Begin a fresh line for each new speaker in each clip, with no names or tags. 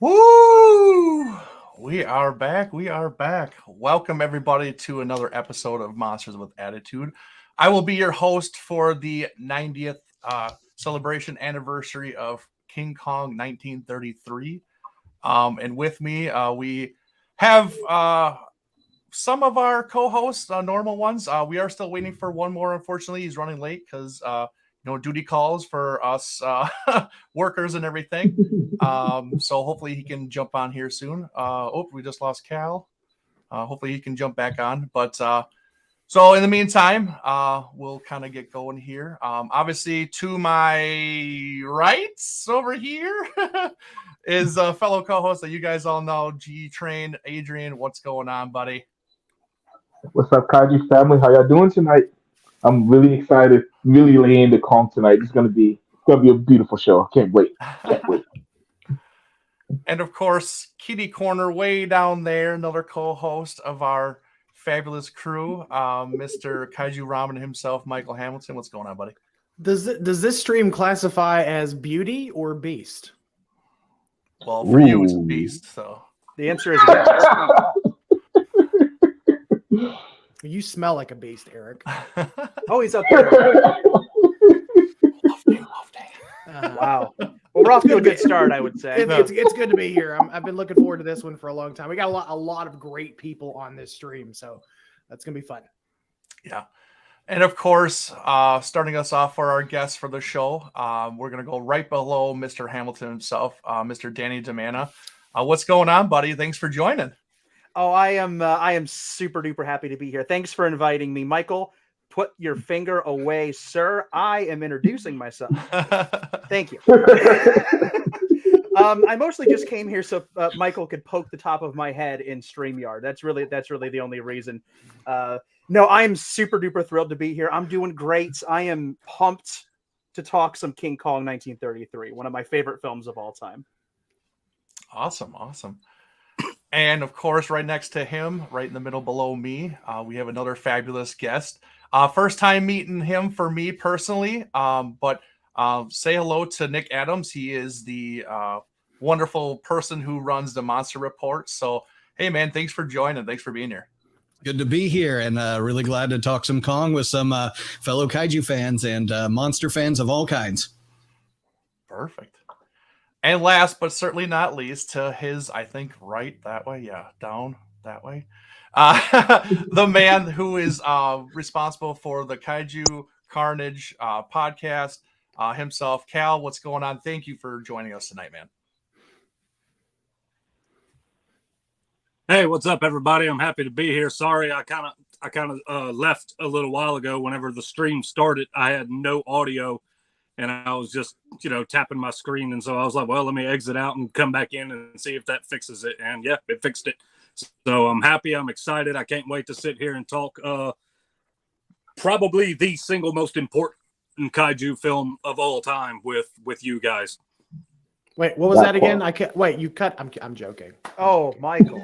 Woo! We are back. We are back. Welcome, everybody, to another episode of Monsters with Attitude. I will be your host for the 90th celebration anniversary of King Kong 1933. And with me, we have some of our co-hosts, normal ones. We are still waiting for one more. Unfortunately, he's running late because duty calls for us workers and everything. So hopefully he can jump on here soon. We just lost Cal. Hopefully he can jump back on. But so in the meantime, we'll kind of get going here. Obviously, to my right over here is a fellow co-host that you guys all know, G Train, Adrian. What's going on, buddy?
What's up, Kaiju family? How y'all doing tonight? I'm really excited, really laying the Kong tonight. It's gonna be a beautiful show. Can't wait.
And of course, Kitty Corner way down there, another co-host of our fabulous crew, Mr. Kaiju Ramen himself, Michael Hamilton. What's going on, buddy?
Does this stream classify as beauty or beast?
Well, for you, it's a beast. So
the answer is yes.
You smell like a beast, Eric.
Oh, he's up there. Wow. Well, we're off to a good start, I would say.
It's good to be here. I've been looking forward to this one for a long time. We got a lot of great people on this stream, so that's gonna be fun.
Yeah, and of course, starting us off for our guests for the show, we're gonna go right below Mr. Hamilton himself, Mr. Danny DeMana. What's going on, buddy? Thanks for joining.
Oh, I am super duper happy to be here. Thanks for inviting me, Michael. Put your finger away, sir. I am introducing myself. Thank you. I mostly just came here so Michael could poke the top of my head in StreamYard. That's really the only reason. No, I am super duper thrilled to be here. I'm doing great. I am pumped to talk some King Kong 1933, one of my favorite films of all time.
Awesome. And of course, right next to him, right in the middle below me, we have another fabulous guest. First time meeting him for me personally, but say hello to Nick Adams. He is the wonderful person who runs the Monster Report. So, hey, man, thanks for joining. Thanks for being here.
Good to be here, and really glad to talk some Kong with some fellow kaiju fans and monster fans of all kinds.
Perfect. And last, but certainly not least, to his, I think, right that way. Yeah, down that way. The man who is responsible for the Kaiju Carnage podcast himself, Cal. What's going on? Thank you for joining us tonight, man.
Hey, what's up, everybody? I'm happy to be here. Sorry, I kind of left a little while ago. Whenever the stream started, I had no audio. And I was just, tapping my screen. And so I was like, well, let me exit out and come back in and see if that fixes it. And yeah, it fixed it. So I'm happy. I'm excited. I can't wait to sit here and talk probably the single most important kaiju film of all time with you guys.
Wait, what was that again? I can't wait. You cut. I'm joking.
Oh, Michael.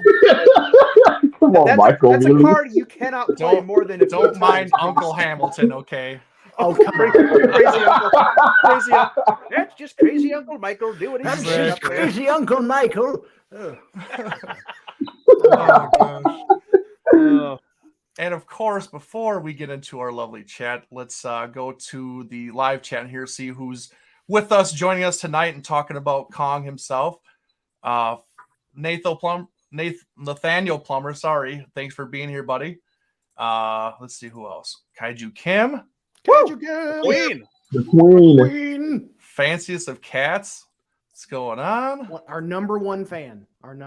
Come on, Michael.
That's a card you cannot play more than.
Don't mind Uncle Hamilton, okay?
Oh, come on.
Crazy Uncle. That's just crazy Uncle Michael. Do what
That's
he's
just crazy Uncle Michael.
Oh, gosh. And of course, before we get into our lovely chat, let's go to the live chat here, see who's with us, joining us tonight and talking about Kong himself. Nathaniel Plummer, sorry. Thanks for being here, buddy. Let's see who else. Kaiju Kim.
Queen.
The Queen.
Fanciest of Cats. What's going on?
Our number one fan. Is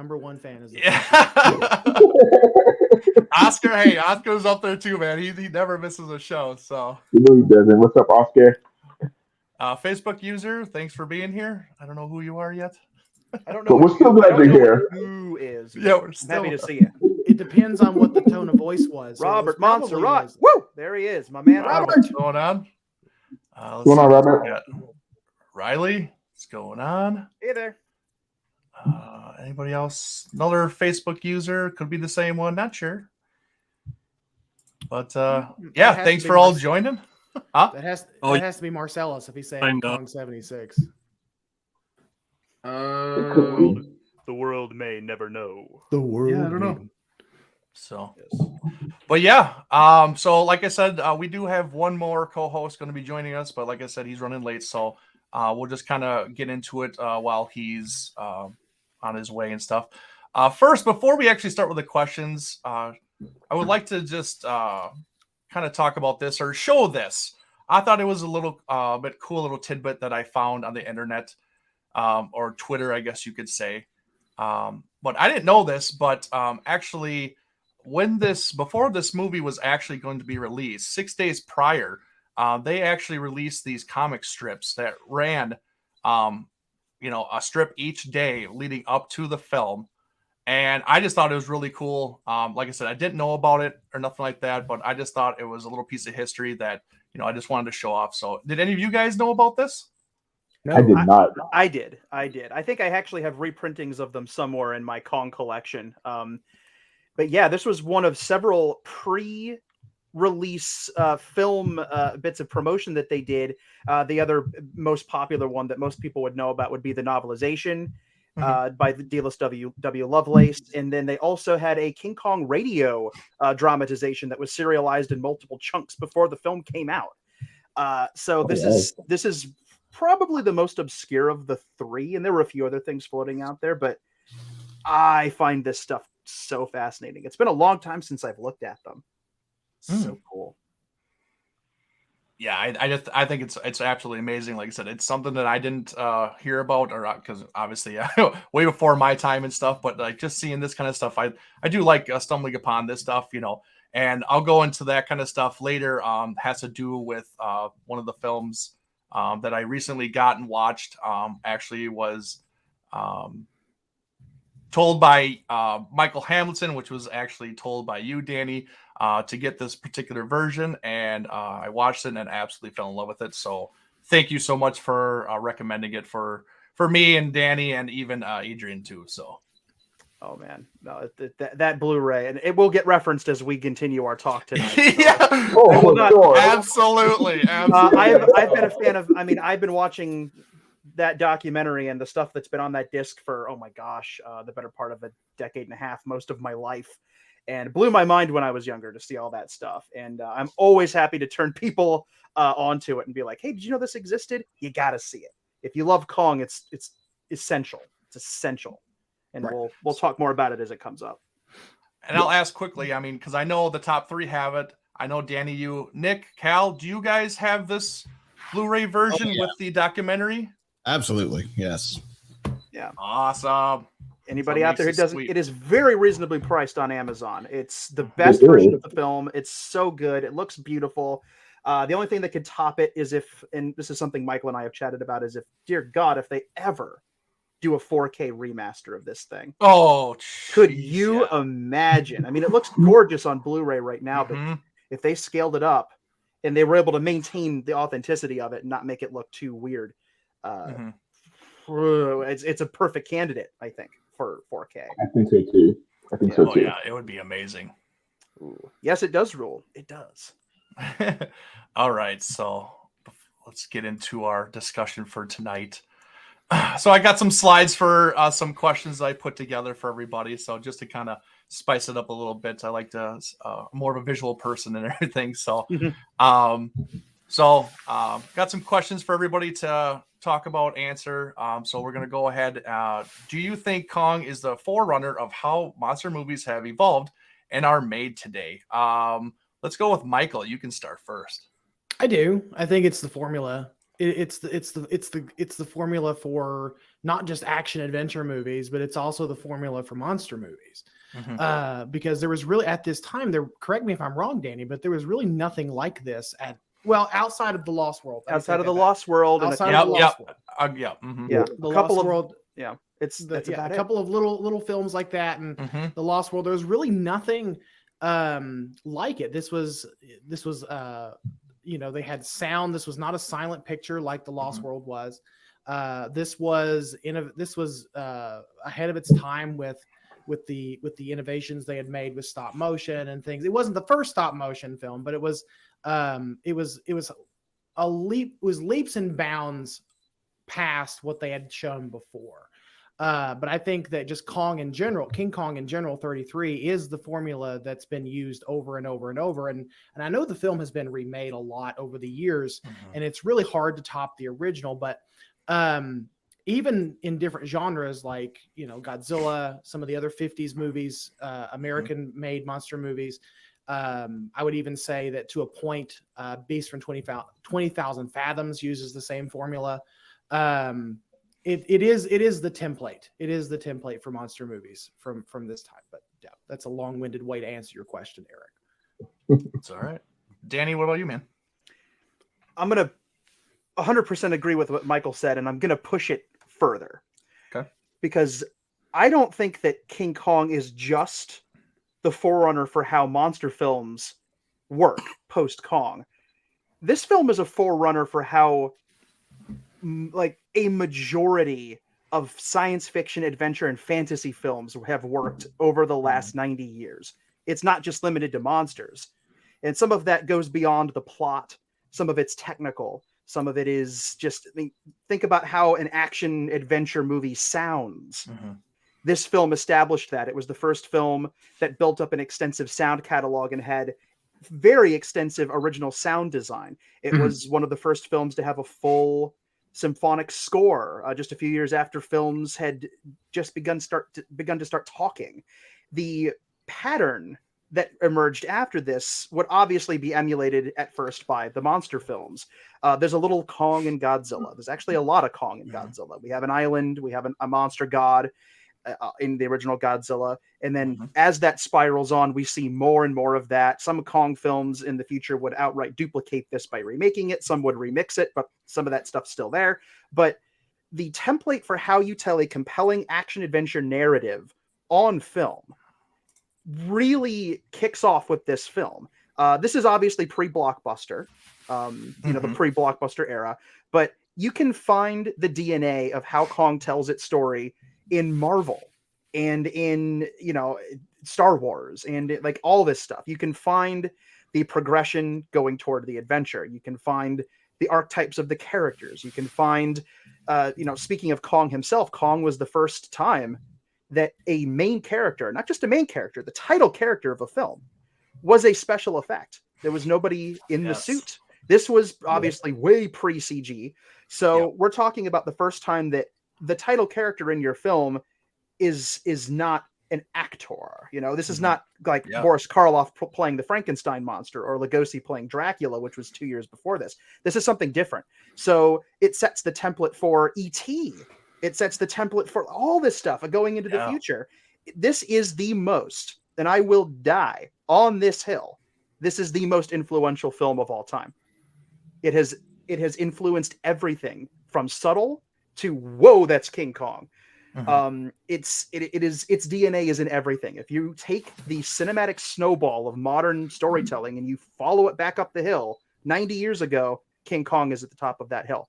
Oscar. Hey, Oscar's up there too, man. He never misses a show. So
he really doesn't. What's up, Oscar?
Facebook user, thanks for being here. I don't know who you are yet.
I don't know.
But we're still glad you're here.
Who is?
Yeah, we're still
happy to see you.
It depends on what the tone of voice was.
Robert Montserrat. Woo! There he is, my man.
Robert. What's going on?
What's going on, Robert?
Riley. What's going on?
Hey there.
Anybody else? Another Facebook user. Could be the same one. Not sure. But yeah, thanks for all joining. Huh?
That has to be Marcellus if he's saying Kong 76.
The world may never know.
The world.
Yeah, I don't know. So,
Yes.
but yeah, so like I said, we do have one more co-host going to be joining us, but like I said, he's running late, so we'll just kind of get into it while he's on his way and stuff. First, before we actually start with the questions, I would like to just kind of talk about this or show this. I thought it was a little bit cool little tidbit that I found on the internet or Twitter, I guess you could say. But I didn't know this, but actually, before this movie was actually going to be released, 6 days prior, they actually released these comic strips that ran, a strip each day leading up to the film. And I just thought it was really cool. Like I said, I didn't know about it or nothing like that, but I just thought it was a little piece of history that, I just wanted to show off. So did any of you guys know about this?
No,
I did not.
I did. I think I actually have reprintings of them somewhere in my Kong collection. But yeah, this was one of several pre-release film bits of promotion that they did. The other most popular one that most people would know about would be the novelization by the Delos W. Lovelace. And then they also had a King Kong radio dramatization that was serialized in multiple chunks before the film came out. So this is probably the most obscure of the three, and there were a few other things floating out there, but I find this stuff so fascinating. It's been a long time since I've looked at them. So cool.
Yeah, I think it's absolutely amazing. Like I said, it's something that I didn't hear about, or because obviously way before my time and stuff. But like just seeing this kind of stuff, I do like stumbling upon this stuff, And I'll go into that kind of stuff later. Has to do with one of the films that I recently got and watched. Actually was told by Michael Hamilton, which was actually told by you, Danny, to get this particular version. And I watched it and absolutely fell in love with it. So thank you so much for recommending it for me and Danny and even Adrian too. So.
Oh man, no, that Blu-ray, and it will get referenced as we continue our talk tonight. So.
Yeah,
sure.
absolutely.
I've been a fan of. I mean, I've been watching that documentary and the stuff that's been on that disc for the better part of a decade and a half, most of my life, and it blew my mind when I was younger to see all that stuff. And I'm always happy to turn people onto it and be like, "Hey, did you know this existed? You got to see it. If you love Kong, it's essential. It's essential." And
right.
we'll talk more about it as it comes up.
And I'll ask quickly. I mean, because I know the top three have it. I know Danny, you, Nick, Cal. Do you guys have this Blu-ray version with the documentary?
Absolutely, yes.
Yeah.
Awesome.
Anybody
So
out there who doesn't,
sweet.
it is very reasonably priced on Amazon. It's the best version of the film. It's so good. It looks beautiful. The only thing that could top it is and this is something Michael and I have chatted about, is dear God, if they ever do a 4K remaster of this thing.
Oh,
could you imagine? I mean, it looks gorgeous on Blu-ray right now, but if they scaled it up and they were able to maintain the authenticity of it and not make it look too weird, it's a perfect candidate, I think, for 4K.
I think so too.
Oh yeah, it would be amazing.
Ooh. Yes, it does rule. It does.
All right, so let's get into our discussion for tonight. So I got some slides for some questions I put together for everybody. So just to kind of spice it up a little bit, I like to more of a visual person and everything. So, got some questions for everybody to talk about, answer. So we're gonna go ahead. Do you think Kong is the forerunner of how monster movies have evolved and are made today? Let's go with Michael. You can start first.
I do. I think it's the formula. It's the formula for not just action adventure movies, but it's also the formula for monster movies. Because there was really, at this time, correct me if I'm wrong, Danny, but there was really nothing like this outside of the Lost World.
Outside of the Lost World,
The Lost World.
Yeah,
a couple of little films like that, and the Lost World. There was really nothing like it. This was they had sound. This was not a silent picture like the Lost World was. This was ahead of its time with the innovations they had made with stop motion and things. It wasn't the first stop motion film, but it was leaps and bounds past what they had shown before. But I think that just Kong in general, King Kong in general, 33 is the formula that's been used over and over and over. And I know the film has been remade a lot over the years, and it's really hard to top the original. But even in different genres, like, you know, Godzilla, some of the other 50s movies, American-made monster movies, I would even say that to a point, Beast from 20,000 Fathoms uses the same formula. It is the template. It is the template for monster movies from this time. But yeah, that's a long-winded way to answer your question, Eric.
It's all right. Danny, what about you, man?
I'm gonna 100% agree with what Michael said, and I'm gonna push it further.
Okay.
Because I don't think that King Kong is just the forerunner for how monster films work post Kong. This film is a forerunner for how like a majority of science fiction, adventure, and fantasy films have worked over the last 90 years. It's not just limited to monsters. And some of that goes beyond the plot. Some of it's technical. Some of it is just, I mean, think about how an action adventure movie sounds. This film established that. It was the first film that built up an extensive sound catalog and had very extensive original sound design. It was one of the first films to have a full symphonic score, just a few years after films had just begun to start talking. The pattern that emerged after this would obviously be emulated at first by the monster films. There's a little Kong and Godzilla. There's actually a lot of Kong and Godzilla. We have an island. We have a monster god in the original Godzilla. And then as that spirals on, we see more and more of that. Some Kong films in the future would outright duplicate this by remaking it. Some would remix it, but some of that stuff's still there. But the template for how you tell a compelling action-adventure narrative on film really kicks off with this film. This is obviously pre-blockbuster, you know, the pre-blockbuster era, but you can find the DNA of how Kong tells its story in Marvel and in, you know, Star Wars and like all this stuff. You can find the progression going toward the adventure. You can find the archetypes of the characters. You can find, you know, speaking of Kong himself, Kong was the first time that a main character, not just a main character, the title character of a film, was a special effect. There was nobody in the suit. This was obviously way pre-CG. So we're talking about the first time that the title character in your film is not an actor. You know, this is not like Boris Karloff playing the Frankenstein monster or Lugosi playing Dracula, which was 2 years before this. This is something different. So it sets the template for E.T. It sets the template for all this stuff going into the future. This is the most, and I will die on this hill, this is the most influential film of all time. It has influenced everything from subtle to whoa, that's King Kong. Its DNA is in everything. If you take the cinematic snowball of modern storytelling and you follow it back up the hill, 90 years ago, King Kong is at the top of that hill.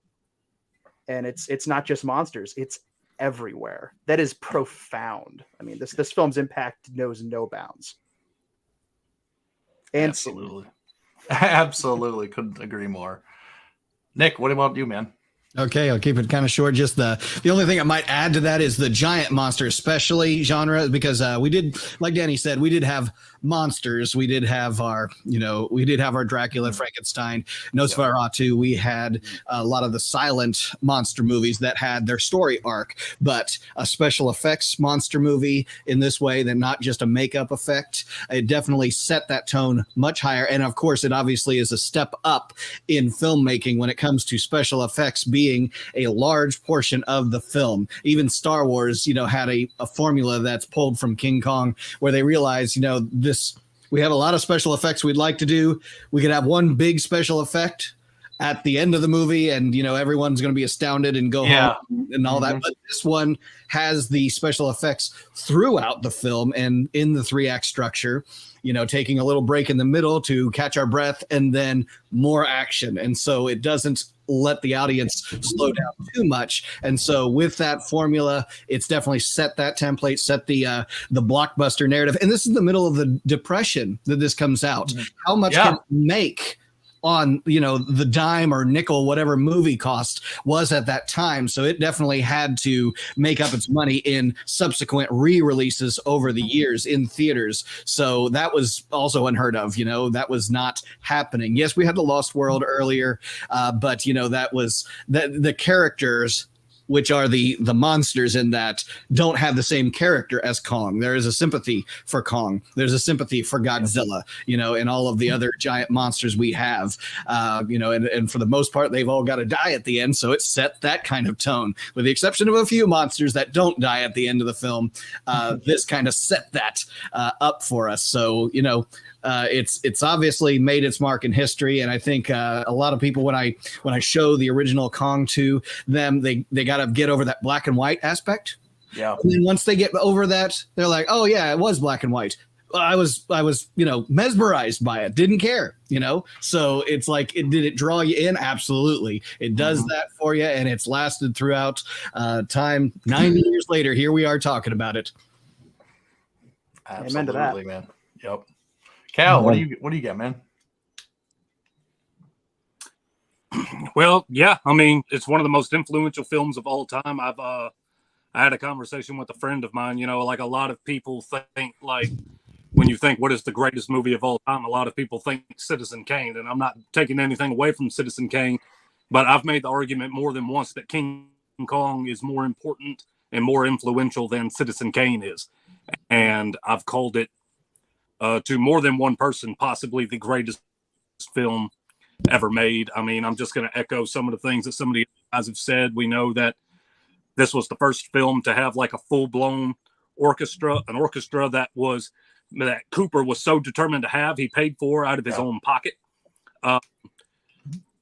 And it's not just monsters, it's everywhere. That is profound. I mean, this film's impact knows no bounds. And
Absolutely. Couldn't agree more. Nick, what about you, man?
Okay, I'll keep it kind of short. Just the only thing I might add to that is the giant monster, especially genre, because we did, like Danny said, we did have monsters. We did have our Dracula, Frankenstein, Nosferatu. We had a lot of the silent monster movies that had their story arc, but a special effects monster movie in this way, than not just a makeup effect. It definitely set that tone much higher. And of course, it obviously is a step up in filmmaking when it comes to special effects being a large portion of the film. Even Star Wars, had a formula that's pulled from King Kong, where they realized, we have a lot of special effects we'd like to do. We could have one big special effect at the end of the movie, and everyone's going to be astounded and go home and all that. But this one has the special effects throughout the film and in the 3-act structure, taking a little break in the middle to catch our breath and then more action. And so it doesn't let the audience slow down too much. And so with that formula, it's definitely set that template, set the blockbuster narrative. And this is the middle of the Depression that this comes out. How much can it make on, you know, the dime or nickel, whatever movie cost was at that time. So it definitely had to make up its money in subsequent re-releases over the years in theaters. So that was also unheard of, you know, that was not happening. Yes, we had The Lost World earlier, but, you know, that was the characters, which are the monsters in that, don't have the same character as Kong. There is a sympathy for Kong. There's a sympathy for Godzilla, you know, and all of the other giant monsters we have, you know, and for the most part, they've all got to die at the end. So it set that kind of tone, with the exception of a few monsters that don't die at the end of the film. This kind of set that up for us. So, you know, it's obviously made its mark in history, and I think a lot of people, when I show the original Kong to them, they got to get over that black and white aspect.
Yeah.
And then once they get over that, they're like, oh yeah, it was black and white. I was you know, mesmerized by it, didn't care, you know. So it's like, did it draw you in? Absolutely, it does that for you, and it's lasted throughout time. 90 years later, here we are talking about it.
Absolutely, man. Yep. Cal, what do you get, man?
Well, yeah, I mean, it's one of the most influential films of all time. I had a conversation with a friend of mine, you know, like a lot of people think, like, when you think what is the greatest movie of all time, a lot of people think Citizen Kane, and I'm not taking anything away from Citizen Kane, but I've made the argument more than once that King Kong is more important and more influential than Citizen Kane is. And I've called it to more than one person, possibly the greatest film ever made. I mean, I'm just going to echo some of the things that some of the guys have said. We know that this was the first film to have like a full-blown orchestra, an orchestra that Cooper was so determined to have, he paid for out of his own pocket.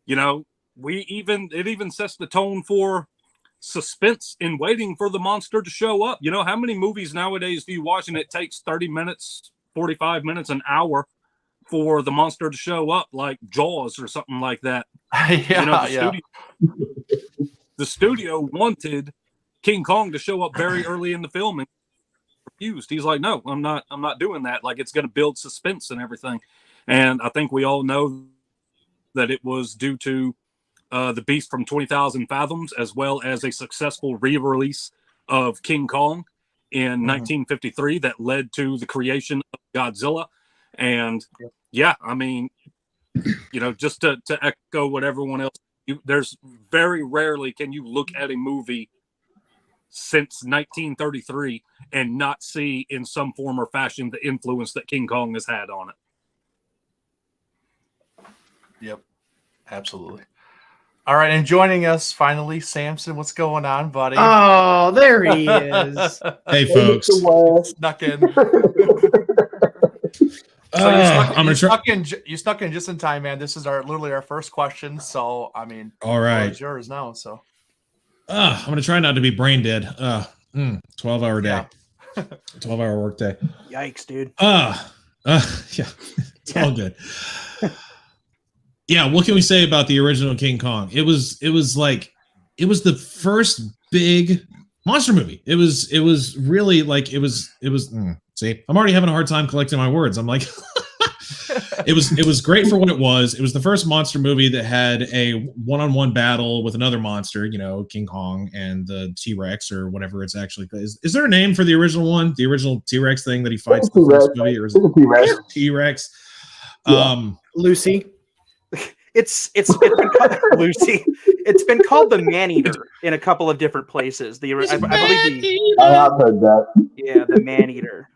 You know, it even sets the tone for suspense in waiting for the monster to show up. You know, how many movies nowadays do you watch and it takes 30 minutes, 45 minutes, an hour for the monster to show up, like Jaws or something like that? You know, the studio wanted King Kong to show up very early in the film and refused. He's like, no, I'm not doing that. Like, it's going to build suspense and everything. And I think we all know that it was due to The Beast from 20,000 Fathoms, as well as a successful re-release of King Kong in 1953 that led to the creation of Godzilla. And yeah, I mean, you know, just to echo what everyone else, there's very rarely can you look at a movie since 1933 and not see in some form or fashion the influence that King Kong has had on it.
Yep, absolutely. All right, and joining us finally, Samson. What's going on, buddy?
Oh, there he is.
Hey, folks.
Snuck in. You snuck in just in time, man. This is literally our first question. So, I mean,
all right,
it's yours now. So,
I'm gonna try not to be brain dead. 12-hour day, 12-hour work day.
Yikes, dude.
Yeah, it's all good. Yeah, what can we say about the original King Kong? It was the first big monster movie. It was really like see, I'm already having a hard time collecting my words. I'm like, it was great for what it was. It was the first monster movie that had a one-on-one battle with another monster, you know, King Kong and the T-Rex or whatever it's actually. Is there a name for the original one? The original T-Rex thing that he fights in the first movie, or is it T-Rex?
Lucy.
It's been called Lucy. It's been called the Man-Eater in a couple of different places. I believe
I have heard that.
Yeah, the Man-Eater.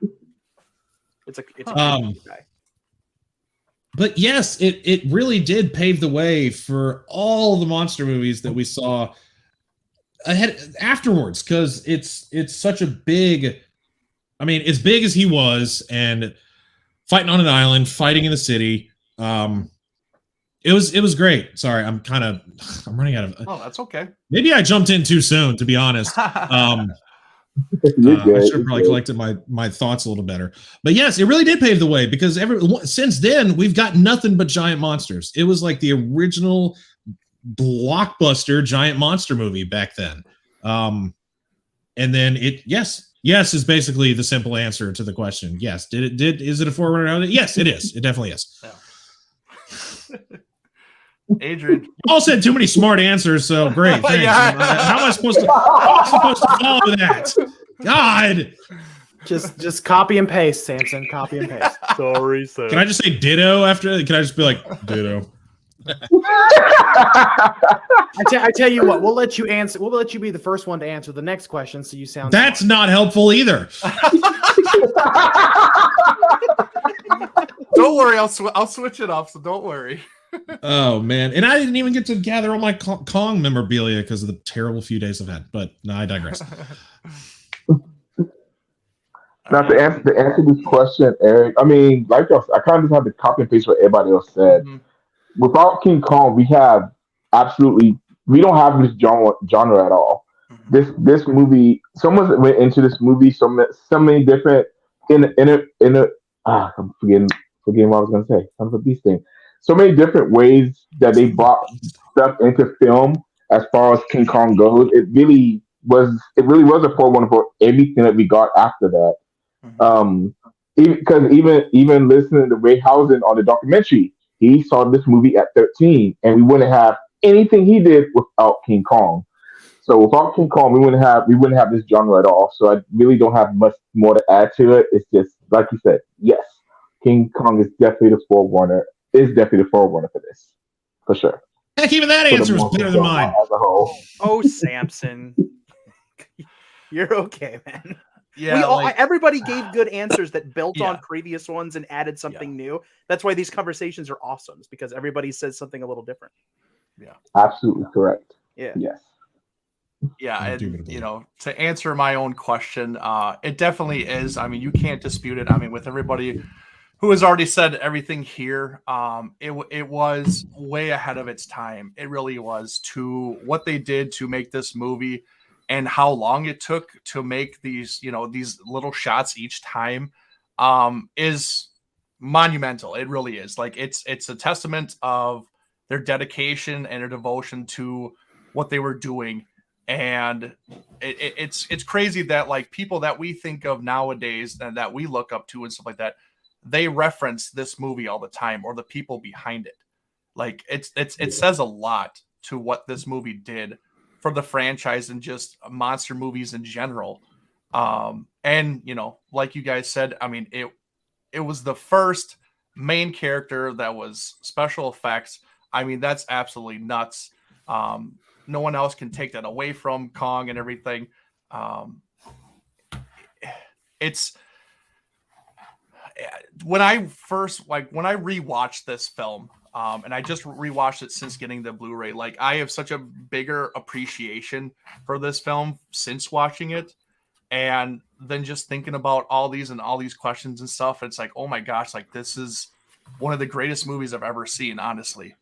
It's a guy.
But yes, it really did pave the way for all the monster movies that we saw ahead afterwards, because it's such a big. I mean, as big as he was, and fighting on an island, fighting in the city. It was great. Sorry, I'm running out of.
Oh, that's okay.
Maybe I jumped in too soon, to be honest. I should have probably collected my thoughts a little better. But yes, it really did pave the way, because since then we've got nothing but giant monsters. It was like the original blockbuster giant monster movie back then. And then yes is basically the simple answer to the question. Yes, is it a forerunner? Yes, it is. It definitely is.
Yeah. Adrian.
You all said too many smart answers, so great. Thanks.
Yeah.
How am I supposed to follow that? God.
Just copy and paste, Samson. Copy and paste.
Sorry, sir.
Can I just say ditto after? Can I just be like ditto?
I tell you what, we'll let you answer. We'll let you be the first one to answer the next question, so you sound.
That's
smart.
not helpful either.
Don't worry, I'll switch it up, so don't worry.
Oh man, and I didn't even get to gather all my Kong memorabilia because of the terrible few days I've had. But no, I digress.
Now to answer this question, Eric, I mean, like I kind of just have to copy and paste what everybody else said.
Mhm.
Without King Kong, we don't have this genre at all. This movie, someone went into this movie so many different I'm forgetting what I was gonna say. I'm a beast thing. So many different ways that they brought stuff into film as far as King Kong goes. It really was a forerunner for everything that we got after that. Because even listening to Ray Housen on the documentary, he saw this movie at 13, and we wouldn't have anything he did without King Kong. So without King Kong, we wouldn't have this genre at all. So I really don't have much more to add to it. It's just like you said, yes, King Kong is definitely the forerunner. For this, for sure.
Heck, even that answer was better than mine.
As a whole.
Oh, Samson. You're okay, man.
Yeah,
everybody gave good answers that built
Yeah.
on previous ones and added something new. That's why these conversations are awesome, is because everybody says something a little different.
Absolutely correct.
Yeah.
Yes.
Yeah, and
Indubitably.
to answer my own question, it definitely is. I mean, you can't dispute it. I mean, with everybody who has already said everything here, it was way ahead of its time. It really was, to what they did to make this movie and how long it took to make these little shots each time, is monumental. It really is. Like it's a testament of their dedication and their devotion to what they were doing. And it's crazy that like people that we think of nowadays and that we look up to and stuff like that, they reference this movie all the time, or the people behind it. Like it says a lot to what this movie did for the franchise and just monster movies in general. And like you guys said, I mean, it was the first main character that was special effects. I mean, that's absolutely nuts. No one else can take that away from Kong and everything. It's when I rewatched this film, and I just rewatched it since getting the Blu-ray, like I have such a bigger appreciation for this film since watching it. And then just thinking about all these questions and stuff, it's like, oh my gosh, like this is one of the greatest movies I've ever seen, honestly.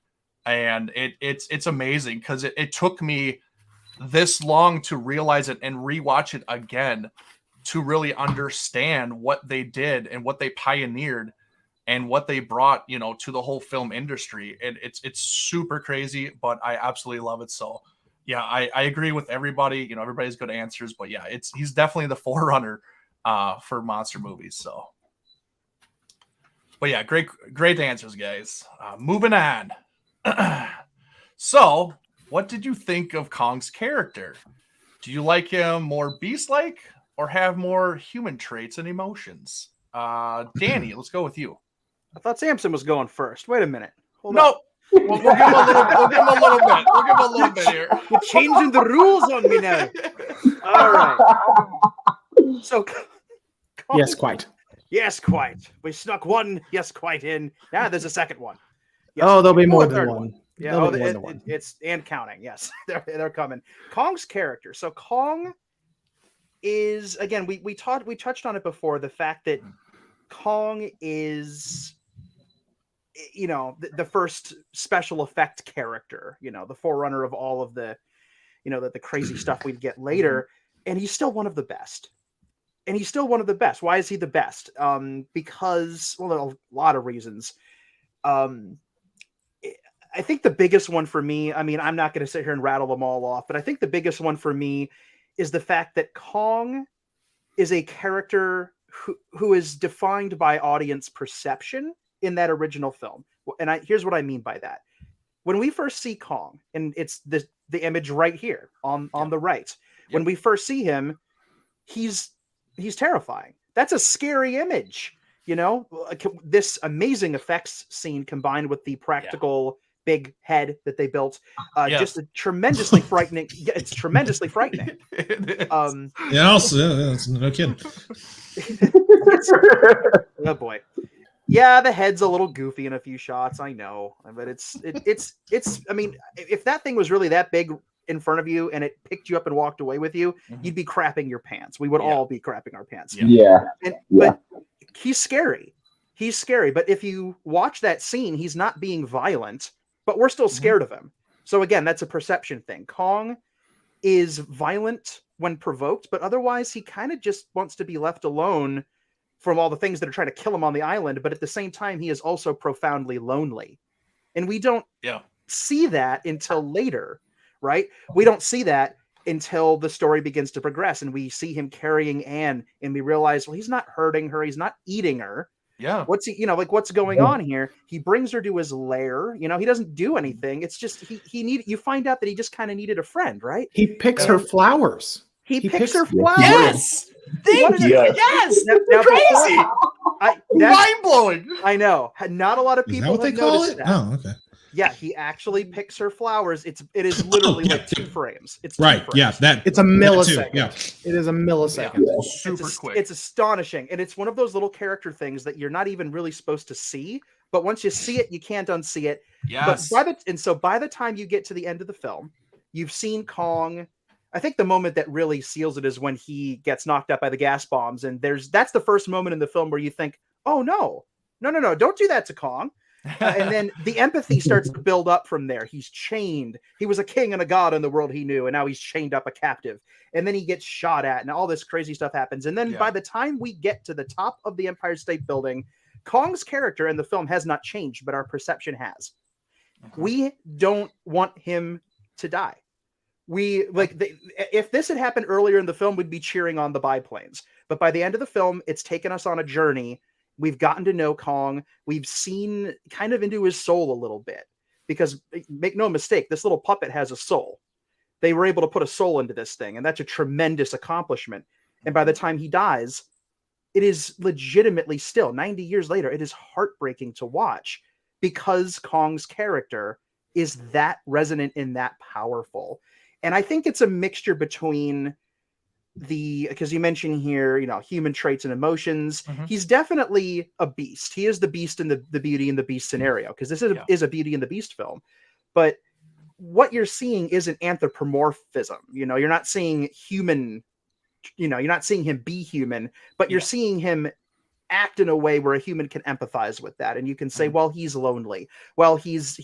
And it's amazing because it took me this long to realize it and rewatch it again to really understand what they did and what they pioneered and what they brought, to the whole film industry. And it's super crazy, but I absolutely love it. So yeah, I agree with everybody. Everybody's good answers, but yeah, he's definitely the forerunner for monster movies. So, but yeah, great answers, guys. Moving on. So, what did you think of Kong's character? Do you like him more beast-like or have more human traits and emotions? Danny, let's go with you.
I thought Samson was going first. Wait a minute. Hold
No,
on.
we'll give him a little bit. We'll give him a little bit here.
You're changing the rules on me now. All right. So, Kong,
Yes, quite.
Yes, quite. We snuck one. Yes, quite in. Now there's a second one. Yes,
Oh, there'll be
quite.
more
A
than
third
one.
Yeah,
There'll be more than one.
it's and counting. Yes, they're coming. Kong's character. So Kong is, again, we touched on it before. The fact that Kong is, the first special effect character. The forerunner of all of the, the crazy stuff we'd get later, and he's still one of the best. And he's still one of the best. Why is he the best? Because, well, there are a lot of reasons. I think the biggest one for me, I mean, I'm not going to sit here and rattle them all off, but I think the biggest one for me is the fact that Kong is a character who is defined by audience perception in that original film. And here's what I mean by that. when we first see Kong, and it's the image right here on the right. When we first see him, he's terrifying. That's a scary image, you know. This amazing effects scene combined with the practical big head that they built, just a tremendously frightening. It's tremendously frightening.
Yeah, also, it's no kidding.
Oh boy. Yeah, the head's a little goofy in a few shots, I know, but it's. I mean, if that thing was really that big in front of you and it picked you up and walked away with you, you'd be crapping your pants. We would all be crapping our pants. But he's scary. He's scary. But if you watch that scene, he's not being violent, but we're still scared of him. So again, that's a perception thing. Kong is violent when provoked, but otherwise he kind of just wants to be left alone from all the things that are trying to kill him on the island. But at the same time, he is also profoundly lonely. And we don't see that until later, right? We don't see that until the story begins to progress and we see him carrying Anne and we realize, well, he's not hurting her. He's not eating her.
Yeah.
What's he, what's going on here? He brings her to his lair. He doesn't do anything. It's just, you find out that he just kind of needed a friend, right?
He picks her flowers.
He picks her flowers.
Yes. Thank you. Yes.
Now,
crazy. Mind blowing.
I know. Not a lot of people have noticed that.
Oh, okay.
Yeah, he actually picks her flowers. It is literally like 2 frames. It's 2
right.
frames.
Yeah,
it's a millisecond.
Yeah,
it is a millisecond.
Yeah. Super quick.
It's astonishing, and it's one of those little character things that you're not even really supposed to see. But once you see it, you can't unsee it.
Yes.
But by the time you get to the end of the film, you've seen Kong. I think the moment that really seals it is when he gets knocked out by the gas bombs, and that's the first moment in the film where you think, "Oh no, don't do that to Kong." And then the empathy starts to build up from there. He's chained. He was a king and a god in the world he knew, and now he's chained up a captive. And then he gets shot at, and all this crazy stuff happens. And then by the time we get to the top of the Empire State Building, Kong's character in the film has not changed, but our perception has. We don't want him to die. If this had happened earlier in the film, we'd be cheering on the biplanes. But by the end of the film, it's taken us on a journey. We've gotten to know Kong. We've seen kind of into his soul a little bit, because make no mistake, this little puppet has a soul. They were able to put a soul into this thing, and that's a tremendous accomplishment. And by the time he dies, it is legitimately still 90 years later, it is heartbreaking to watch because Kong's character is that resonant and that powerful. And I think it's a mixture between because you mentioned here, human traits and emotions. He's definitely a beast. He is the beast in the Beauty and the Beast scenario, because this is a Beauty and the Beast film. But what you're seeing is an anthropomorphism. You're not seeing human, you're not seeing him be human, but you're seeing him act in a way where a human can empathize with that. And you can say, well, he's lonely. Well, he's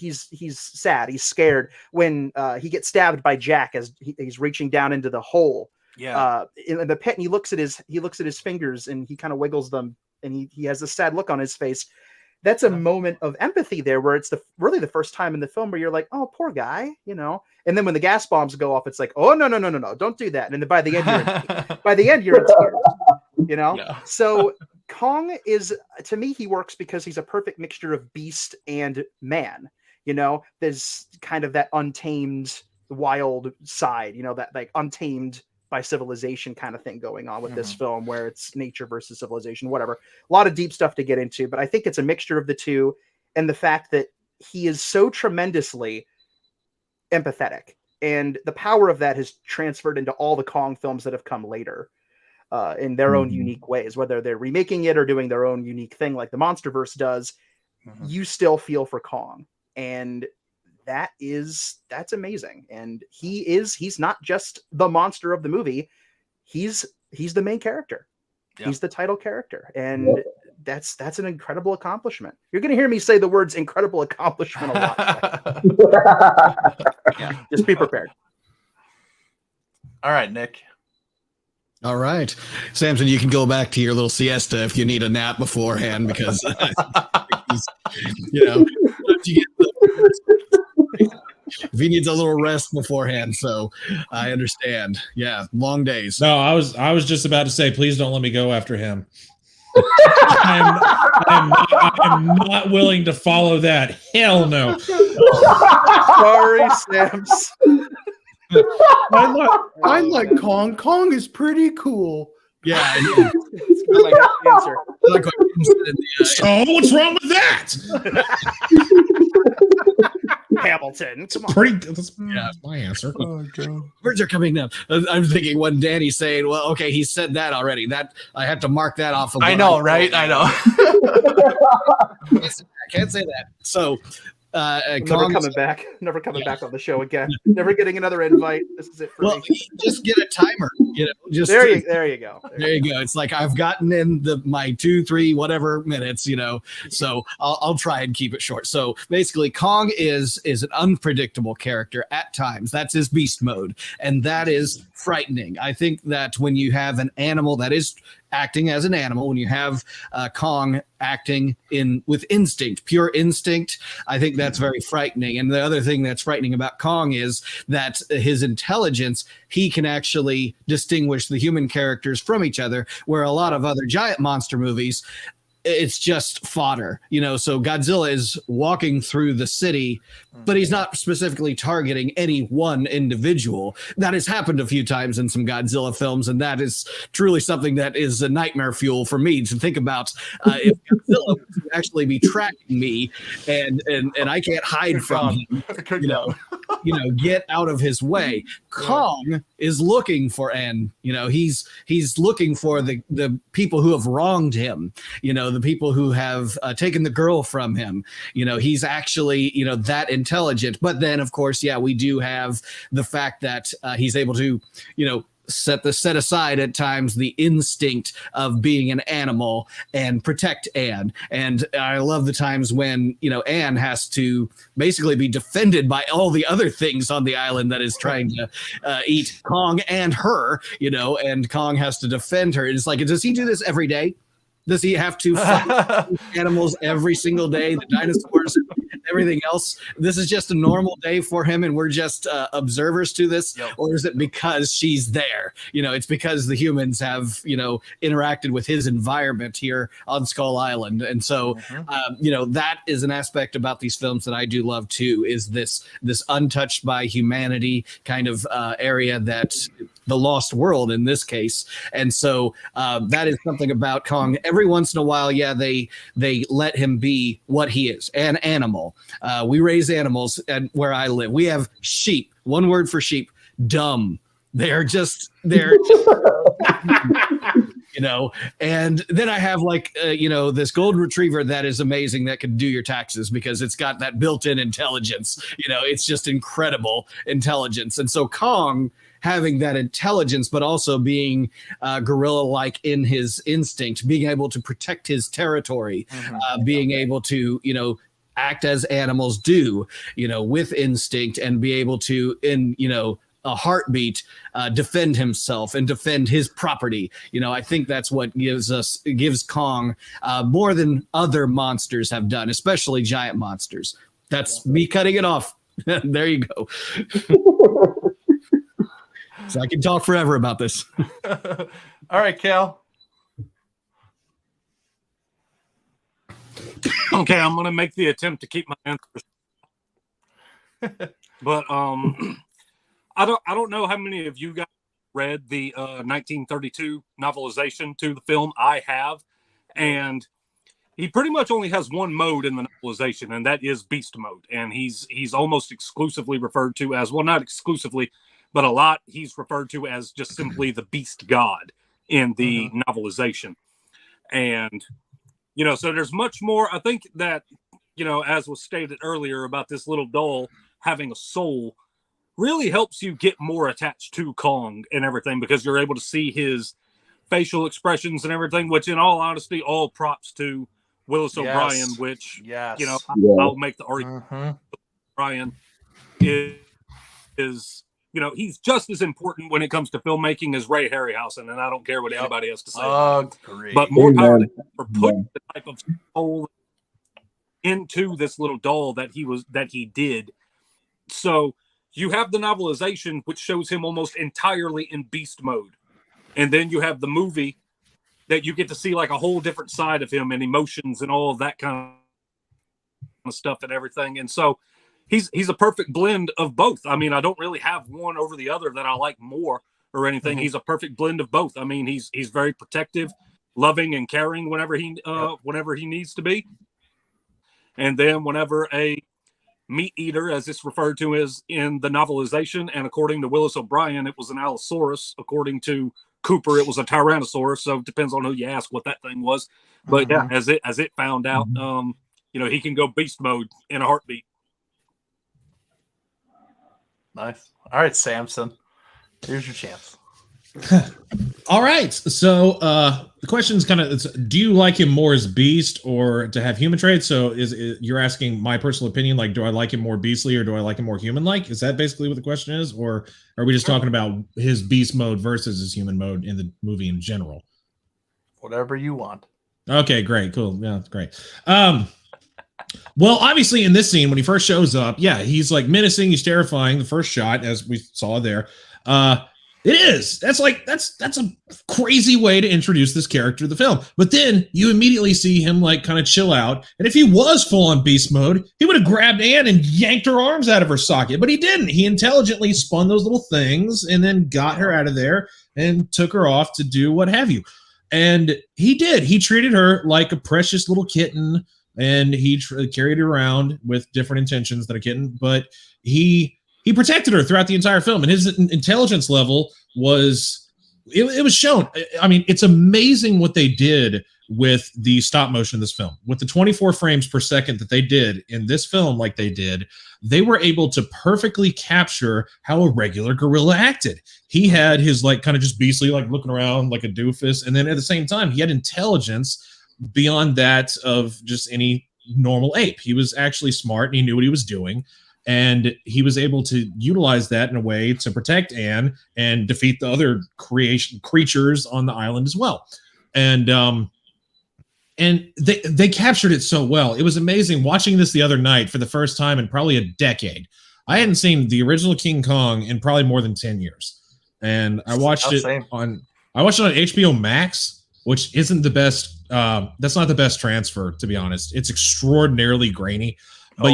sad. He's scared when he gets stabbed by Jack as he's reaching down into the hole. In the pit, and he looks at his fingers and he kind of wiggles them, and he has a sad look on his face. That's a moment of empathy there, where it's really the first time in the film where you're like, oh, poor guy, And then when the gas bombs go off, it's like, oh, no, don't do that. And then by the end you're in tears, So Kong is, to me, he works because he's a perfect mixture of beast and man. There's kind of that untamed, wild side, that like untamed by civilization kind of thing going on with this film, where it's nature versus civilization, whatever. A lot of deep stuff to get into, but I think it's a mixture of the two, and the fact that he is so tremendously empathetic, and the power of that has transferred into all the Kong films that have come later in their own unique ways, whether they're remaking it or doing their own unique thing like the Monsterverse does. You still feel for Kong, and that's amazing. And he's not just the monster of the movie. He's the main character. He's the title character. And that's an incredible accomplishment. You're going to hear me say the words incredible accomplishment a lot. Just be prepared.
All right, Nick.
All right, Samson, you can go back to your little siesta if you need a nap beforehand, because if he needs a little rest beforehand. So I understand. Yeah, long days.
No, I was just about to say, please don't let me go after him. I'm not willing to follow that. Hell no.
Sorry, Sam's.
I like Kong. Kong is pretty cool.
Yeah.
It's got my answer.
Like what Kim said in the,
So what's wrong with that?
Hamilton. Come on.
That's my answer.
Oh, God.
words are coming down. I'm thinking when Danny's saying, well, okay, he said that already. That I have to mark that off of
I know, right? I know.
I can't say that. So
I'm never
Kong's-
coming back. Never coming back on the show again. Never getting another invite. This is it for
well,
me.
just get a timer, just
There you go.
there you go. It's like I've gotten in my 2, 3, whatever minutes, so I'll try and keep it short. So basically Kong is an unpredictable character at times. That's his beast mode. And that is frightening. I think that when you have an animal that is acting as an animal, when you have Kong acting with instinct, pure instinct, I think that's very frightening. And the other thing that's frightening about Kong is that his intelligence, he can actually distinguish the human characters from each other, where a lot of other giant monster movies, it's just fodder, so Godzilla is walking through the city, but he's not specifically targeting any one individual. That has happened a few times in some Godzilla films, and that is truly something that is a nightmare fuel for me to think about. If Godzilla would actually be tracking me and I can't hide from him, get out of his way. Kong is looking for he's looking for the people who have wronged him, the people who have taken the girl from him. He's actually, that intelligent. But then, of course, we do have the fact that he's able to, set aside at times the instinct of being an animal and protect Anne. And I love the times when, Anne has to basically be defended by all the other things on the island that is trying to eat Kong and her, and Kong has to defend her. It's like, does he do this every day? Does he have to fight animals every single day, the dinosaurs, everything else? This is just a normal day for him, and we're just observers to this?
Yep.
Or is it because she's there? It's because the humans have, interacted with his environment here on Skull Island. And so, that is an aspect about these films that I do love too, is this untouched by humanity kind of area that the lost world in this case. And so that is something about Kong. Every once in a while, they let him be what he is, an animal. We raise animals and where I live. We have sheep. One word for sheep: dumb. They're just and then I have this golden retriever that is amazing, that can do your taxes because it's got that built-in intelligence. It's just incredible intelligence. And so Kong, having that intelligence, but also being gorilla-like in his instinct, being able to protect his territory, being able to, act as animals do, with instinct, and be able to, in, a heartbeat, defend himself and defend his property. I think that's what gives Kong more than other monsters have done, especially giant monsters. That's me cutting it off. There you go. So I can talk forever about this.
All right, Cal.
Okay, I'm going to make the attempt to keep my answers. But I don't know how many of you guys read the 1932 novelization to the film. I have, and he pretty much only has one mode in the novelization, and that is beast mode. And he's almost exclusively referred to as, well, not exclusively, but a lot he's referred to as just simply the beast god in the novelization. And, so there's much more. I think that, as was stated earlier about this little doll having a soul, really helps you get more attached to Kong and everything, because you're able to see his facial expressions and everything, which in all honesty, all props to Willis O'Brien, which, I'll make the argument. O'Brien is he's just as important when it comes to filmmaking as Ray Harryhausen, and I don't care what anybody has to say. But more power to him for putting the type of soul into this little doll that he did. So you have the novelization, which shows him almost entirely in beast mode, and then you have the movie that you get to see like a whole different side of him and emotions and all of that kind of stuff and everything. And so he's a perfect blend of both. I mean, I don't really have one over the other that I like more or anything. He's a perfect blend of both. I mean, he's very protective, loving, and caring whenever he needs to be. And then whenever a meat eater, as it's referred to as in the novelization, and according to Willis O'Brien, it was an Allosaurus. According to Cooper, it was a Tyrannosaurus. So it depends on who you ask what that thing was. But yeah, as it found out, he can go beast mode in a heartbeat.
Nice. All right, Samson, here's your chance.
All right. So the question is kind of, do you like him more as Beast or to have human traits? So you're asking my personal opinion, like, do I like him more beastly or do I like him more human-like? Is that basically what the question is? Or are we just talking about his beast mode versus his human mode in the movie in general?
Whatever you want.
Okay, great. Cool. Yeah, that's great. Well, obviously in this scene, when he first shows up, yeah, he's like menacing, he's terrifying. The first shot, as we saw there, it is. That's a crazy way to introduce this character to the film. But then you immediately see him like kind of chill out. And if he was full on beast mode, he would have grabbed Anne and yanked her arms out of her socket. But he didn't. He intelligently spun those little things and then got her out of there and took her off to do what have you. And he did. He treated her like a precious little kitten. And he carried her around with different intentions than a kitten, but he protected her throughout the entire film, and his intelligence level was shown. I mean, it's amazing what they did with the stop motion in this film. With the 24 frames per second that they did in this film, like they did, they were able to perfectly capture how a regular gorilla acted. He had his like kind of just beastly, like looking around like a doofus, and then at the same time, he had intelligence beyond that of just any normal ape. He was actually smart and he knew what he was doing. And he was able to utilize that in a way to protect Anne and defeat the other creatures on the island as well. And they captured it so well. It was amazing watching this the other night for the first time in probably a decade. I hadn't seen the original King Kong in probably more than 10 years. And I watched it on HBO Max, which isn't the best. That's not the best transfer, to be honest. It's extraordinarily grainy, but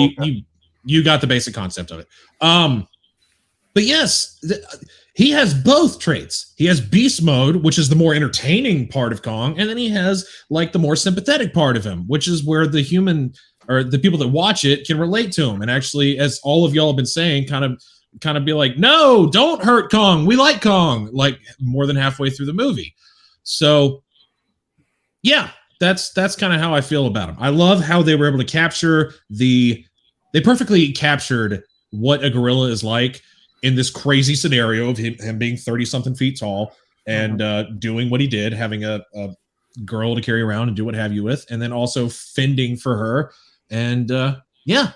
you got the basic concept of it. But yes, he has both traits. He has beast mode, which is the more entertaining part of Kong, and then he has like the more sympathetic part of him, which is where the human or the people that watch it can relate to him. And actually, as all of y'all have been saying, kind of be like, no, don't hurt Kong. We like Kong, like more than halfway through the movie. So yeah, that's kind of how I feel about him. I love how they were able to capture they perfectly captured what a gorilla is like in this crazy scenario of him being 30-something feet tall and doing what he did, having a girl to carry around and do what have you with, and then also fending for her. And yeah,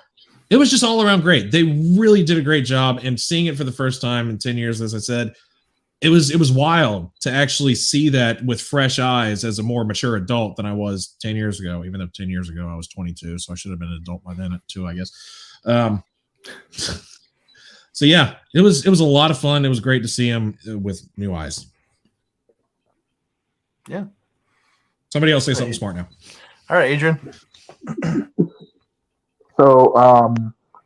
it was just all around great. They really did a great job. And seeing it for the first time in 10 years, as I said, it was wild to actually see that with fresh eyes as a more mature adult than I was 10 years ago, even though 10 years ago I was 22, so I should have been an adult by then too, I guess. So yeah, it was a lot of fun. It was great to see him with new eyes.
Yeah.
Somebody else say something smart now.
All right, Adrian.
So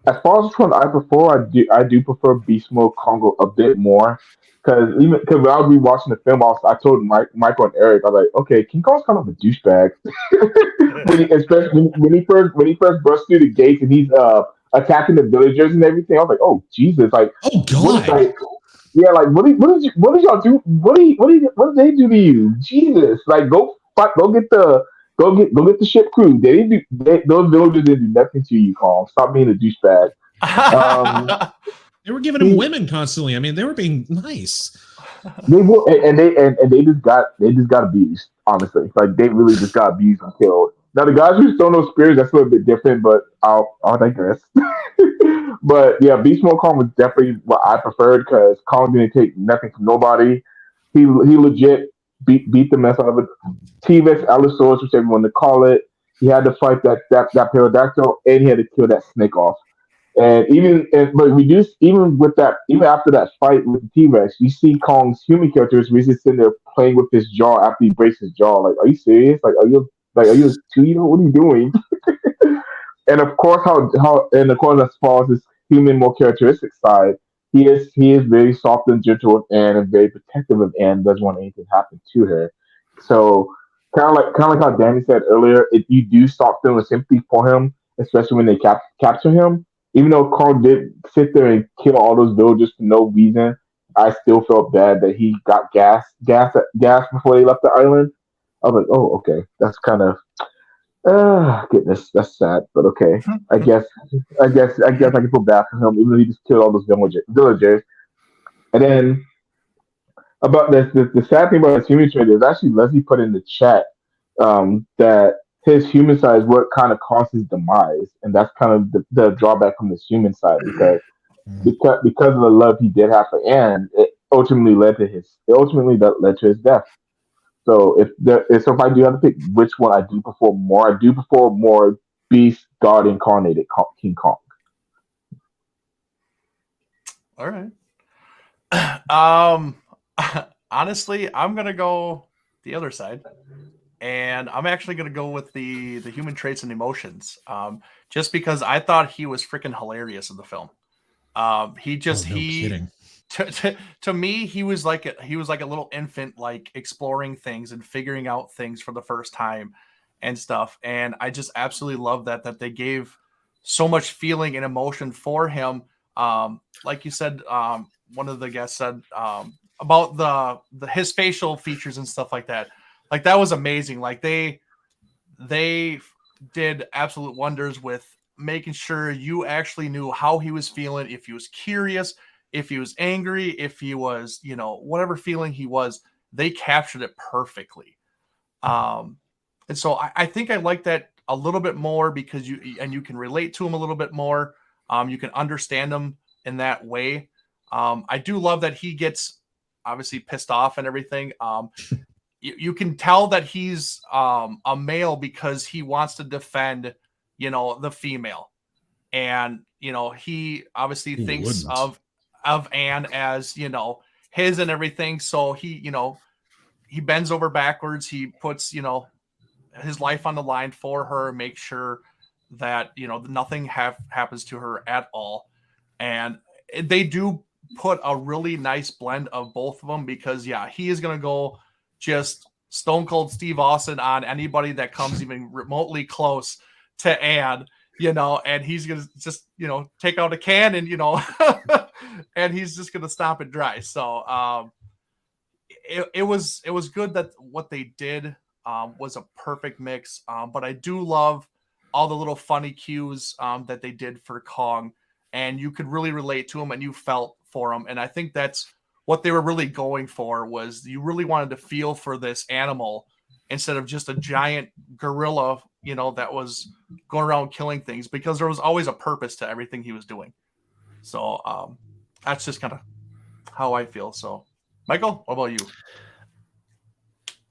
as far as which one I prefer, I do prefer Beast Mode Congo a bit more. Because when I was rewatching the film, I told Michael and Eric, I was like, okay, King Kong's kind of a douchebag. Especially when he first burst through the gates and he's attacking the villagers and everything. I was like, oh Jesus, like,
oh God,
what did y'all do? What did they do to you? Jesus, like go get the ship crew. Those villagers didn't do nothing to you, Kong. Stop being a douchebag.
They were giving him women constantly. I mean, they were being nice.
They were, and they just got abused. Honestly, like they really just got abused and killed. Now the guys who stole those spears, that's a little bit different, but I'll digress. But yeah, Beast Mode Kong was definitely what I preferred because Kong didn't take nothing from nobody. He legit beat the mess out of it. T-Rex, Allosaurus, whichever you want to call it. He had to fight that pterodactyl, and he had to kill that snake off. And but we do even with that, even after that fight with the T-Rex, you see Kong's human characters basically sitting there playing with his jaw after he breaks his jaw. Like, are you serious? Like, are you a 2-year-old? What are you doing? And of course, of course, as far as his human, more characteristic side, he is very soft and gentle with Anne and very protective of Anne. Doesn't want anything to happen to her. So kind of like how Danny said earlier, if you do start feeling sympathy for him, especially when they capture him. Even though Carl did sit there and kill all those villagers for no reason, I still felt bad that he got gas before they left the island. I was like, oh, okay, that's kind of goodness, that's sad, but okay. I guess I can feel bad for him, even though he just killed all those villagers. And then about this, the sad thing about his human trait is actually Leslie put in the chat that his human side is what kind of caused his demise, and that's kind of the drawback from his human side because of the love he did have for Anne, it ultimately led to his death. So if I do have to pick which one I do prefer more Beast God incarnated King Kong.
All right. Honestly, I'm gonna go the other side, and I'm actually gonna go with the human traits and emotions. Just because I thought he was freaking hilarious in the film.
Kidding.
To me, he was like a little infant, like exploring things and figuring out things for the first time and stuff. And I just absolutely love that they gave so much feeling and emotion for him. Like you said, one of the guests said about his facial features and stuff like that. Like that was amazing. Like they did absolute wonders with making sure you actually knew how he was feeling, if he was curious, if he was angry, if he was, whatever feeling he was, they captured it perfectly. And so I think I like that a little bit more because you can relate to him a little bit more. You can understand him in that way. I do love that he gets obviously pissed off and everything. You can tell that he's a male because he wants to defend, the female. And, he obviously thinks of Anne as, his and everything. So he bends over backwards. He puts, his life on the line for her, make sure that, nothing happens to her at all. And they do put a really nice blend of both of them because, he is going to go just stone cold Steve Austin on anybody that comes even remotely close to Anne. And he's going to just, take out a can and, and he's just going to stop it dry. So it was good that what they did was a perfect mix. But I do love all the little funny cues that they did for Kong, and you could really relate to him and you felt for him. And I think that's what they were really going for, was you really wanted to feel for this animal instead of just a giant gorilla, that was going around killing things, because there was always a purpose to everything he was doing. So that's just kind of how I feel. So, Michael, what about you?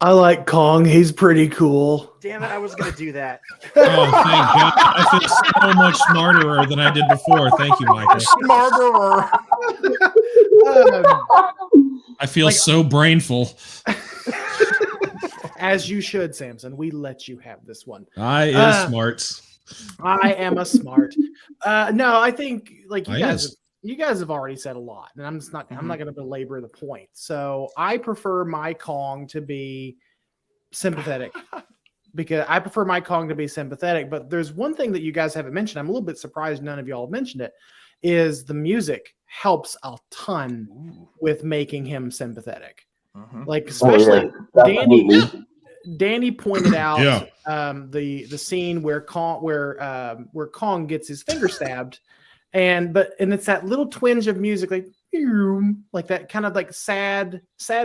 I like Kong. He's pretty cool.
Damn it, I was going to do that.
Oh, thank God. I feel so much smarter than I did before. Thank you, Michael.
Smarter.
I feel so brainful.
As you should, Samson. We let you have this one.
I is smart.
I am a smart. No, I think like you guys have already said a lot, and I'm not going to belabor the point. So I prefer my Kong to be sympathetic. Because I prefer my Kong to be sympathetic, but there's one thing that you guys haven't mentioned. I'm a little bit surprised none of y'all have mentioned it. Is the music helps a ton with making him sympathetic. Like especially Danny pointed out the scene where Kong gets his finger stabbed, and it's that little twinge of music like that kind of like sad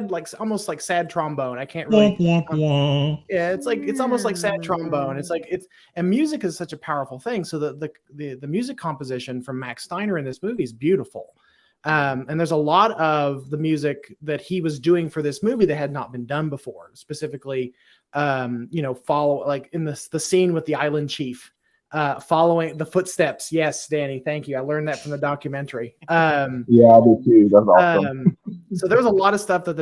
like almost like sad trombone. I can't really yeah, it's almost like sad trombone. And music is such a powerful thing. So the music composition from Max Steiner in this movie is beautiful. And there's a lot of the music that he was doing for this movie that had not been done before. Specifically, follow like in the scene with the island chief following the footsteps. Yes, Danny, thank you. I learned that from the documentary.
Yeah, I did too. That's awesome.
So there's a lot of stuff that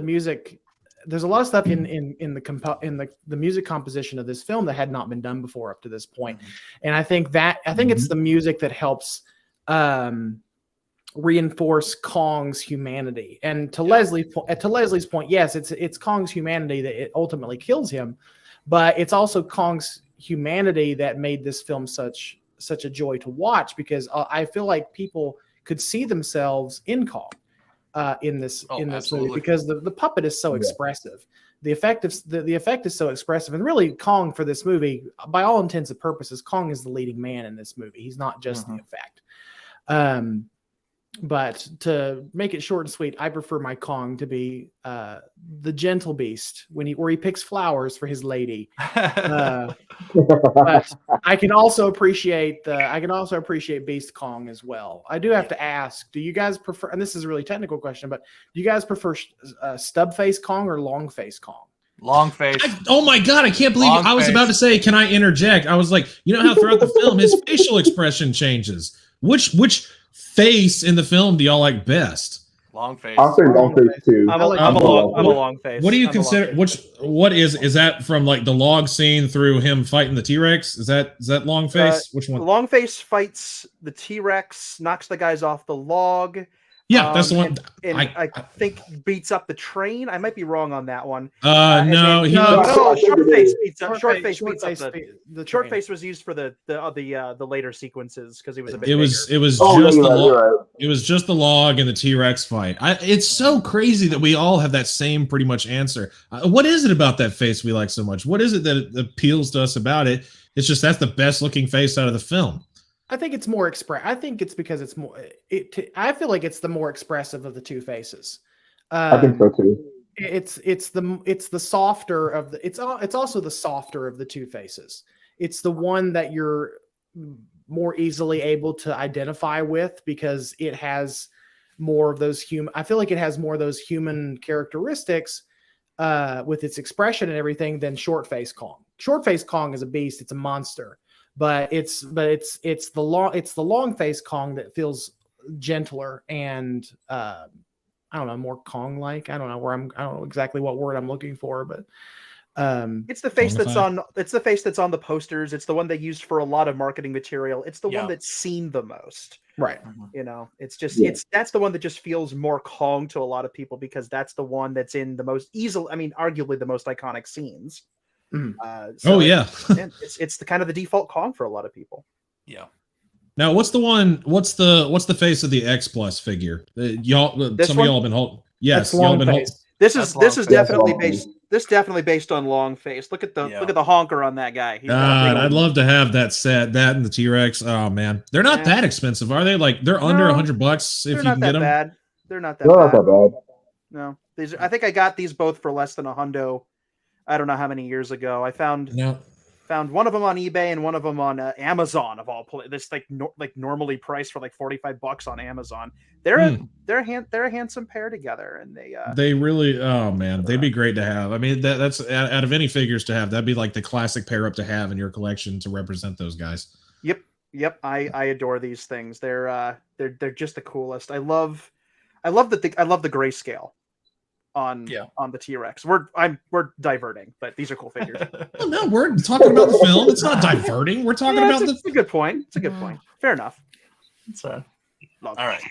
there's a lot of stuff in the music composition of this film that had not been done before up to this point. And I think it's the music that helps reinforce Kong's humanity. And to Leslie's point, yes, it's Kong's humanity that it ultimately kills him, but it's also Kong's humanity that made this film such a joy to watch, because I feel like people could see themselves in Kong in this movie, because the puppet is so expressive. The effect is so expressive, and really Kong for this movie, by all intents and purposes, Kong is the leading man in this movie. He's not just the effect. But to make it short and sweet, I prefer my Kong to be the gentle beast where he picks flowers for his lady. But I can also appreciate Beast Kong as well. I do have to ask: do you guys prefer? And this is a really technical question, but do you guys prefer stub face Kong or long face Kong?
Long face.
Oh my god, I can't believe I was about to say, can I interject? I was like, you know how throughout the film his facial expression changes. Which face in the film do y'all like best?
Long face.
I'll say long face too.
I'm a long face.
What do you consider? What is that from, like the log scene through him fighting the T-Rex? Is that long face? Which one?
Long face fights the T-Rex, knocks the guys off the log.
Yeah, that's the one.
And I think beats up the train. I might be wrong on that one.
No,
Short face beats up. Short face beats up
the
short face was used for the later sequences because he was a bit.
It was just the log and the T-Rex fight. It's so crazy that we all have that same pretty much answer. What is it about that face we like so much? What is it that appeals to us about it? It's just that's the best looking face out of the film.
I think it's more I think it's because it's more. I feel like it's the more expressive of the two faces.
I think so too.
It's the softer of the. It's also the softer of the two faces. It's the one that you're more easily able to identify with because it has more of those human. I feel like it has more of those human characteristics with its expression and everything than short face Kong. Short face Kong is a beast. It's a monster. But it's the long face Kong that feels gentler and I don't know, more Kong like. I don't know exactly what word I'm looking for, but
it's the face that's on the posters. It's the one they used for a lot of marketing material. It's the one that's seen the most.
Right.
You know, it's just that's the one that just feels more Kong to a lot of people because that's the one that's in the most arguably the most iconic scenes. It's the kind of the default Kong for a lot of people.
Yeah.
Now,
what's the face of the X Plus figure? Y'all have been holding. Yes, y'all have been holding.
This is definitely based on long face. Look at the honker on that guy.
I'd love to have that set. That and the T-Rex. Oh man, they're not that expensive, are they? Like they're under $100 if you can get them.
They're not that bad. No, I think I got these both for less than $100. I don't know how many years ago. I found one of them on eBay and one of them on Amazon of all places. This normally priced for like $45 on Amazon. They're a handsome pair together, and they really
they'd be great to have. I mean that's out of any figures to have, that'd be like the classic pair up to have in your collection to represent those guys.
Yep. I adore these things. They're just the coolest. I love the grayscale on the T-Rex. We're diverting, but these are cool figures.
Well, no, we're talking about the film. It's not diverting. We're talking about
it's a good point. It's a good point. Fair enough.
All right.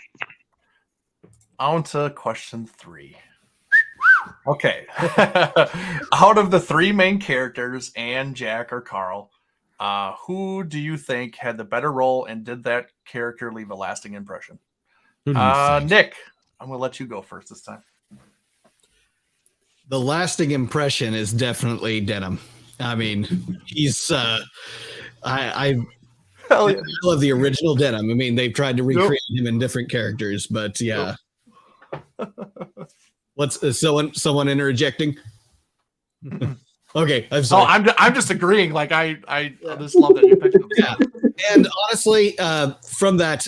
On to question 3. Okay. Out of the 3 main characters, Anne, Jack, or Carl, who do you think had the better role and did that character leave a lasting impression? Nick, I'm going to let you go first this time.
The lasting impression is definitely Denim. I mean, he's I love the original Denim. I mean, they've tried to recreate him in different characters, but yeah. What's someone interjecting? Okay, I'm sorry.
I'm just agreeing. Like I just love that you picked him.
Yeah, and honestly, from that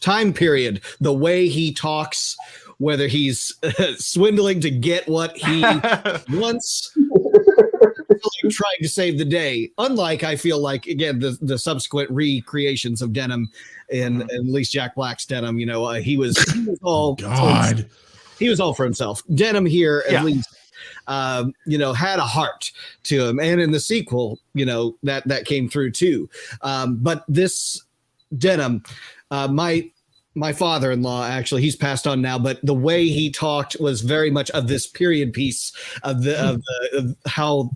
time period, the way he talks, whether he's swindling to get what he wants, really trying to save the day. Unlike, I feel like, again, the subsequent recreations of Denim and at least Jack Black's Denim, he was all
God.
he was all for himself. Denim here, at least, had a heart to him. And in the sequel, that came through too. But this Denim, my father-in-law, actually, he's passed on now, but the way he talked was very much of this period piece of how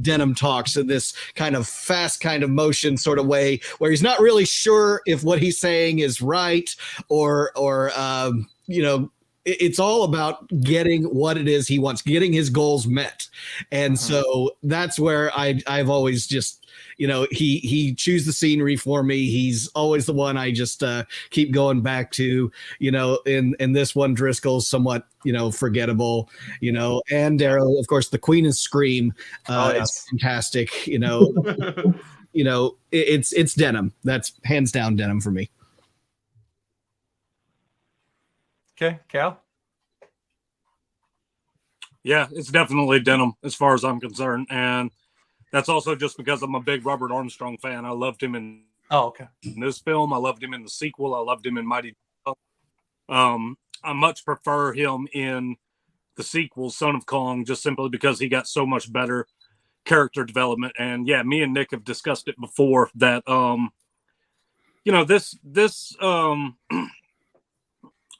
Denim talks in this kind of fast kind of motion sort of way where he's not really sure if what he's saying is right or it's all about getting what it is he wants, getting his goals met. And so that's where I've always just, he chews the scenery for me. He's always the one I just keep going back to, in this one, Driscoll's somewhat, forgettable, and Daryl, of course, the Queen and Scream is fantastic. It's Denim. That's hands down Denim for me.
Okay, Cal?
Yeah, it's definitely Denim as far as I'm concerned. And that's also just because I'm a big Robert Armstrong fan. I loved him in this film. I loved him in the sequel. I loved him in Mighty Ducks. I much prefer him in the sequel, Son of Kong, just simply because he got so much better character development. And yeah, me and Nick have discussed it before that,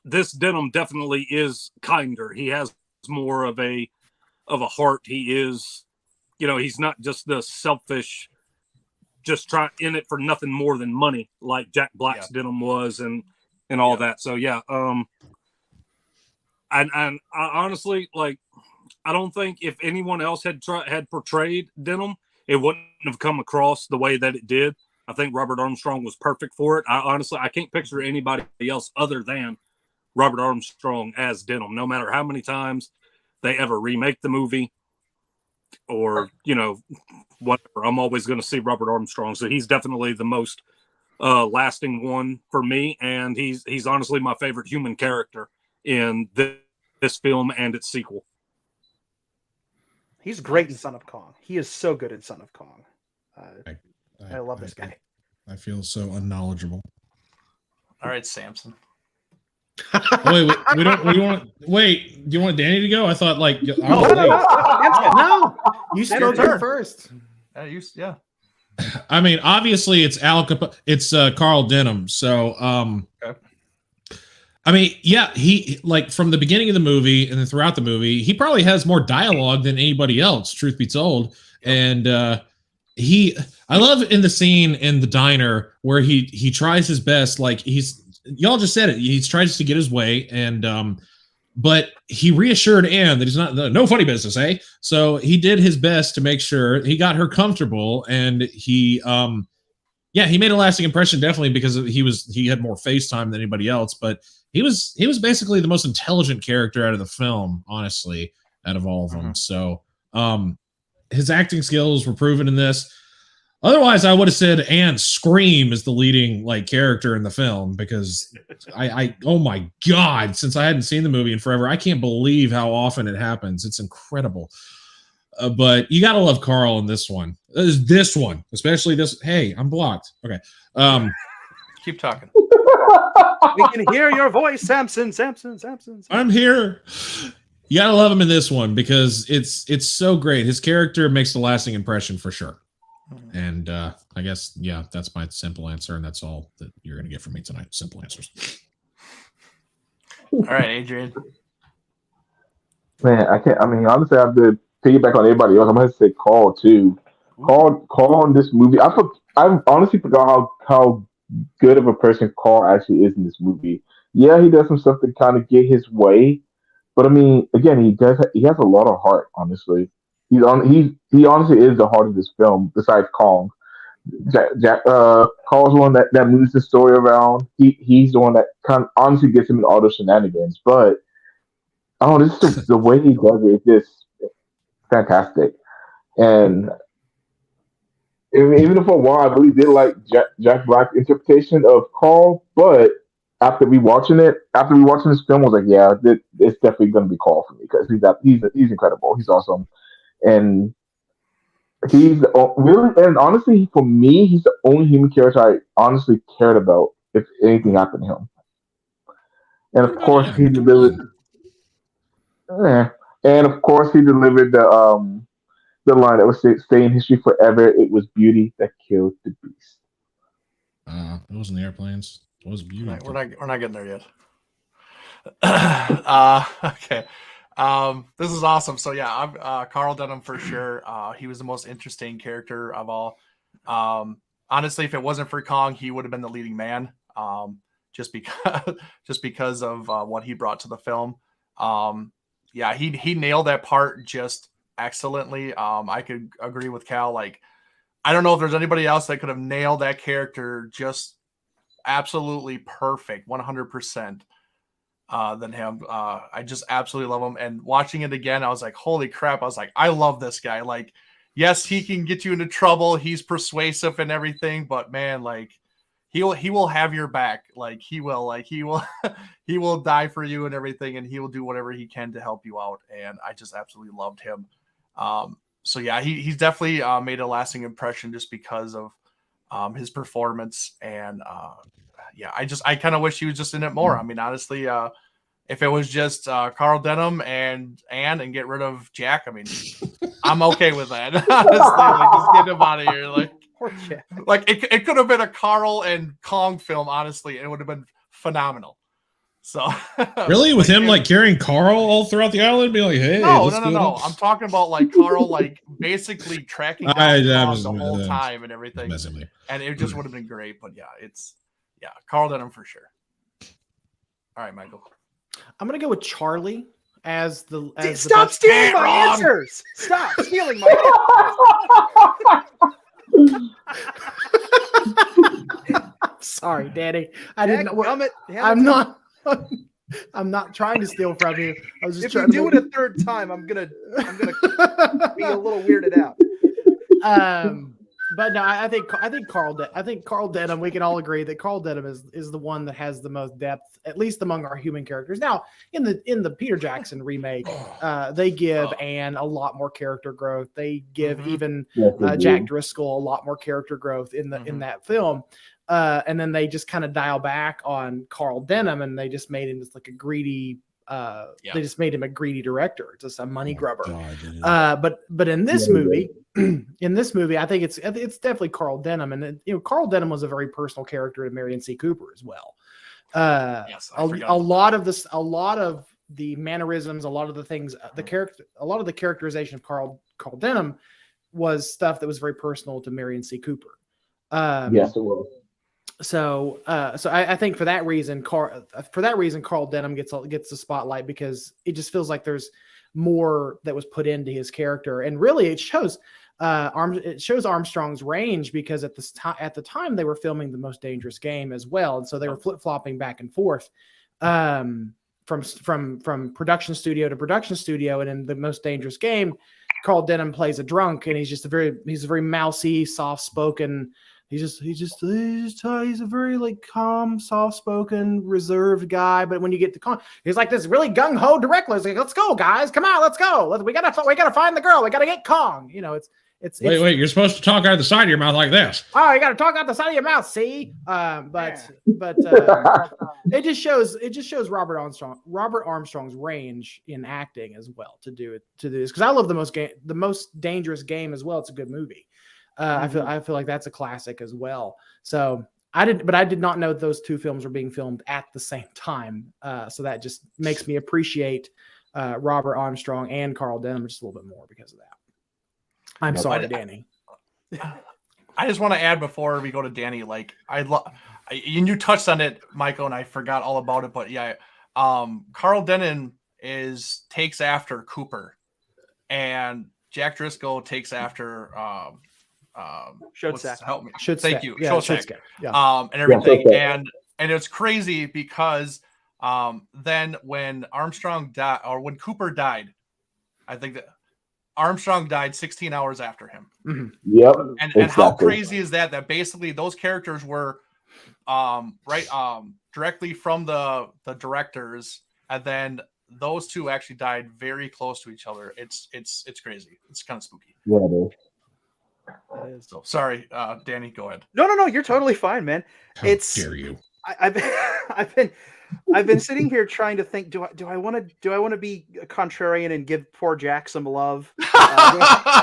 this Denim definitely is kinder. He has more of a heart. He is, he's not just the selfish, just try in it for nothing more than money like Jack Black's Denim was and all that. So yeah, and I honestly, like, I don't think if anyone else had portrayed Denim, it wouldn't have come across the way that it did. I think Robert Armstrong was perfect for it. I can't picture anybody else other than Robert Armstrong as Denim, no matter how many times they ever remake the movie or, whatever. I'm always going to see Robert Armstrong. So he's definitely the most lasting one for me. And he's honestly my favorite human character in this film and its sequel.
He's great in Son of Kong. He is so good in Son of Kong. I love this guy.
I feel so unknowledgeable.
All right, Samson.
Wait, we want. Wait, do you want Danny to go? I thought
No, you spoke first.
Yeah.
I mean, obviously, it's it's Carl Denham. So, I mean, yeah, he like from the beginning of the movie and then throughout the movie, he probably has more dialogue than anybody else. Truth be told, and I love in the scene in the diner where he tries his best, like y'all just said it. He tries to get his way, and but he reassured Anne that he's not no funny business, eh? So he did his best to make sure he got her comfortable, and he made a lasting impression definitely because he had more face time than anybody else, but he was basically the most intelligent character out of the film, honestly, out of all of them. So his acting skills were proven in this. Otherwise, I would have said Anne Scream is the leading character in the film because I oh my God, since I hadn't seen the movie in forever, I can't believe how often it happens. It's incredible. But you got to love Carl in this one. This one, especially this. Hey, I'm blocked. Okay.
Keep talking.
We can hear your voice, Samson.
I'm here. You got to love him in this one because it's so great. His character makes a lasting impression for sure. And I guess, that's my simple answer. And that's all that you're going to get from me tonight. Simple answers.
All right, Adrian.
Man, honestly, I have to piggyback on everybody else. I'm going to say Carl, too. Carl in this movie. I honestly forgot how good of a person Carl actually is in this movie. Yeah, he does some stuff to kind of get his way. But, I mean, again, he has a lot of heart, honestly. He honestly is the heart of this film, besides Kong. Carl's one that moves the story around. He's the one that kind of honestly gets him in all the shenanigans. But the way he does it is just fantastic. And even if for a while I really did like Jack Black's interpretation of Carl, but after rewatching this film, I was like, yeah, it's definitely going to be Carl for me because he's incredible. He's awesome. And He's really, and honestly, for me, he's the only human character I honestly cared about if anything happened to him. And
What
of
about
course, he
Anakin?
delivered. eh. And of course, he delivered the line that was stay in history forever. It was beauty that killed the beast.
It wasn't the airplanes. It was beauty.
We're not getting there yet. Okay. This is awesome. So yeah, I'm Carl Denham for sure. He was the most interesting character of all. Honestly, if it wasn't for Kong, he would have been the leading man. Just because of what he brought to the film. Yeah, he nailed that part just excellently. I could agree with Cal. Like, I don't know if there's anybody else that could have nailed that character just absolutely perfect, 100%. Than him. I just absolutely love him. And watching it again, I was like, holy crap. I was like, I love this guy. Like, yes, he can get you into trouble. He's persuasive and everything, but man, like he will have your back. Like he will he will die for you and everything. And he will do whatever he can to help you out. And I just absolutely loved him. So yeah, he's definitely made a lasting impression just because of his performance. And yeah, I kind of wish he was just in it more. I mean, honestly, if it was just Carl Denham and get rid of Jack, I mean, I'm okay with that. Honestly, like just get him out of here. Like it could have been a Carl and Kong film, honestly, and it would have been phenomenal. So
really, with him like carrying Carl all throughout the island, be like, hey,
no. I'm talking about like Carl, like basically tracking down Kong the whole time and everything, and it just would have been great. But yeah, Carl Denham for sure. All right, Michael.
I'm gonna go with Charlie as the
Stop stealing my answers. Stop stealing my answers.
Sorry, Danny. I didn't know. I'm not trying to steal from you. I was just
if
trying
you
to
do it a third time, I'm gonna be a little weirded out.
But no, I think Carl Denham. We can all agree that Carl Denham is the one that has the most depth, at least among our human characters. Now, in the Peter Jackson remake, they give Anne a lot more character growth. They give even Jack Driscoll a lot more character growth in that film. And then they just kind of dial back on Carl Denham, and they just made him just like a greedy. They just made him a greedy director, just a money grubber. But in this movie. I think it's definitely Carl Denham, and Carl Denham was a very personal character to Marion C. Cooper as well.
Yes,
a lot of the mannerisms, a lot of the things, a lot of the characterization of Carl Denham was stuff that was very personal to Marion C. Cooper.
Yes, it was.
So I think for that reason, Carl Denham gets the spotlight, because it just feels like there's more that was put into his character, and really it shows Armstrong's range, because at the time they were filming The Most Dangerous Game as well, and so they were flip-flopping back and forth from production studio to production studio. And in The Most Dangerous Game, Carl Denham plays a drunk, and he's a very mousy, soft-spoken. He's a very like calm, soft-spoken, reserved guy. But when you get to Kong, he's like this really gung-ho director. He's like, "Let's go, guys! Come on, let's go! We gotta find the girl. We gotta get Kong." Wait!
You're supposed to talk out the side of your mouth like this.
Oh, you gotta talk out the side of your mouth. See, but it just shows Robert Armstrong's range in acting as well to do this, because I love The Most Dangerous Game as well. It's a good movie. I feel like that's a classic as well. So I did not know those two films were being filmed at the same time. So that just makes me appreciate Robert Armstrong and Carl Denham just a little bit more because of that. I'm sorry, Danny.
I just want to add before we go to Danny, like and you touched on it, Michael, and I forgot all about it, but yeah, Carl Denham takes after Cooper, and Jack Driscoll takes after help me. Thank you. Shostak.
Yeah.
And everything. And it's crazy because then when Armstrong died, or when Cooper died, I think that Armstrong died 16 hours after him.
Mm-hmm.
Yep.
And how crazy is that? That basically those characters were directly from the directors, and then those two actually died very close to each other. It's crazy. It's kind of spooky.
Yeah, it is.
It is.
So sorry, Danny, go ahead.
No. You're totally fine, man.
How
It's
dare you?
I've been sitting here trying to think. Do I want to be a contrarian and give poor Jack some love? Do I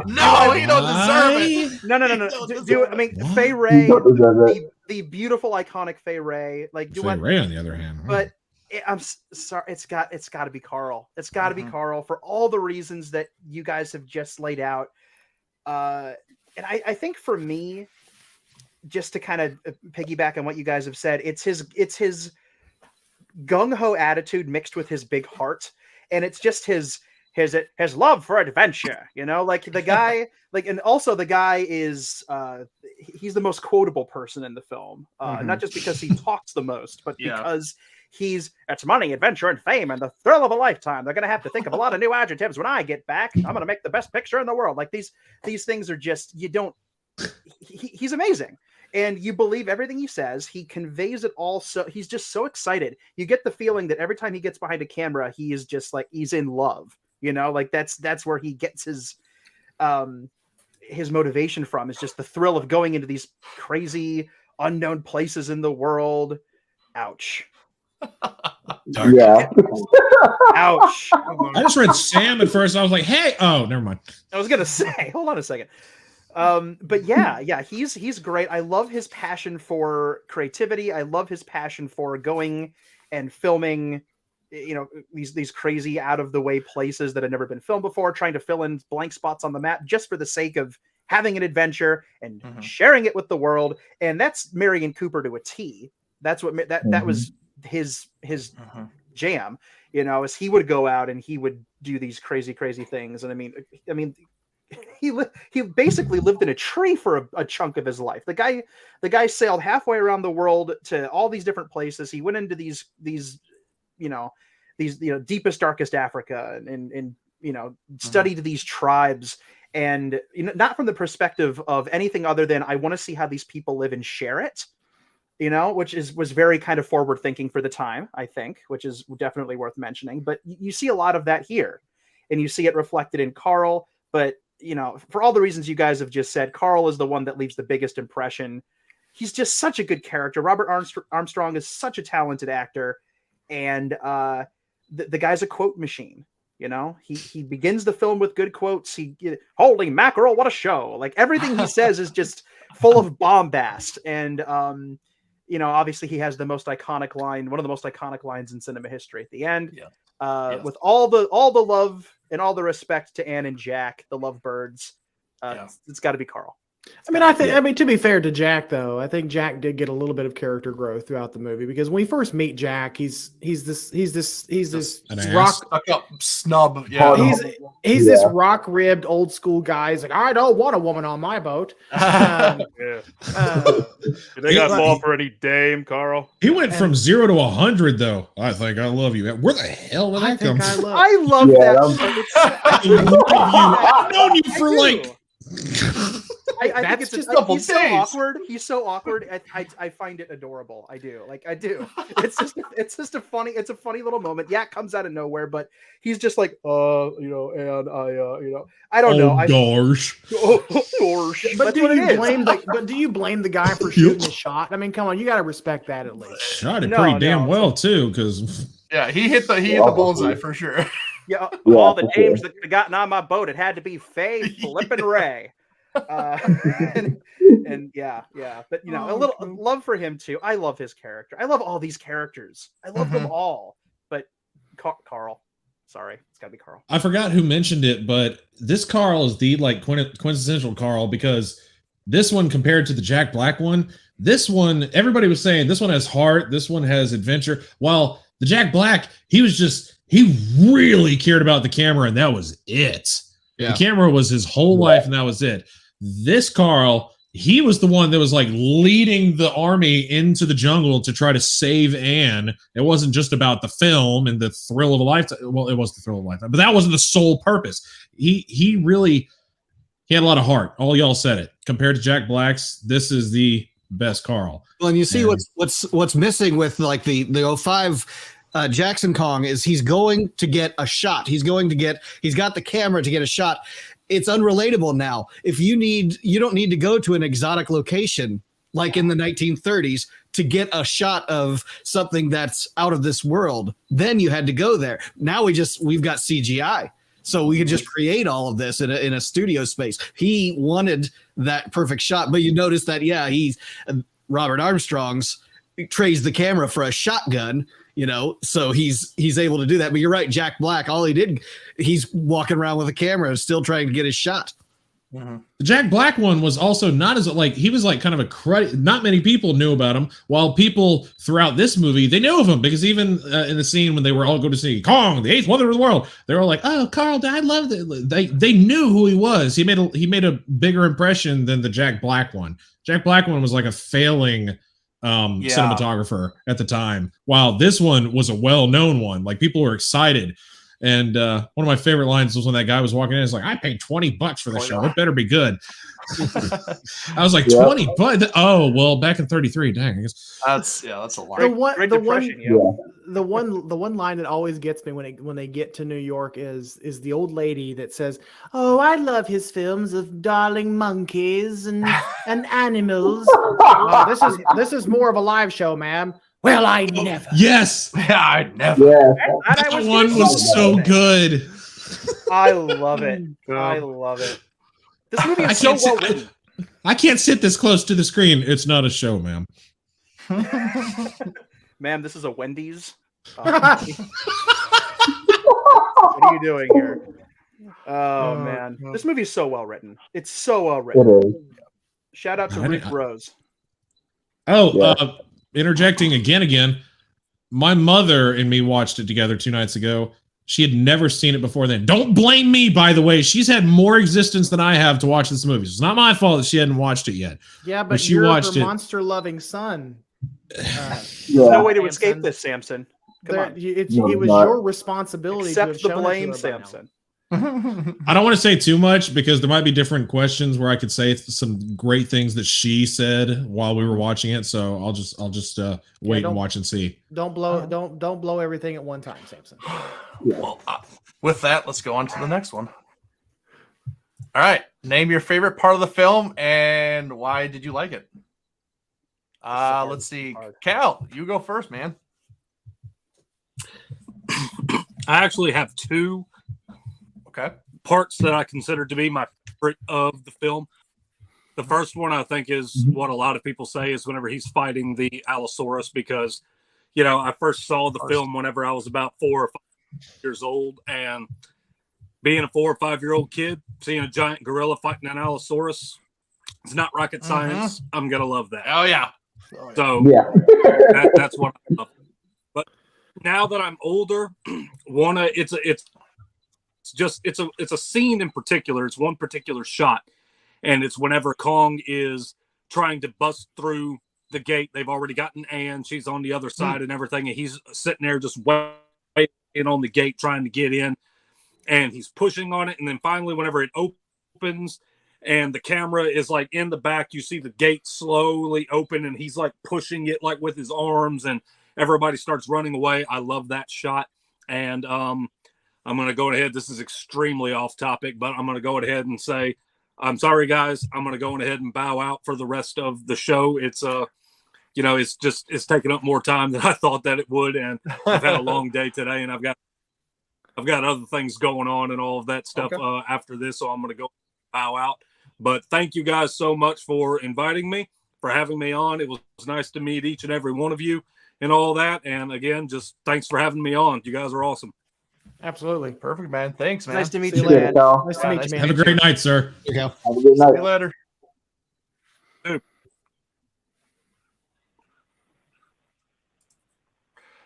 No, he don't deserve it.
No. I mean,
What?
Fay Ray,
You don't deserve it.
the beautiful, iconic Fay Ray. Like,
Fay Ray, on the other hand,
But I'm sorry, it's got to be Carl. It's got to be Carl for all the reasons that you guys have just laid out. And I think for me, just to kind of piggyback on what you guys have said, it's his gung-ho attitude mixed with his big heart, and it's just his love for adventure, like the guy, and also the guy is he's the most quotable person in the film, not just because he talks the most, but because it's money, adventure, and fame, and the thrill of a lifetime. They're gonna have to think of a lot of new adjectives when I get back. I'm gonna make the best picture in the world. Like these things are just, he's amazing. And you believe everything he says. He conveys it all. So he's just so excited. You get the feeling that every time he gets behind a camera, he is just like, he's in love, like that's where he gets his motivation from, is just the thrill of going into these crazy unknown places in the world. Ouch.
Yeah.
Ouch.
I just read Sam at first. I was like, hey, oh, never mind.
I was going to say, hold on a second. But yeah, he's great. I love his passion for creativity. I love his passion for going and filming, these crazy out of the way places that have never been filmed before, trying to fill in blank spots on the map just for the sake of having an adventure and sharing it with the world. And that's Marion Cooper to a T. That's what that was his jam, as he would go out and he would do these crazy things. And I mean, he basically lived in a tree for a chunk of his life. The guy sailed halfway around the world to all these different places. He went into these deepest, darkest Africa and studied these tribes, and not from the perspective of anything other than, I want to see how these people live and share it, which was very kind of forward thinking for the time, I think, which is definitely worth mentioning. But you see a lot of that here, and you see it reflected in Carl. But for all the reasons you guys have just said, Carl is the one that leaves the biggest impression. He's just such a good character. Robert Armstrong is such a talented actor, and the guy's a quote machine. He begins the film with good quotes. Holy mackerel, what a show! Like everything he says is just full of bombast, and obviously he has the most iconic line, one of the most iconic lines in cinema history at the end. Yeah. With all the love and all the respect to Anne and Jack, the lovebirds, it's got to be Carl.
I mean, to be fair to Jack, though, I think Jack did get a little bit of character growth throughout the movie, because when we first meet Jack, he's this rock
stuck up snub. Yeah,
he's this rock ribbed old school guy. He's like, I don't want a woman on my boat.
They got fall for any dame, Carl.
He went from 0 to 100, though. I think I love you. Where the hell did that come from?
I love that.
I love you. I've known you for like.
I think it's just he's so awkward. He's so awkward. I find it adorable. I do. It's just a funny little moment. Yeah, it comes out of nowhere, but he's just like, and I don't know.
Gosh.
Gosh.
But do you blame the guy for shooting the shot? I mean, come on, you got to respect that at least.
Shot it pretty damn well too, because
he hit the bullseye for sure.
Yeah, all the dames that could have gotten on my boat, it had to be Faye, Flip, and Ray. And yeah, but a little love for him too. I love his character. I love all these characters. I love them all. But Carl, sorry, it's got to be Carl.
I forgot who mentioned it, but this Carl is the quintessential Carl, because this one compared to the Jack Black one, this one everybody was saying this one has heart, this one has adventure. While the Jack Black, he really cared about the camera, and that was it. Yeah. The camera was his whole life, and that was it. This Carl, he was the one that was like leading the army into the jungle to try to save Anne. It wasn't just about the film and the thrill of a lifetime. Well, it was the thrill of a lifetime, but that wasn't the sole purpose. He had a lot of heart. All y'all said it. Compared to Jack Black's, this is the best Carl.
Well, and you see what's missing with like the 05 Jackson Kong is he's going to get a shot. He's got the camera to get a shot. it's unrelatable now. If you don't need to go to an exotic location like in the 1930s to get a shot of something that's out of this world. Then you had to go there. Now we've got CGI. So we could just create all of this in a studio space. He wanted that perfect shot, but you notice that, he's Robert Armstrong's trays the camera for a shotgun, so he's able to do that. But you're right, Jack Black, he's walking around with a camera still trying to get his shot.
Mm-hmm. The Jack Black one was also not as he was kind of a credit. Not many people knew about him, while people throughout this movie, they knew of him because even in the scene when they were all going to see Kong, the eighth wonder of the world, they were like, "Oh, Carl, I love it." They knew who he was. He made a bigger impression than the Jack Black one. Jack Black one was like a failing cinematographer at the time, while this one was a well-known one. Like, people were excited. And one of my favorite lines was when that guy was walking in. It's like, I paid $20 for the show. It better be good. I was like, 20 bucks? Oh, well, back in 33, dang. I guess.
That's a lot.
The one line that always gets me when they get to New York is the old lady that says, "Oh, I love his films of darling monkeys and animals." This is more of a live show, ma'am. Well, I never.
Yes.
Yeah, I never.
Yeah.
That one was so good.
I love it. I love it. This movie is so well written.
I can't sit this close to the screen. It's not a show, ma'am.
Ma'am, this is a Wendy's. What are you doing here? Oh, man. This movie is so well written. It's so well written.
It is.
Shout out to Rick Rose.
Interjecting again. My mother and me watched it together 2 nights ago. She had never seen it before then. Don't blame me, by the way. She's had more existence than I have to watch this movie. So it's not my fault that she hadn't watched it yet.
Yeah, but
she
you're
watched
her
it.
monster-loving son.
There's no way to escape this, Samson. Come on.
It was your responsibility to have
Accept the
shown
blame,
it to her by now.
Samson.
I don't want to say too much because there might be different questions where I could say some great things that she said while we were watching it. So I'll just wait and watch and see.
Don't blow everything at one time, Samson.
Well, with that, let's go on to the next one. All right, name your favorite part of the film and why did you like it? Let's see, Cal, you go first, man.
I actually have 2 parts that I consider to be my favorite of the film. The first one, I think, is what a lot of people say is whenever he's fighting the Allosaurus, because, I first saw the film whenever I was about 4 or 5 years old, and being a 4 or 5 year old kid, seeing a giant gorilla fighting an Allosaurus, it's not rocket science. I'm going to love that.
Oh, yeah.
So that's what I love. But now that I'm older, it's a scene in particular. It's one particular shot, and it's whenever Kong is trying to bust through the gate. They've already gotten Anne. She's on the other side and everything, and he's sitting there just waiting on the gate trying to get in, and he's pushing on it, and then finally whenever it opens and the camera is like in the back, you see the gate slowly open, and he's like pushing it like with his arms, and everybody starts running away. I love that shot. And I'm going to go ahead. This is extremely off topic, but I'm going to go ahead and say, I'm sorry, guys. I'm going to go ahead and bow out for the rest of the show. It's it's taking up more time than I thought that it would. And I've had a long day today, and I've got other things going on and all of that stuff after this. So I'm going to go bow out. But thank you guys so much for inviting me, for having me on. It was nice to meet each and every one of you and all that. And again, just thanks for having me on. You guys are awesome.
Absolutely.
Perfect, man. Thanks, man.
Nice to meet
See
you,
you later.
man.
Nice to meet you, man.
Have a great night, sir.
Have a good night.
See you later.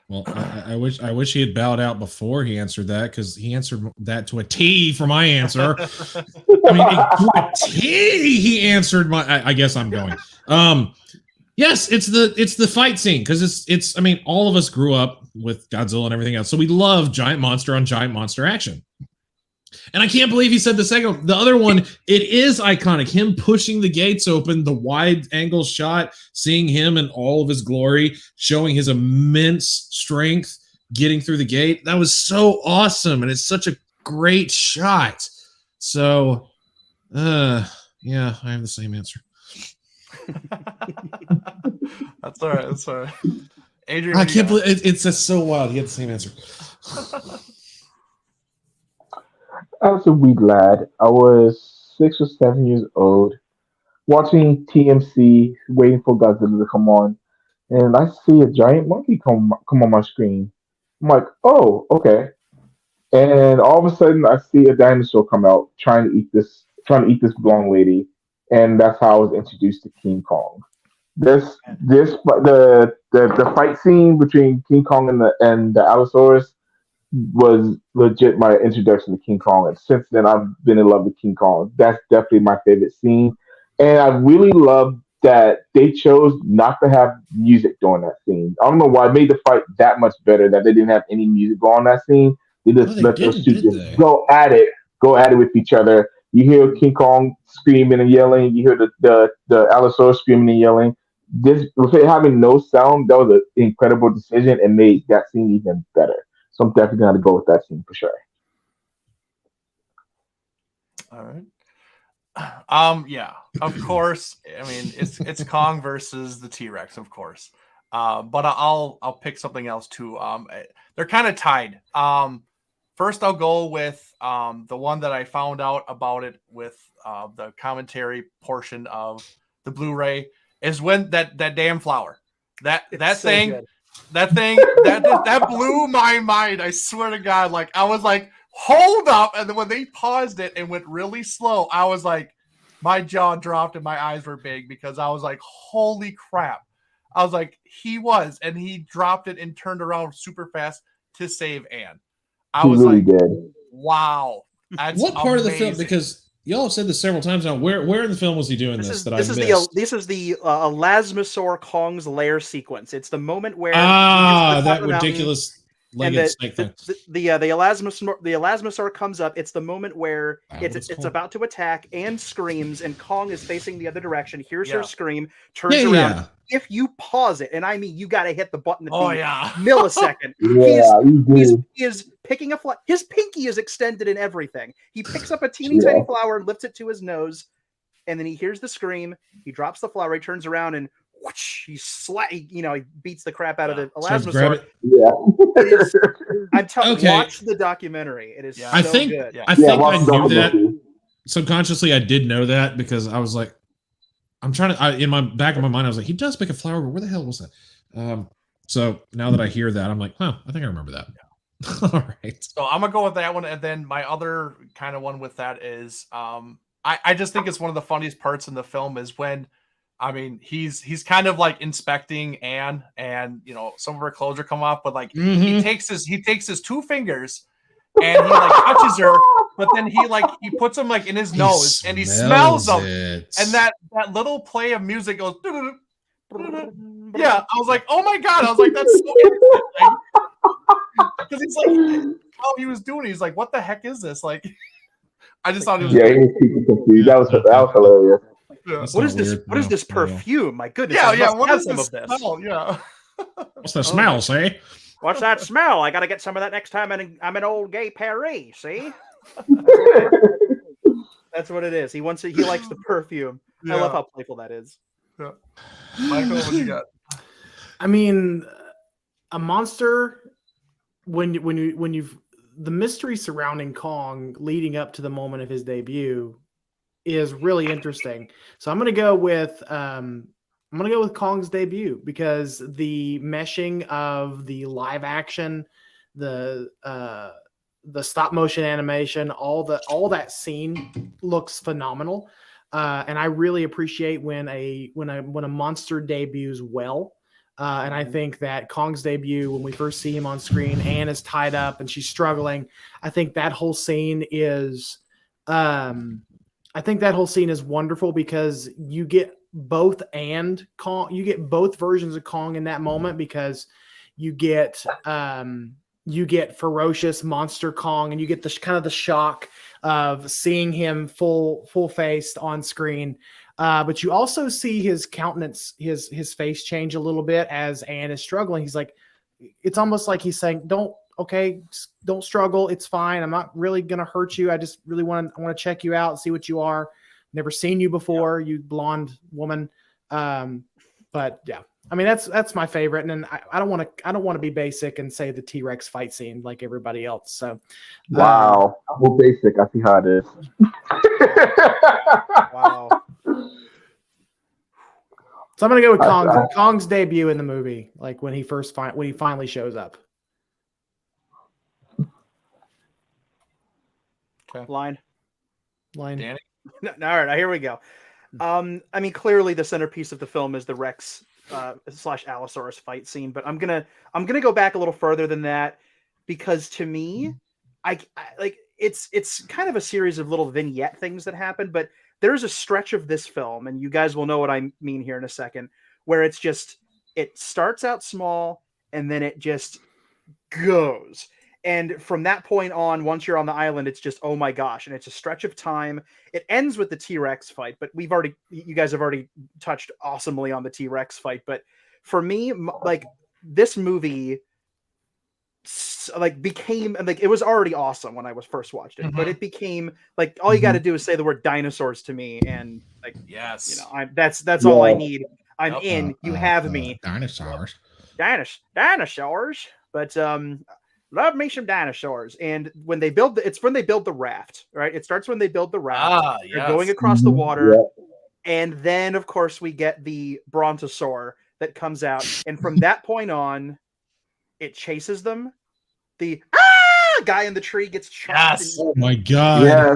Well, I wish he had bowed out before he answered that, because he answered that to a T for my answer. I mean, to a T, he answered my. I guess I'm going. Yes, it's the fight scene, because it's. I mean, all of us grew up with Godzilla and everything else, so we love giant monster on giant monster action. And I can't believe he said the other one. It is iconic. Him pushing the gates open, the wide angle shot, seeing him in all of his glory, showing his immense strength, getting through the gate. That was so awesome. And it's such a great shot. So Yeah, I have the same answer.
That's all right. That's all right. Adrian,
I
what do you
can't
got?
believe it's just so wild. He had the same answer.
I was a wee lad. I was 6 or 7 years old, watching TMC, waiting for Godzilla to come on, and I see a giant monkey come on my screen. I'm like, oh, okay. And all of a sudden, I see a dinosaur come out trying to eat this blonde lady, and that's how I was introduced to King Kong. The fight scene between King Kong and the Allosaurus was legit my introduction to King Kong, and since then I've been in love with King Kong. That's definitely my favorite scene, and I really love that they chose not to have music during that scene. I don't know why it made the fight that much better that they didn't have any music go on that scene. They
Oh,
just
they
let those
didn't,
two
did
just
they?
go at it with each other. You hear King Kong screaming and yelling. You hear the Allosaurus screaming and yelling. This with it having no sound, that was an incredible decision and made that scene even better. So I'm definitely gonna go with that scene for sure.
All right. Yeah, of course. I mean, it's Kong versus the T-Rex, of course. But I'll pick something else too. They're kind of tied. First I'll go with the one that I found out about it with the commentary portion of the Blu-ray is when that damn flower. That
So
thing
good.
that blew my mind. I swear to God, like I was like, hold up, and then when they paused it and went really slow, I was like, my jaw dropped and my eyes were big because I was like, holy crap. I was like, and he dropped it and turned around super fast to save Anne. I
He
was
really
like,
did.
wow. That's
What part of the film?
amazing.
Because y'all have said this several times now. Where in the film was he doing this that I missed?
This is the Elasmosaur Kong's lair sequence. It's the moment where
That ridiculous
and
legged snake thing.
the Elasmosaur comes up. It's the moment where it's about to attack and screams, and Kong is facing the other direction. Hears her scream, turns around.
Yeah.
If you pause it, and I mean you got to hit the button at the
yeah.
millisecond.
Yeah,
He is picking a flower. His pinky is extended and everything. He picks up a teeny tiny flower and lifts it to his nose, and then he hears the scream. He drops the flower. He turns around and whoosh, he beats the crap out of the Elasmosaur.
Yeah.
I'm telling
Okay.
watch the documentary. It is so
I think
good.
I think I
watch the
knew that.
documentary.
Subconsciously I did know that because I was like, I'm trying to in my back of my mind, I was like, he does pick a flower, but where the hell was that? So now that I hear that, I'm like, I think I remember that. All right.
So I'm gonna go with that one, and then my other kind of one with that is I just think it's one of the funniest parts in the film is when I mean he's kind of like inspecting Anne, and you know some of her clothes are coming off, but like he takes his two fingers and he like touches her, but then he puts them like in his nose and he smells them, and that little play of music goes. Yeah, I was like, oh my God, I was like, that's so interesting. Because he's like, how he was doing it. He's like, what the heck is this? Like, I just thought it was
he was super confused. That was hilarious.
Yeah.
What is this perfume? My goodness.
What is some of this? Smell? Yeah.
What's the smell, say?
What's that smell? I got to get some of that next time I'm in old gay Paris, see? That's what it is. He likes the perfume. Yeah. I love how playful that is.
Yeah. Michael, what you got?
I mean, a monster when you've the mystery surrounding Kong leading up to the moment of his debut is really interesting. So I'm gonna go with Kong's debut because the meshing of the live action, the stop motion animation, all that scene looks phenomenal. And I really appreciate when a monster debuts well. And I think that Kong's debut, when we first see him on screen, Anne is tied up and she's struggling. I think that whole scene is wonderful because you get both versions of Kong in that moment because you get ferocious monster Kong and you get the kind of the shock of seeing him full faced on screen. But you also see his countenance, his face change a little bit as Anne is struggling. He's like, it's almost like he's saying, okay, don't struggle. It's fine. I'm not really going to hurt you. I just really want to check you out, see what you are. Never seen you before, you blonde woman. But yeah, I mean, that's my favorite. And then I don't want to be basic and say the T-Rex fight scene like everybody else. So,
wow. I'm basic. I see how it is.
Wow.
So I'm gonna go with Kong's debut in the movie, like when he finally shows up.
Okay.
Line.
Danny?
No, all right, here we go. I mean, clearly the centerpiece of the film is the Rex / Allosaurus fight scene, but I'm gonna go back a little further than that because to me, I like it's kind of a series of little vignette things that happen, but there's a stretch of this film, and you guys will know what I mean here in a second, where it starts out small and then it just goes. And from that point on, once you're on the island, it's just, oh my gosh. And it's a stretch of time. It ends with the T-Rex fight, but you guys have already touched awesomely on the T-Rex fight. But for me, like this movie became like, it was already awesome when I was first watched it, but it became like, all you got to do is say the word dinosaurs to me. And like,
yes,
that's all I need. I'm in, you have me.
Dinosaurs.
Dinosaurs. But, love me some dinosaurs. And when they build it's when they build the raft, right? It starts when they build the raft. They're going across the water. And then of course we get the brontosaur that comes out. And from that point on, it chases them. The guy in the tree gets chopped.
Yes.
Oh my god.
Yeah.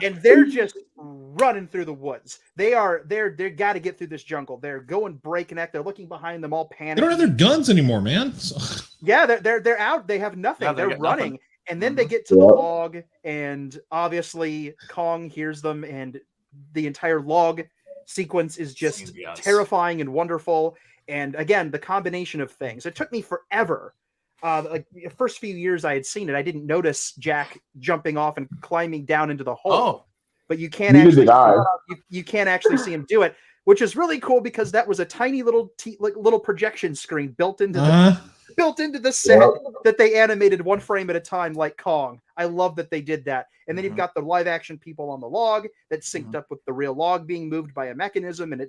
And they're just running through the woods. They got to get through this jungle. They're going breakneck. They're looking behind them, all panicked.
They don't have their guns anymore, man.
Yeah, they're out. They have nothing.
Yeah,
they're running.
Nothing.
And then they get to the log, and obviously Kong hears them, and the entire log sequence is just terrifying and wonderful. And again, the combination of things. It took me forever. Like the first few years I had seen it, I didn't notice Jack jumping off and climbing down into the hole.
Oh,
but you can't you can't actually see him do it, which is really cool because that was a tiny little little projection screen built into the set that they animated one frame at a time, like Kong. I love that they did that. And then you've got the live action people on the log that synced up with the real log being moved by a mechanism, and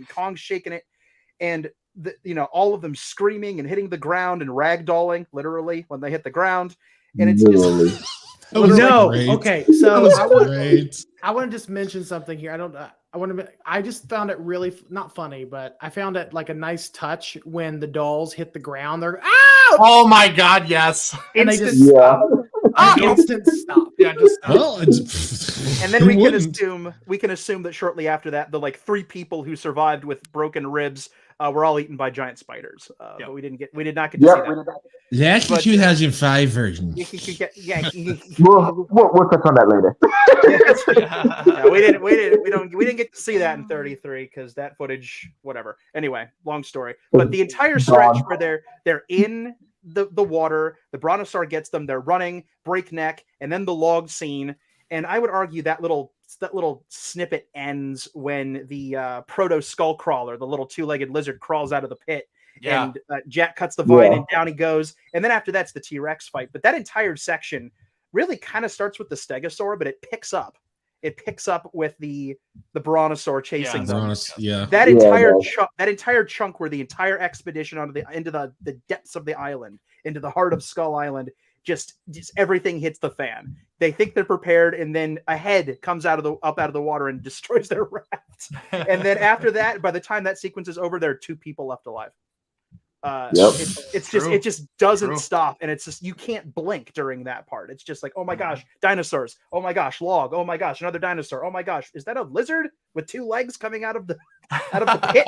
Kong's shaking it, and all of them screaming and hitting the ground and ragdolling literally when they hit the ground. And it's just
okay. So
Great.
I want to just mention something here. I just found it really not funny, but I found it like a nice touch when the dolls hit the ground. They're
oh my god, yes.
And they just instant stop.
Yeah, just
Well,
and then we can assume that shortly after that, the like 3 people who survived with broken ribs were all eaten by giant spiders. But we did not get to see that.
That's the 2005 version.
We'll touch on that later.
We didn't get to see that in 33 because that footage, whatever. Anyway, long story. But the entire stretch where they're in the water, the brontosaur gets them, they're running breakneck, and then the log scene. And I would argue that little snippet ends when the proto skull crawler, the little 2-legged lizard, crawls out of the pit.
Yeah.
And Jack cuts the vine and down he goes. And then after that's the T-Rex fight. But that entire section really kind of starts with the stegosaur, but it picks up. It picks up with the brontosaur chasing them. That entire chunk where the entire expedition into the depths of the island, into the heart of Skull Island, just everything hits the fan. They think they're prepared, and then a head comes up out of the water and destroys their raft. And then after that, by the time that sequence is over, there are 2 people left alive. It just doesn't stop, and it's just you can't blink during that part. It's just like, oh my gosh, dinosaurs! Oh my gosh, log! Oh my gosh, another dinosaur! Oh my gosh, is that a lizard with 2 legs coming out of the pit?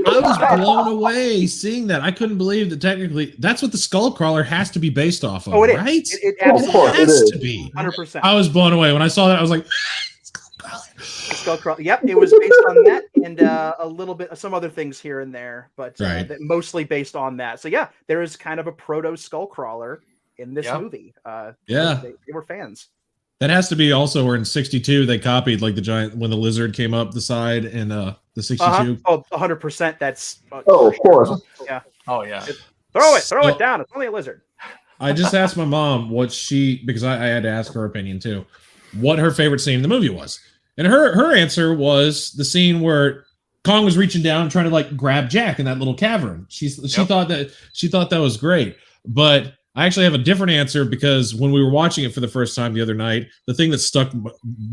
I was blown away seeing that. I couldn't believe that technically that's what the skull crawler has to be based off of.
Oh, it
right?
is. It absolutely
has to be
100%.
I was blown away when I saw that. I was like,
skull crawler. Yep, it was based on that and a little bit of some other things here and there, but mostly based on that. So yeah, there is kind of a proto skull crawler in this movie. They were fans.
That has to be also where in 62 they copied like the giant when the lizard came up the side in the 62.
Oh, 100%. That's
of course.
Yeah.
Oh yeah.
Throw it
So-
down. It's only a lizard.
I just asked my mom because I had to ask her opinion too, what her favorite scene in the movie was. And her answer was the scene where Kong was reaching down and trying to like grab Jack in that little cavern. She thought that was great. But I actually have a different answer because when we were watching it for the first time the other night, the thing that stuck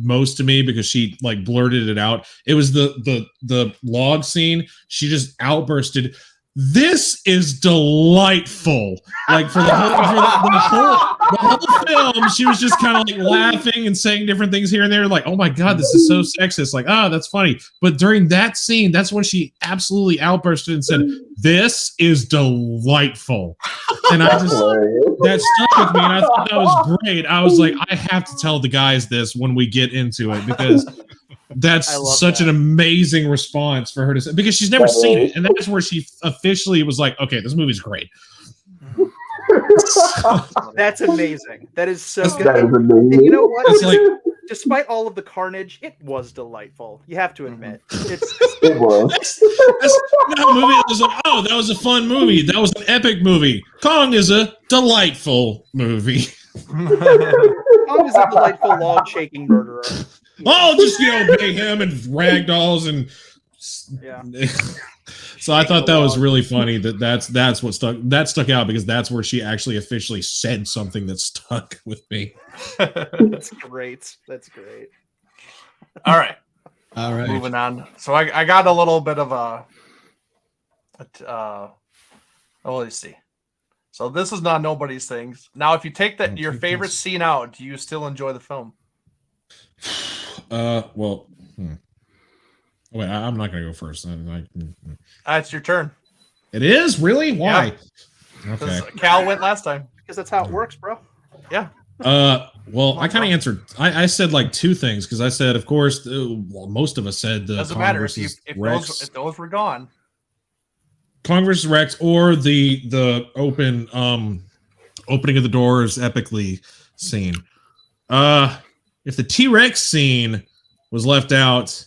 most to me because she like blurted it out, it was the log scene. She just outbursted, "This is delightful!" Like for the whole film, she was just kind of like laughing and saying different things here and there, like, "Oh my god, this is so sexist!" Like, "Ah, that's funny." But during that scene, that's when she absolutely outbursted and said, "This is delightful," and that stuck with me, and I thought that was great. I was like, I have to tell the guys this when we get into it because that's such an amazing response for her to say, because she's never seen it, and that's where she officially was like, okay, this movie's great.
That's amazing. That is so good.
That is amazing.
And you know what?
It's like,
Despite all of the carnage, it was delightful. You have to admit.
It was.
that's not a movie that was like, oh, that was a fun movie, that was an epic movie. Kong is a delightful movie.
Kong is a delightful log shaking murderer.
Oh, just pay him and ragdolls and
Yeah.
So I thought that was really funny. That's what stuck out because that's where she actually officially said something that stuck with me.
That's great. That's great.
All right.
Moving
on. So I got a little bit of let's see. So this is not nobody's things. Now, if you take your favorite scene out, do you still enjoy the film?
Well, wait, I'm not going to go first.
It's your turn.
It is? Really? Why?
Yeah.
Okay.
Cal went last time.
Because that's how it works, bro.
Yeah.
Well, I kind of answered. I said like two things because I said, of course, most of us said the
Doesn't
Kong
matter
versus
if
Rex.
those were gone.
Kong versus Rex or the opening of the doors epically scene. If the T-Rex scene was left out,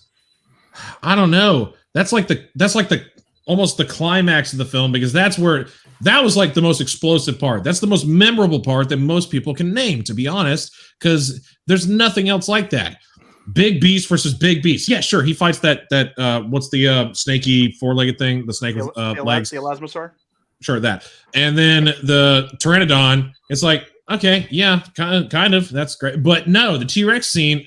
I don't know. That's like the almost the climax of the film because that was like the most explosive part. That's the most memorable part that most people can name, to be honest, because there's nothing else like that. Big beast versus big beast. Yeah, sure. He fights that what's the snaky four-legged thing? The snake with legs.
The Elasmosaur?
Sure, that. And then the Pteranodon, it's like, okay, yeah, kind of. That's great. But no, the T-Rex scene.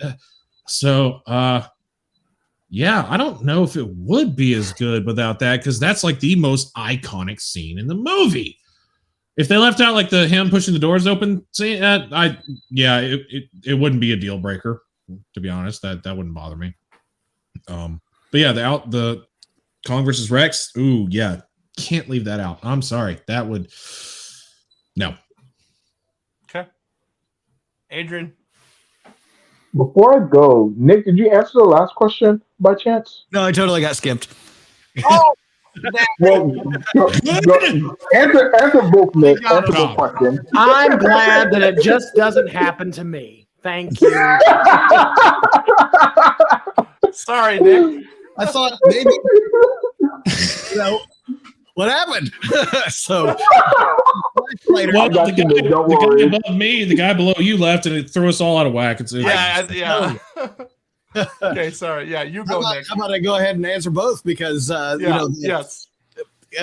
Yeah, I don't know if it would be as good without that because that's like the most iconic scene in the movie. If they left out like him pushing the doors open, scene, it wouldn't be a deal breaker. To be honest, that wouldn't bother me. But yeah, the Kong versus Rex. Ooh, yeah, can't leave that out. I'm sorry, that would no.
Okay, Adrian.
Before I go, Nick, did you answer the last question by chance?
No, I totally got skipped.
Oh,
Well, answer both, Nick. Answer both questions.
I'm glad that it just doesn't happen to me. Thank you.
sorry, Nick.
I thought maybe what happened. So later.
Well,
got you, Nick, don't worry.
guy above me, the guy below you left, and it threw us all out of whack.
Yeah. Okay, sorry. Yeah, you go, Nick.
How about I go ahead and answer both because
Yes.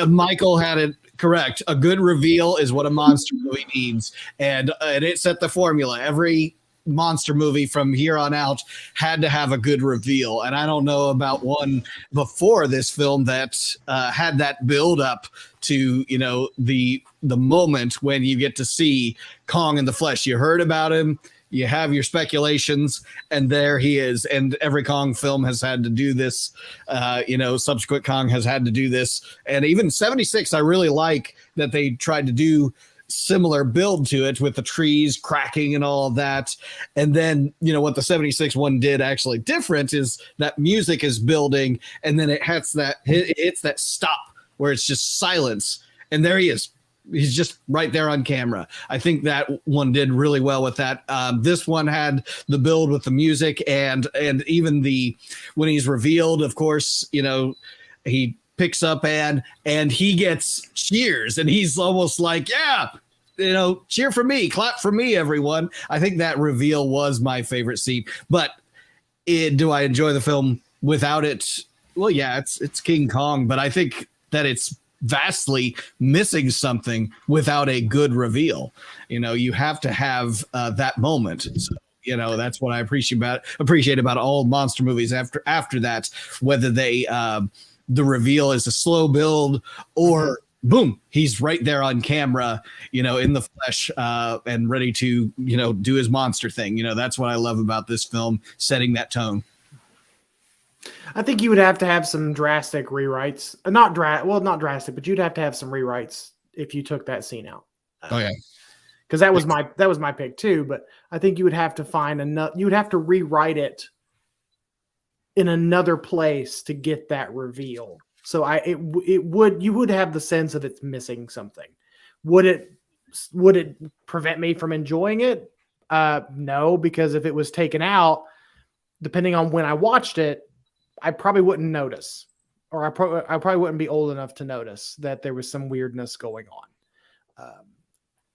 Michael had it correct. A good reveal is what a monster movie needs, and it set the formula. Every monster movie from here on out had to have a good reveal, and I don't know about one before this film that had that build up to the moment when you get to see Kong in the flesh. You heard about him. You have your speculations, and there he is. And every Kong film has had to do this. Subsequent Kong has had to do this. And even 76, I really like that they tried to do similar build to it with the trees cracking and all of that. And then, what the 76 one did actually different is that music is building, and then it hits that stop where it's just silence. And there he is. He's just right there on camera. I think that one did really well with that. This one had the build with the music and even when he's revealed, of course, he picks up Anne, and he gets cheers, and he's almost like, yeah, cheer for me, clap for me, everyone. I think that reveal was my favorite scene. But do I enjoy the film without it? Well, yeah, it's King Kong, but I think that it's vastly missing something without a good reveal. You have to have that moment. So, that's what I appreciate about all monster movies. After that, whether they the reveal is a slow build or boom, he's right there on camera, in the flesh, and ready to, do his monster thing. That's what I love about this film, setting that tone.
I think you would have to have some drastic rewrites. Not drastic, but you'd have to have some rewrites if you took that scene out.
Oh yeah.
Because that was my pick too, but I think you would have to you would have to rewrite it in another place to get that reveal. So you would have the sense that it's missing something. Would it prevent me from enjoying it? No, because if it was taken out, depending on when I watched it, I probably wouldn't notice, or I probably wouldn't be old enough to notice that there was some weirdness going on.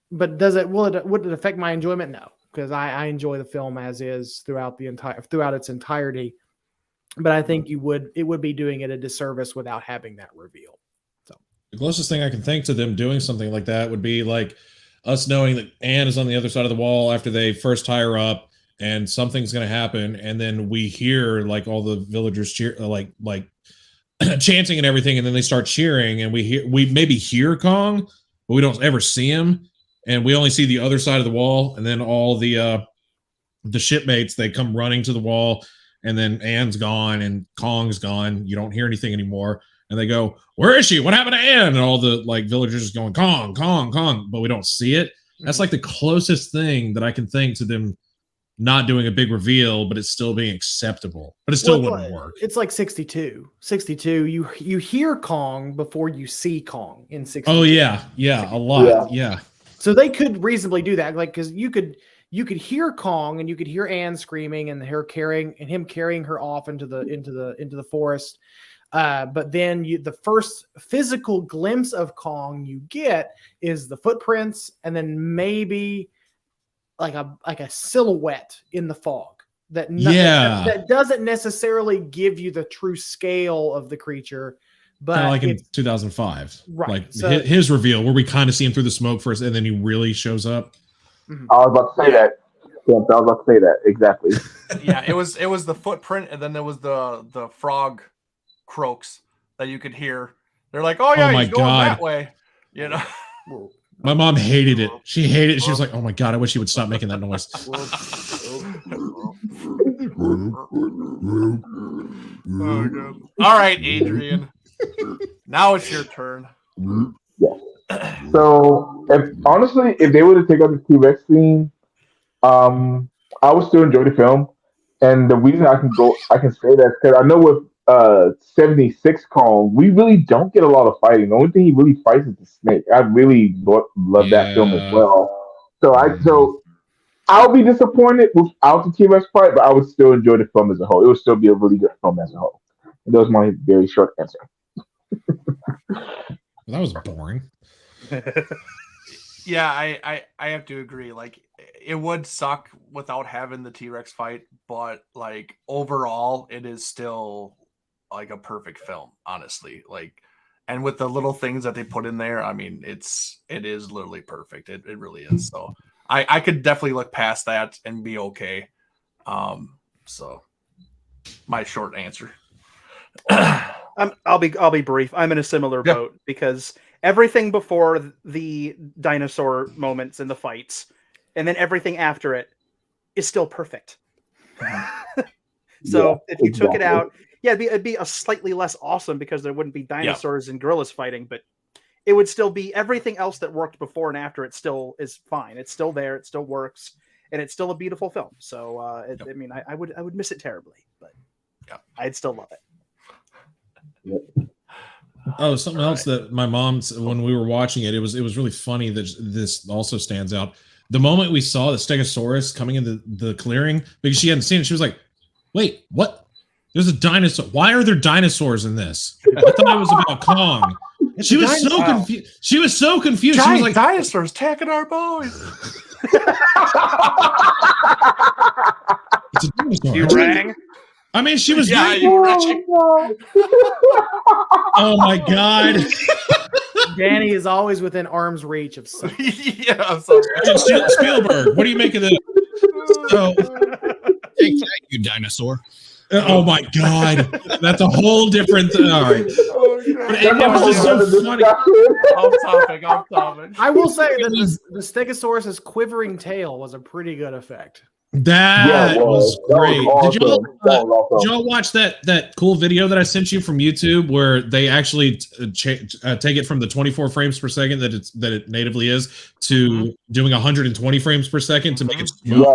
But would it affect my enjoyment? No, because I enjoy the film as is throughout its entirety. But I think it would be doing it a disservice without having that reveal. So
the closest thing I can think to them doing something like that would be like us knowing that Anne is on the other side of the wall after they first tie her up, and something's going to happen, and then we hear like all the villagers cheer, like chanting and everything, and then they start cheering, and we maybe hear Kong, but we don't ever see him, and we only see the other side of the wall, and then all the shipmates, they come running to the wall. And then Anne's gone and Kong's gone. You don't hear anything anymore. And they go, "Where is she? What happened to Anne?" And all the villagers just going, "Kong, Kong, Kong," but we don't see it. That's like the closest thing that I can think to them not doing a big reveal, but it's still being acceptable. But it still wouldn't work.
It's like 62. 62, you hear Kong before you see Kong in 62.
Oh yeah, a lot. Yeah.
So they could reasonably do that, because you could hear Kong and you could hear Anne screaming and him carrying her off into the forest. But then the first physical glimpse of Kong you get is the footprints, and then maybe like a silhouette in the fog that doesn't necessarily give you the true scale of the creature. But
kind of like in 2005,
right?
Like his reveal, where we kind of see him through the smoke first, and then he really shows up.
Mm-hmm.
I was about to say that. Yeah, I was about to say that exactly.
Yeah, it was the footprint, and then there was the frog croaks that you could hear. They're like, "Oh yeah,
my
he's going
God.
that way,"
My mom hated it. She hated it. She was like, "Oh my God, I wish he would stop making that noise."
Oh, God. All right, Adrian. Now it's your turn.
Yeah. So, if they were to take out the T-Rex scene, I would still enjoy the film. And the reason I can say that is because I know with 76 Kong, we really don't get a lot of fighting. The only thing he really fights is the snake. I really love that film as well. So I'll be disappointed without the T-Rex fight, but I would still enjoy the film as a whole. It would still be a really good film as a whole. And that was my very short answer.
That was boring.
Yeah, I have to agree. Like, it would suck without having the T-Rex fight, but like overall, it is still like a perfect film, honestly. Like, and with the little things that they put in there, I mean, it is literally perfect. It really is. So I could definitely look past that and be okay. So my short answer.
I'll be brief. I'm in a similar boat because everything before the dinosaur moments and the fights, and then everything after it, is still perfect. So if you took it out, it'd be a slightly less awesome because there wouldn't be dinosaurs and gorillas fighting, but it would still be everything else that worked before and after. It still is fine. It's still there. It still works, and it's still a beautiful film. So I mean, I would miss it terribly, but I'd still love it.
Oh, something else that my mom, when we were watching it, it was really funny that this also stands out. The moment we saw the Stegosaurus coming into the clearing, because she hadn't seen it, she was like, "Wait, what? There's a dinosaur. Why are there dinosaurs in this? I thought it was about Kong. She was so confused. She was so confused. She was
Giant
like,
dinosaurs attacking our boys.
it's a dinosaur.
You rang?
I mean, she was
Yeah,
very-
you wretched.
Oh my god.
Danny is always within arm's reach of something.
Yeah, I'm so
Spielberg, what do you make of this? So,
Take that, you dinosaur.
oh my god. That's a whole different thing. All right. But it was just so funny.
Off topic.
I will say that the Stegosaurus's quivering tail was a pretty good effect.
That was great.
That was awesome.
Did y'all watch that cool video that I sent you from YouTube where they actually take it from the 24 frames per second that it natively is to doing 120 frames per second to make it smooth?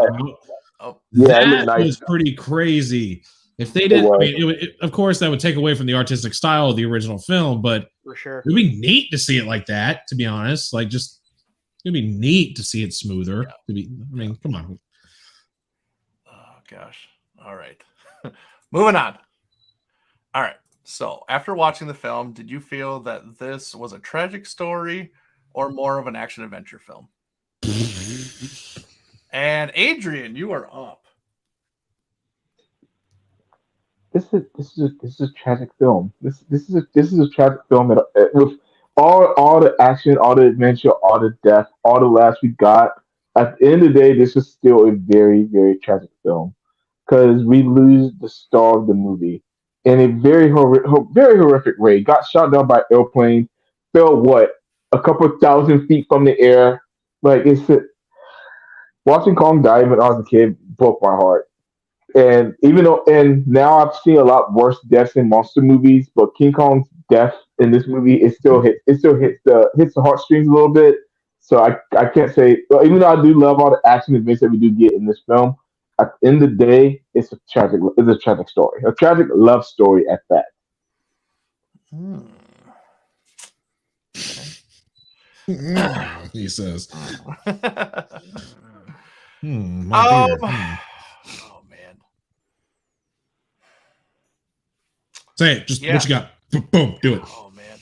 Yeah,
That was pretty crazy. If they didn't, I mean, of course, that would take away from the artistic style of the original film, but
For sure.
it'd be neat to see it like that. To be honest, like just it'd be neat to see it smoother. To be, I mean, come on.
Oh gosh. All right. Moving on. All right. So after watching the film, did you feel that this was a tragic story or more of an action adventure film? And Adrian, you are up.
This is a tragic film. This is a tragic film with all the action, all the adventure, all the death, all the laughs we got. At the end of the day, this is still a very, very tragic film because we lose the star of the movie in a very horrific way. Got shot down by airplane, fell a couple thousand feet from the air. Like watching Kong die when I was a kid broke my heart. And now I've seen a lot worse deaths in monster movies, but King Kong's death in this movie it still hits the heartstrings a little bit. So I can't say, even though I do love all the action events that we do get in this film, at the end of the day, it's a tragic story, a tragic love story at that.
He says.
Oh man.
Say it. Just what you got. Boom. Do it.
Oh man.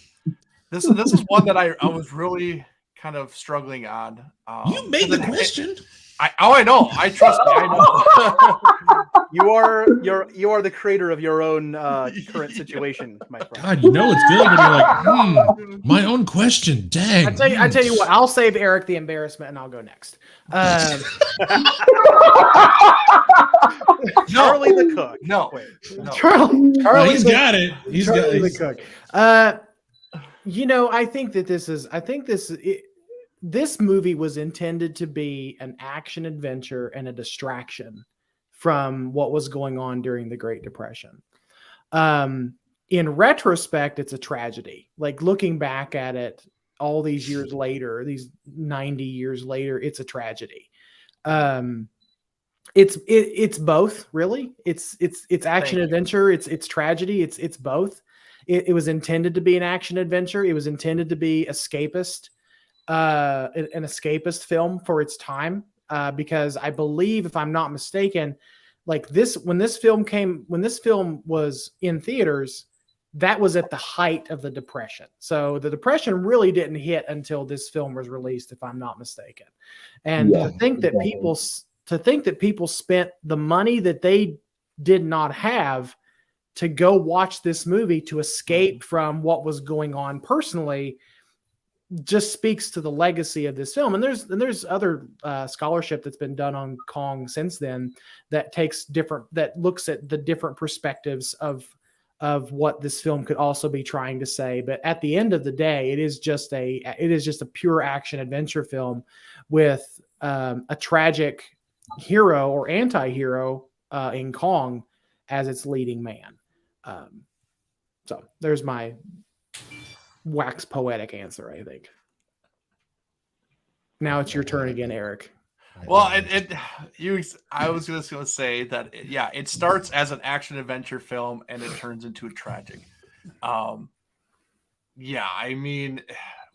This is one that I was really kind of struggling on.
You made the question.
I know. I trust me. I know.
You are the creator of your own current situation, my friend.
God, you know it's good when you're like, my own question. Dang.
I tell you what, I'll save Eric the embarrassment and I'll go next.
Charlie the cook.
No.
Charlie,
He's got it. He's got
Charlie
it.
the cook. I think that this movie was intended to be an action adventure and a distraction from what was going on during the Great Depression. In retrospect, it's a tragedy. Like looking back at it all these years later, these 90 years later, it's a tragedy. It's both, really. It's action adventure. It's tragedy. It's both. It was intended to be an action adventure. It was intended to be escapist, an escapist film for its time. Because I believe, if I'm not mistaken, like when this film was in theaters, that was at the height of the Depression. So the Depression really didn't hit until this film was released, if I'm not mistaken. And to think that people spent the money that they did not have to go watch this movie to escape from what was going on personally just speaks to the legacy of this film. And there's other scholarship that's been done on Kong since then that looks at the different perspectives of what this film could also be trying to say. But at the end of the day, it is just a pure action adventure film with a tragic hero or anti-hero in Kong as its leading man. So there's my wax poetic answer, I think. Now it's your turn again, Eric.
Well, I was just going to say that, it starts as an action adventure film and it turns into a tragic. I mean,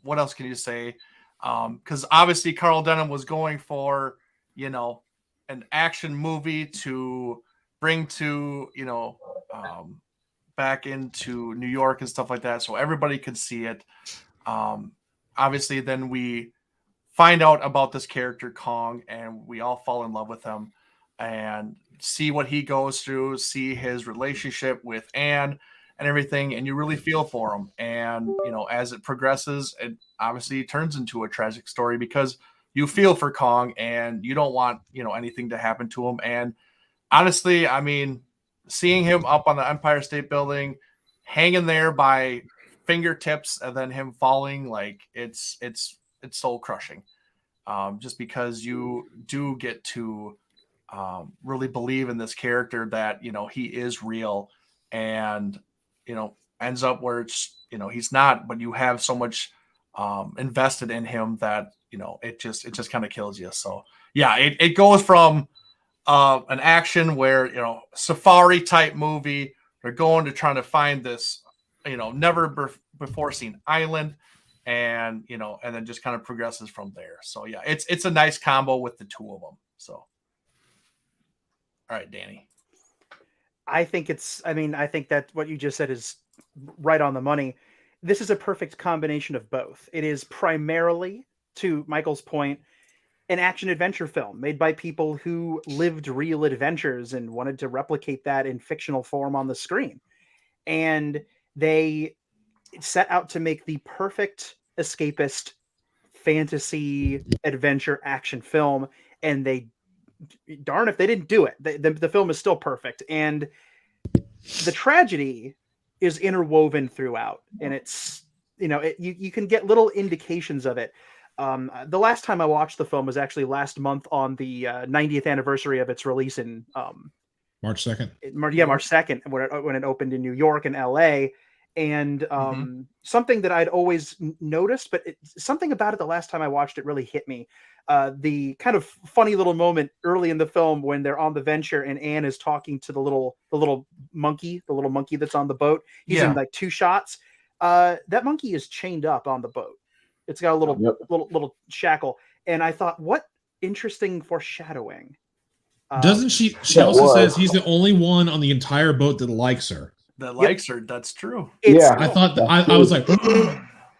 what else can you say? Because obviously Carl Denham was going for, an action movie to bring to, back into New York and stuff like that, so everybody could see it. Obviously, then we find out about this character Kong, and we all fall in love with him, and see what he goes through, see his relationship with Anne and everything, and you really feel for him. And as it progresses, it obviously turns into a tragic story because you feel for Kong, and you don't want anything to happen to him. And honestly, I mean, seeing him up on the Empire State Building, hanging there by fingertips, and then him falling, like it's soul crushing. Just because you do get to really believe in this character that he is real, and ends up where it's he's not, but you have so much invested in him that it just kind of kills you. So yeah, it goes from an action where safari type movie, they're going to trying to find this never before seen island, and and then just kind of progresses from there. So yeah, it's a nice combo with the two of them. So all right, Danny.
I think that what you just said is right on the money. This is a perfect combination of both. It is primarily, to Michael's point, an action adventure film made by people who lived real adventures and wanted to replicate that in fictional form on the screen. And they set out to make the perfect escapist fantasy adventure action film. And darn if they didn't do it. The film is still perfect. And the tragedy is interwoven throughout. And it's, you can get little indications of it. The last time I watched the film was actually last month on the 90th anniversary of its release in
March 2nd.
March 2nd, when it opened in New York and LA. And something that I'd always noticed, but something about it the last time I watched it really hit me. The kind of funny little moment early in the film when they're on the venture and Anne is talking to the little monkey that's on the boat. He's in like two shots. That monkey is chained up on the boat. It's got a little shackle. And I thought, what interesting foreshadowing.
Doesn't she also says he's the only one on the entire boat that likes her.
That likes her. That's true.
I thought I was like,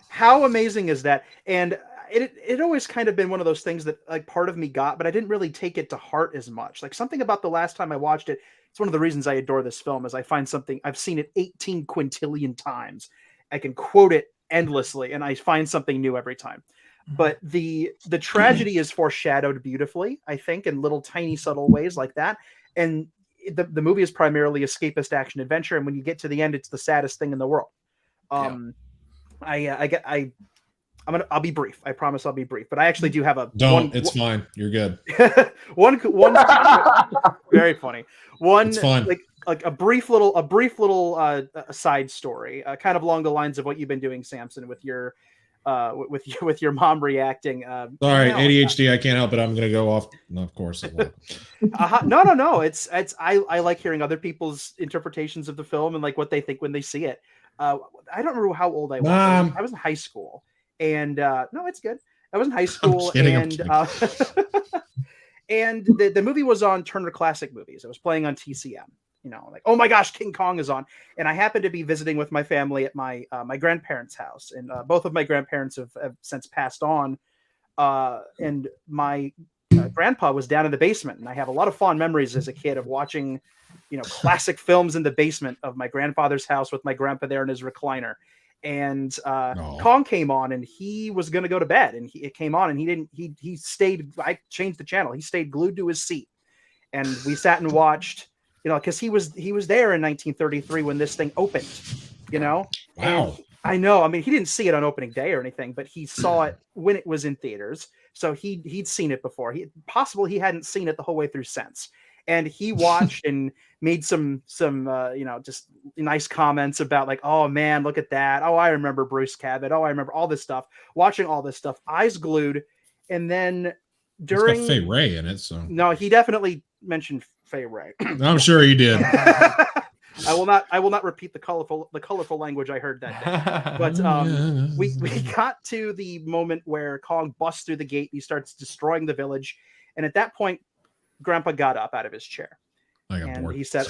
how amazing is that? And it always kind of been one of those things that like part of me got, but I didn't really take it to heart as much. Like something about the last time I watched it, it's one of the reasons I adore this film is I find something, I've seen it 18 quintillion times. I can quote it endlessly and I find something new every time. But the tragedy is foreshadowed beautifully, I think, in little tiny subtle ways like that. And the movie is primarily escapist action adventure, and when you get to the end, it's the saddest thing in the world. I'll be brief. I promise I'll be brief. But I actually do have
it's fine. You're good.
one very funny.
It's fun.
Like a brief little side story, kind of along the lines of what you've been doing, Samson, with your mom reacting.
Sorry, ADHD. I can't help it. I'm gonna go off. No, of course it won't.
No. It's I like hearing other people's interpretations of the film and like what they think when they see it. I don't remember how old I was. I was in high school, and no, it's good. I was in high school, and and the movie was on Turner Classic Movies. It was playing on TCM. Like, oh my gosh, King Kong is on. And I happened to be visiting with my family at my grandparents' house. And both of my grandparents have since passed on. And my grandpa was down in the basement. And I have a lot of fond memories as a kid of watching, classic films in the basement of my grandfather's house with my grandpa there in his recliner. And Kong came on and he was going to go to bed. And it came on and he stayed, I changed the channel. He stayed glued to his seat. And we sat and watched, because he was there in 1933 when this thing opened,
Wow.
And I know. I mean, he didn't see it on opening day or anything, but he saw it when it was in theaters. So he'd seen it before. He hadn't seen it the whole way through since. And he watched and made some just nice comments about like, oh man, look at that. Oh, I remember Bruce Cabot. Oh, I remember all this stuff. Watching all this stuff, eyes glued. And then during
it's got Fay Wray in it, so
no, he definitely mentioned Fay Wray.
I'm sure he did.
I will not repeat the colorful language I heard that day. But we got to the moment where Kong busts through the gate. He starts destroying the village, and at that point, Grandpa got up out of his chair,
I got
And
bored.
he said,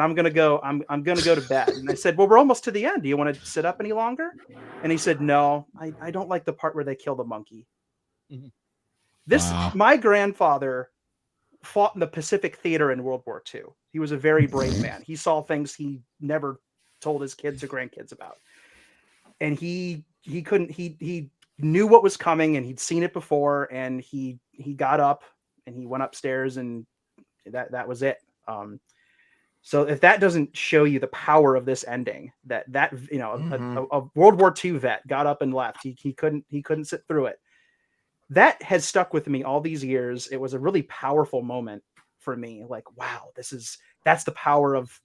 I'm gonna go to bed. And I said, well, we're almost to the end. Do you want to sit up any longer? And he said, no, I don't like the part where they kill the monkey.
Mhm.
Wow.
My grandfather fought in the Pacific Theater in World War II. He was a very brave man. He saw things he never told his kids or grandkids about. And he knew what was coming, and he'd seen it before, and he got up and he went upstairs, and that was it. So if that doesn't show you the power of this ending, that a World War II vet got up and left. He couldn't sit through it. That has stuck with me all these years. It was a really powerful moment for me. Like, wow, that's the power of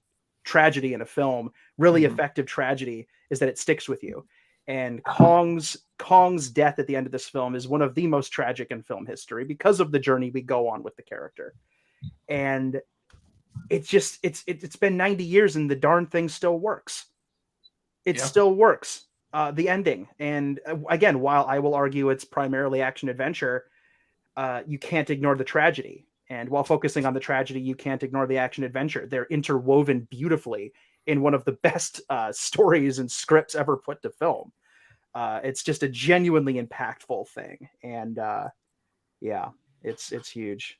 tragedy in a film. Really effective tragedy is that it sticks with you. And Kong's death at the end of this film is one of the most tragic in film history because of the journey we go on with the character. And it's been 90 years and the darn thing still works. It still works. The ending. And again, while I will argue it's primarily action adventure, you can't ignore the tragedy. And while focusing on the tragedy, you can't ignore the action adventure. They're interwoven beautifully in one of the best stories and scripts ever put to film. It's just a genuinely impactful thing. And it's huge.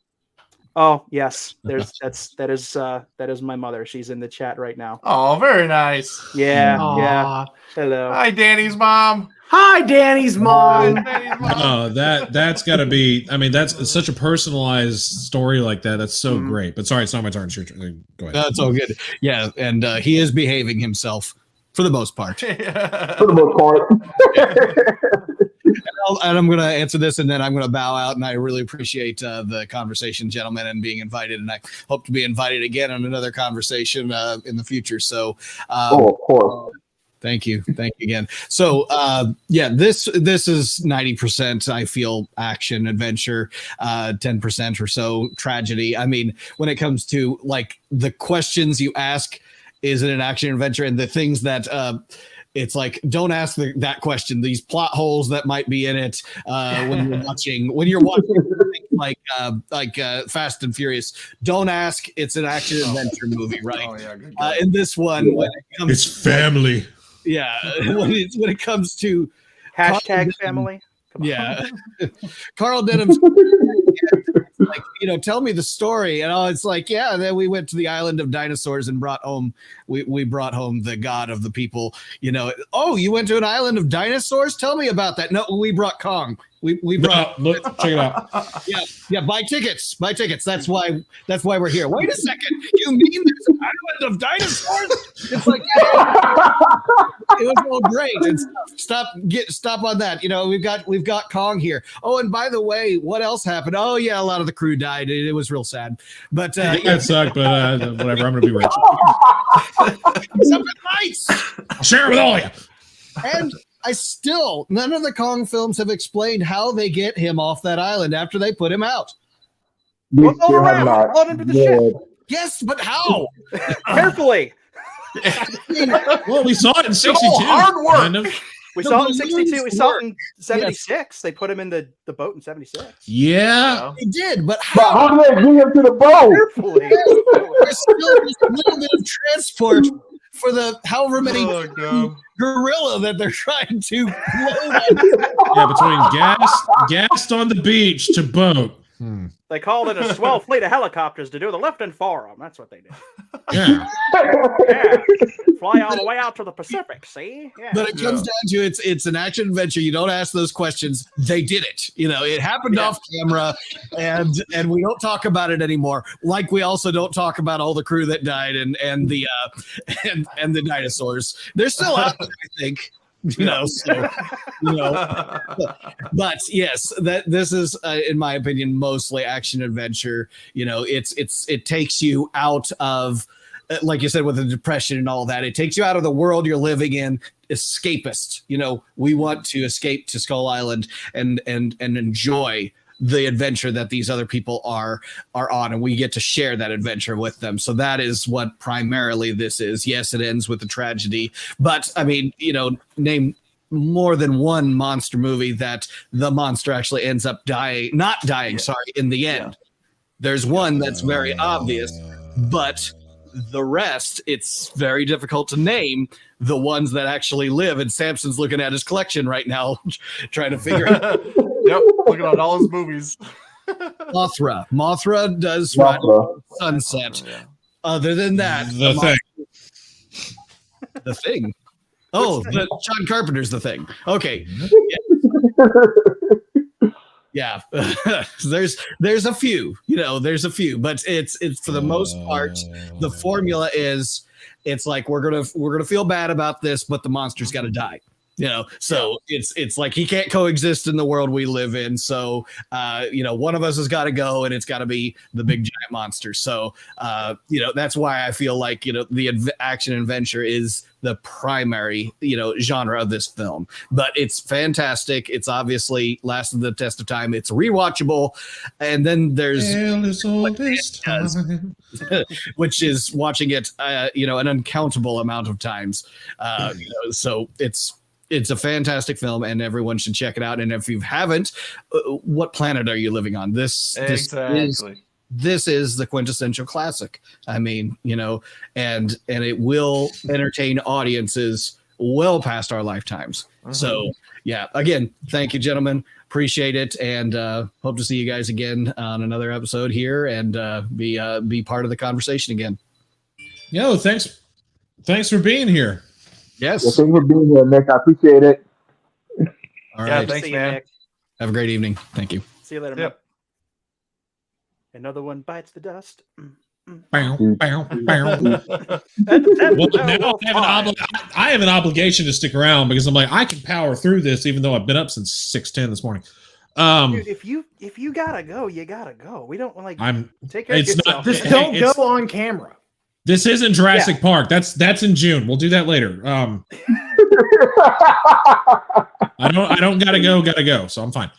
Oh yes, that is my mother. She's in the chat right now.
Oh, very nice.
Yeah.
Aw.
Hello.
Hi, Danny's mom.
Hi, Danny's mom.
Oh, that's got to be. I mean, it's such a personalized story like that. That's so great. But sorry, it's not my turn. It's your turn. Go ahead.
That's all good. Yeah, and he is behaving himself for the most part.
For the most part.
And I'm going to answer this, and then I'm going to bow out. And I really appreciate the conversation, gentlemen, and being invited. And I hope to be invited again on another conversation in the future. So,
of course.
Thank you again. So, this is 90%. I feel action adventure, 10% or so tragedy. I mean, when it comes to like the questions you ask, is it an action adventure, and the things that it's like, don't ask that question. These plot holes that might be in it when you're watching like Fast and Furious. Don't ask. It's an action adventure movie, right?
Oh, yeah, good.
In this one, when it comes
It's family.
yeah, when it comes to
Hashtag family. Come on.
yeah, Carl Denham's like, tell me the story, and it's like, yeah. Then we went to the island of dinosaurs and brought home we brought home the god of the people. Oh, you went to an island of dinosaurs? Tell me about that. No, we brought Kong. We brought.
Look, check it out.
Yeah. Buy tickets. That's why we're here. Wait a second. You mean there's an island of dinosaurs? It's like, it was all great. And stop on that. We've got Kong here. Oh, and by the way, what else happened? Oh yeah, a lot of the crew died. It was real sad. But
That sucked. But whatever. I'm gonna be rich.
Except at nights.
I'll share it with all of you.
And none of the Kong films have explained how they get him off that island after they put him out.
We
Look
still have
around,
not.
load into the ship.
Yes, but how?
Carefully.
Well, we saw it in '62.
hard work.
Kind of.
We
The
saw it in
balloons
62. We saw it in
work.
76. They put him in the boat in 76.
Yeah.
They did, but
But
how?
how did they bring him to the boat?
Carefully.
There's still this little bit of transport for the however many
Oh, God.
gorilla that they're trying to load on.
Yeah, between gassed on the beach to boat.
They called in a swell fleet of helicopters to do the lifting for them. That's what they did.
Yeah.
Yeah. Fly all the way out to the Pacific, see? Yeah.
But it comes down to it's an action adventure. You don't ask those questions. They did it. It happened off camera, and we don't talk about it anymore. Like we also don't talk about all the crew that died and the dinosaurs. They're still out there, I think. But yes, this is in my opinion mostly action adventure. It takes you out of, like you said, with the depression and all that. It takes you out of the world you're living in. Escapist. We want to escape to Skull Island and enjoy the adventure that these other people are on, and we get to share that adventure with them. So that is what primarily this is. Yes, it ends with a tragedy, but I mean, name more than one monster movie that the monster actually ends up not dying, in the end. There's one that's very obvious. but the rest, it's very difficult to name the ones that actually live. And Samson's looking at his collection right now, trying to figure out.
Yep, looking at all his movies.
Mothra does run Sunset.
Yeah.
Other than that, the thing. Oh, John Carpenter's The Thing. Okay. Yeah. there's a few, there's a few, but it's for the most part, the formula is it's like we're gonna feel bad about this, but the monster's got to die. So it's like he can't coexist in the world we live in. So, one of us has got to go, and it's got to be the big giant monster. So, that's why I feel like, the action adventure is the primary, genre of this film. But it's fantastic. It's obviously lasted the test of time. It's rewatchable. And then there's which is watching it, an uncountable amount of times. So it's a fantastic film, and everyone should check it out. And if you haven't, what planet are you living on? This is the quintessential classic. I mean, and it will entertain audiences well past our lifetimes. So, yeah, again, thank you, gentlemen. Appreciate it, and hope to see you guys again on another episode here, and be part of the conversation again.
Yo, thanks for being here.
Yes.
Well, thanks for being here, Nick. I appreciate it.
All right.
Thanks,
See you,
man.
Nick.
Have a great evening. Thank you.
See you later,
Yep.
man. Another one bites the dust.
Bow, bow, bow. Well, now I have an obligation to stick around because I'm like, I can power through this even though I've been up since 6:10 this morning.
Dude, if you gotta go, you gotta go. We don't take care of
it's
yourself.
not-
Just
Hey,
don't
it's-
go on camera.
This isn't Jurassic Park. That's in June. We'll do that later. I don't gotta go, so I'm fine.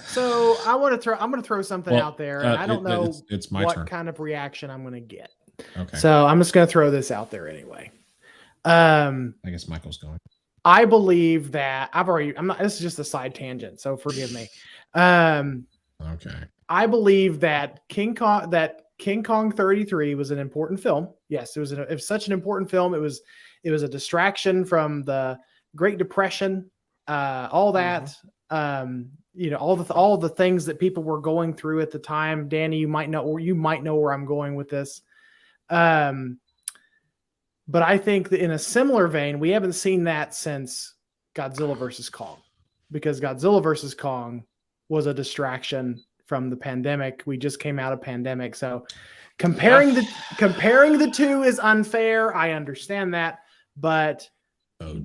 So I'm gonna throw something out there, and I don't know
it's my
what
turn.
kind of reaction I'm gonna get.
Okay.
So I'm just gonna throw this out there anyway.
I guess Michael's going.
I believe that this is just a side tangent, so forgive me.
Okay.
I believe that King Kong 33 was an important film. Yes, it was such an important film. It was a distraction from the Great Depression, all that, all the things that people were going through at the time. Danny, you might know where I'm going with this. But I think that in a similar vein, we haven't seen that since Godzilla versus Kong, because Godzilla versus Kong was a distraction from the pandemic. We just came out of pandemic. So comparing the two is unfair. I understand that, but both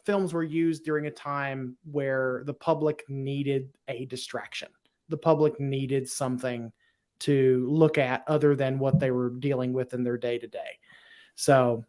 films were used during a time where the public needed a distraction. The public needed something to look at other than what they were dealing with in their day to day. So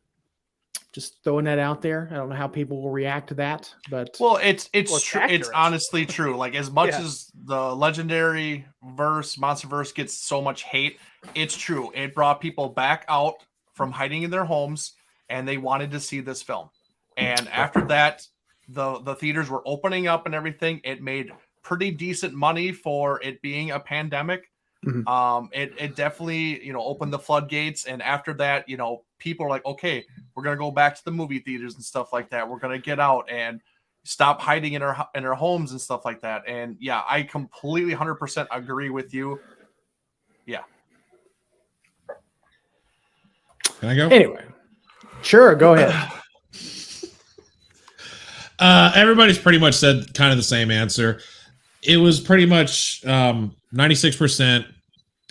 just throwing that out there. I don't know how people will react to that, but
it's true. It's honestly true. Like, as much
Yeah.
as the legendary monster verse gets so much hate, it's true. It brought people back out from hiding in their homes, and they wanted to see this film. And after that, the theaters were opening up and everything. It made pretty decent money for it being a pandemic.
Mhm.
It definitely, opened the floodgates. And after that, people are like, okay, we're going to go back to the movie theaters and stuff like that. We're going to get out and stop hiding in our homes and stuff like that. And yeah, I completely 100% agree with you. Yeah.
Can I go?
anyway, sure, go ahead.
Everybody's pretty much said kind of the same answer. It was pretty much 96%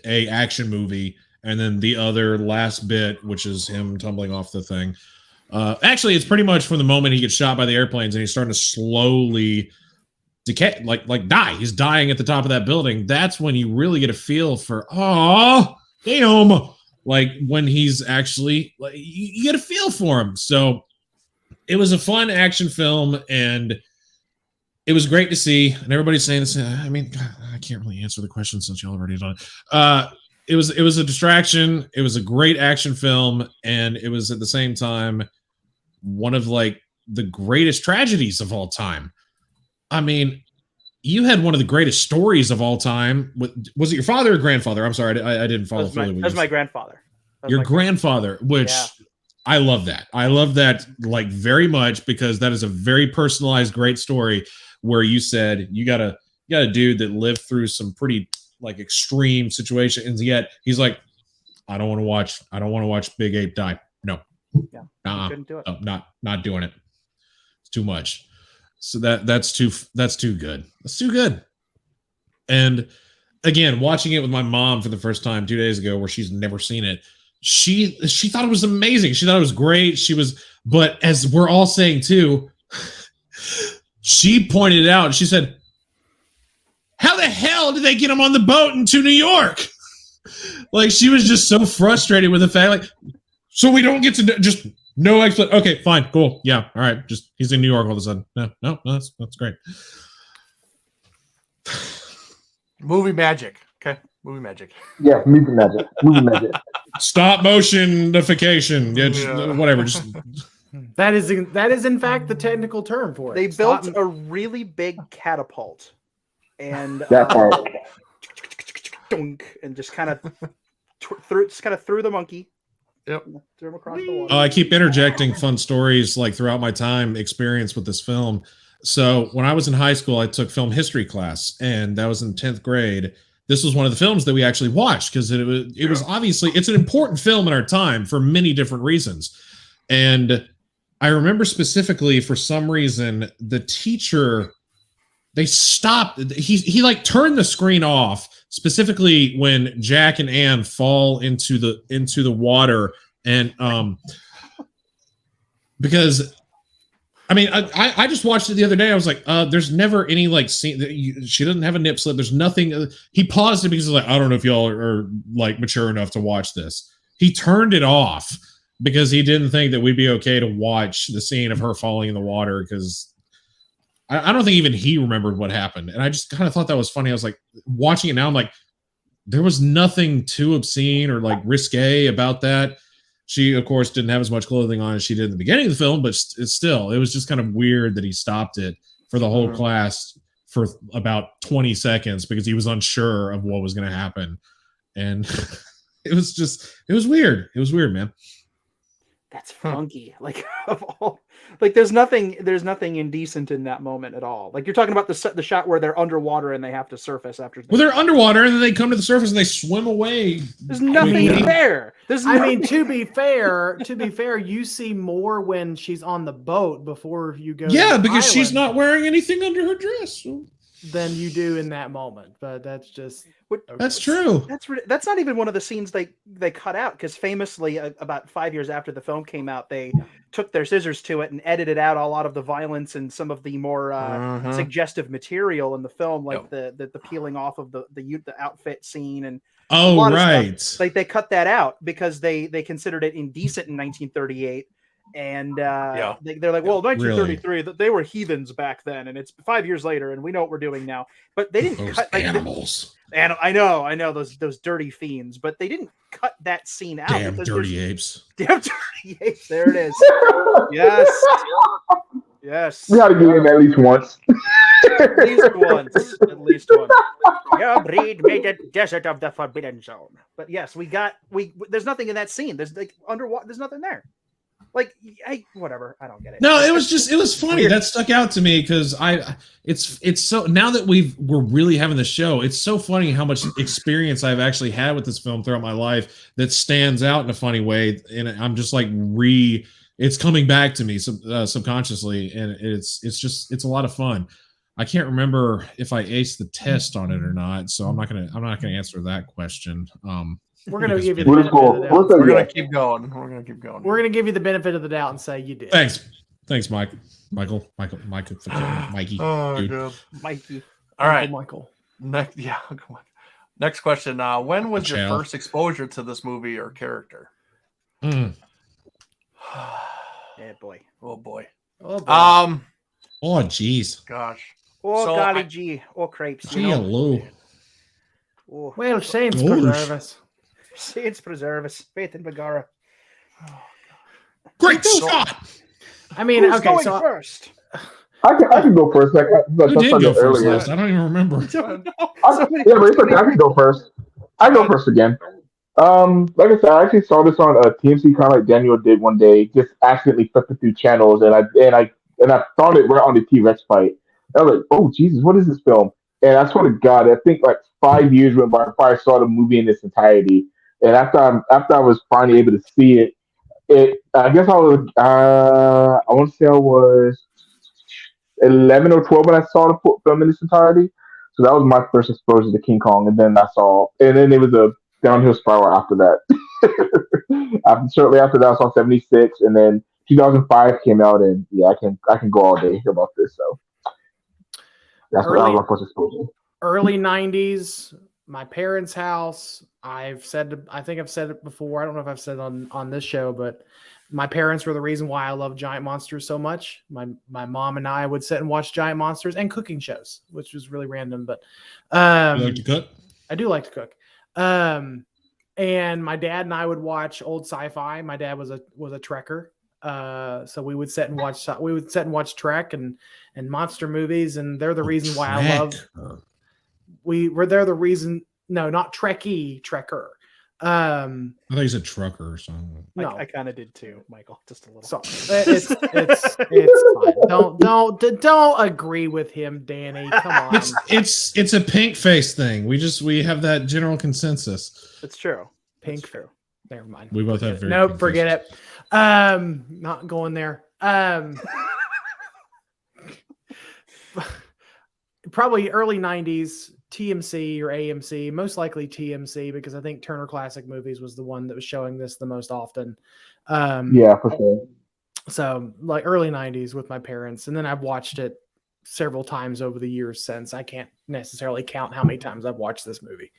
a action movie, and then the other last bit, which is him tumbling off the thing. Actually, it's pretty much from the moment he gets shot by the airplanes and he's starting to slowly decay, like die. He's dying at the top of that building. That's when you really get a feel for, oh, damn. Like, when he's actually, like, you get a feel for him. So it was a fun action film, and it was great to see. And everybody's saying this. I mean, God, I can't really answer the question since y'all already done it. It was a distraction. It was a great action film, and it was at the same time one of, like, the greatest tragedies of all time. I mean, you had one of the greatest stories of all time. Was it your father or grandfather? I'm sorry, I didn't follow fully.
That was my grandfather.
Your grandfather, which I love that. I love that like very much because that is a very personalized, great story where you said you got a dude that lived through some pretty like extreme situations, yet he's like, I don't want to watch Big Ape die. No.
Yeah. Couldn't do it.
No, not doing it. It's too much. So that's too good. That's too good. And again, watching it with my mom for the first time 2 days ago, where she's never seen it, she thought it was amazing. She thought it was great. But as we're all saying too, she pointed out, she said, how the hell did they get him on the boat into New York? Like, she was just so frustrated with the fact, like, so we don't get to just no explanation. Okay, fine, cool. Yeah, all right. Just he's in New York all of a sudden. No, that's great.
Movie magic. Okay, movie magic.
Yeah, movie magic. Movie magic.
Stop motionification. Yeah, whatever. Just
That is in fact the technical term for it.
They built a really big catapult, and
that part.
And just kind of threw the monkey.
Yep.
Threw him across the water.
I keep interjecting fun stories like throughout my time experience with this film. So when I was in high school, I took film history class, and that was in 10th grade. This was one of the films that we actually watched because it was obviously, it's an important film in our time for many different reasons. And I remember specifically, for some reason, the teacher, they stopped. He like turned the screen off, specifically when Jack and Anne fall into the water, and because I mean I just watched it the other day. I was like, there's never any like scene. She doesn't have a nip slip. There's nothing. He paused it because he's like, I don't know if y'all are like mature enough to watch this. He turned it off because he didn't think that we'd be okay to watch the scene of her falling in the water, because I don't think even he remembered what happened. And I just kind of thought that was funny. I was like, watching it now, I'm like, there was nothing too obscene or like risque about that. She, of course, didn't have as much clothing on as she did in the beginning of the film, but it was just kind of weird that he stopped it for the whole class for about 20 seconds because he was unsure of what was going to happen. And it was weird. It was weird, man.
That's funky. Like, of all, like there's nothing indecent in that moment at all. Like, you're talking about the shot where they're underwater and they have to surface after.
Well, they're underwater and then they come to the surface and they swim away.
There's nothing there.
I mean, to be fair, you see more when she's on the boat before you go.
Yeah, because she's not wearing anything under her dress.
Than you do in that moment, but that's just
that's true.
That's not even one of the scenes they cut out, because famously about 5 years after the film came out, they took their scissors to it and edited out a lot of the violence and some of the more suggestive material in the film, like the peeling off of the outfit scene and stuff. Like, they cut that out because they considered it indecent in 1938. And they're like, well, 1933, they were heathens back then, and it's 5 years later, and we know what we're doing now. But they didn't cut
animals.
And I know those dirty fiends, but they didn't cut that scene out.
Damn dirty apes.
Damn dirty apes. There it is. Yes.
We got to get in at least once.
At least once. Your breed made the desert of the Forbidden Zone. But yes, there's nothing in that scene. There's like underwater. There's nothing there. Like, whatever. I don't get it.
No, it was funny. That stuck out to me because it's so, now that we're really having the show, it's so funny how much experience I've actually had with this film throughout my life that stands out in a funny way. And I'm just like it's coming back to me subconsciously. And it's a lot of fun. I can't remember if I aced the test on it or not. So I'm not going to answer that question.
We're going to give you the benefit of the doubt.
We're going to keep going. We're going
to give you the benefit of the doubt and say you did.
Thanks, Michael. Mikey.
Oh, good.
Mikey.
All right.
Michael.
Next question. When was your first exposure to this movie or character?
Yeah, boy.
Oh, boy.
Oh, jeez.
Gosh.
Oh, golly gee. Oh, crepes.
Hello.
Oh.
Well, saints preserve us.
Saints preserve us. Faith in Megara.
Great shot.
I mean,
Who's
okay,
going
so
first?
I can go first.
Who did go first
earlier.
last? I don't even remember.
Yeah, but it's okay. I can go first. I go first again. Like I said, I actually saw this on TMC, kind of like Daniel did one day. Just accidentally flipping through channels, and I found it right on the T-Rex fight. I was like, "Oh Jesus, what is this film?" And I swear to God, I think like 5 years went by before I saw the movie in its entirety. And after I was finally able to see it, I guess I want to say I was 11 or 12 when I saw the film in its entirety. So that was my first exposure to King Kong, and then it was a downhill spiral after that. Shortly after that, I saw 76, and then 2005 came out, and yeah, I can go all day about this. So that was my first exposure.
Early 90s, my parents' house. I think I've said it before. I don't know if I've said it on this show, but my parents were the reason why I love giant monsters so much. My mom and I would sit and watch giant monsters and cooking shows, which was really random, but
You like to cook?
I do like to cook. And my dad and I would watch old sci-fi. My dad was a Trekker. So we would sit and watch Trek and monster movies, and they're the reason why I love. They're the reason. No, not Trekkie, Trekker.
I thought you said trucker or something.
No,
I kind of did too, Michael. Just a little.
So it's fine. Don't agree with him, Danny. Come on.
It's a pink face thing. We have that general consensus.
It's true.
Pink.
It's true.
Never mind.
We both have very.
Nope,
pink
forget
faces.
it. Not going there. Probably early 90s, TMC or AMC, most likely TMC, because I think Turner Classic Movies was the one that was showing this the most often.
Yeah, for sure.
So like early 90s with my parents, and then I've watched it several times over the years since. I can't necessarily count how many times I've watched this movie.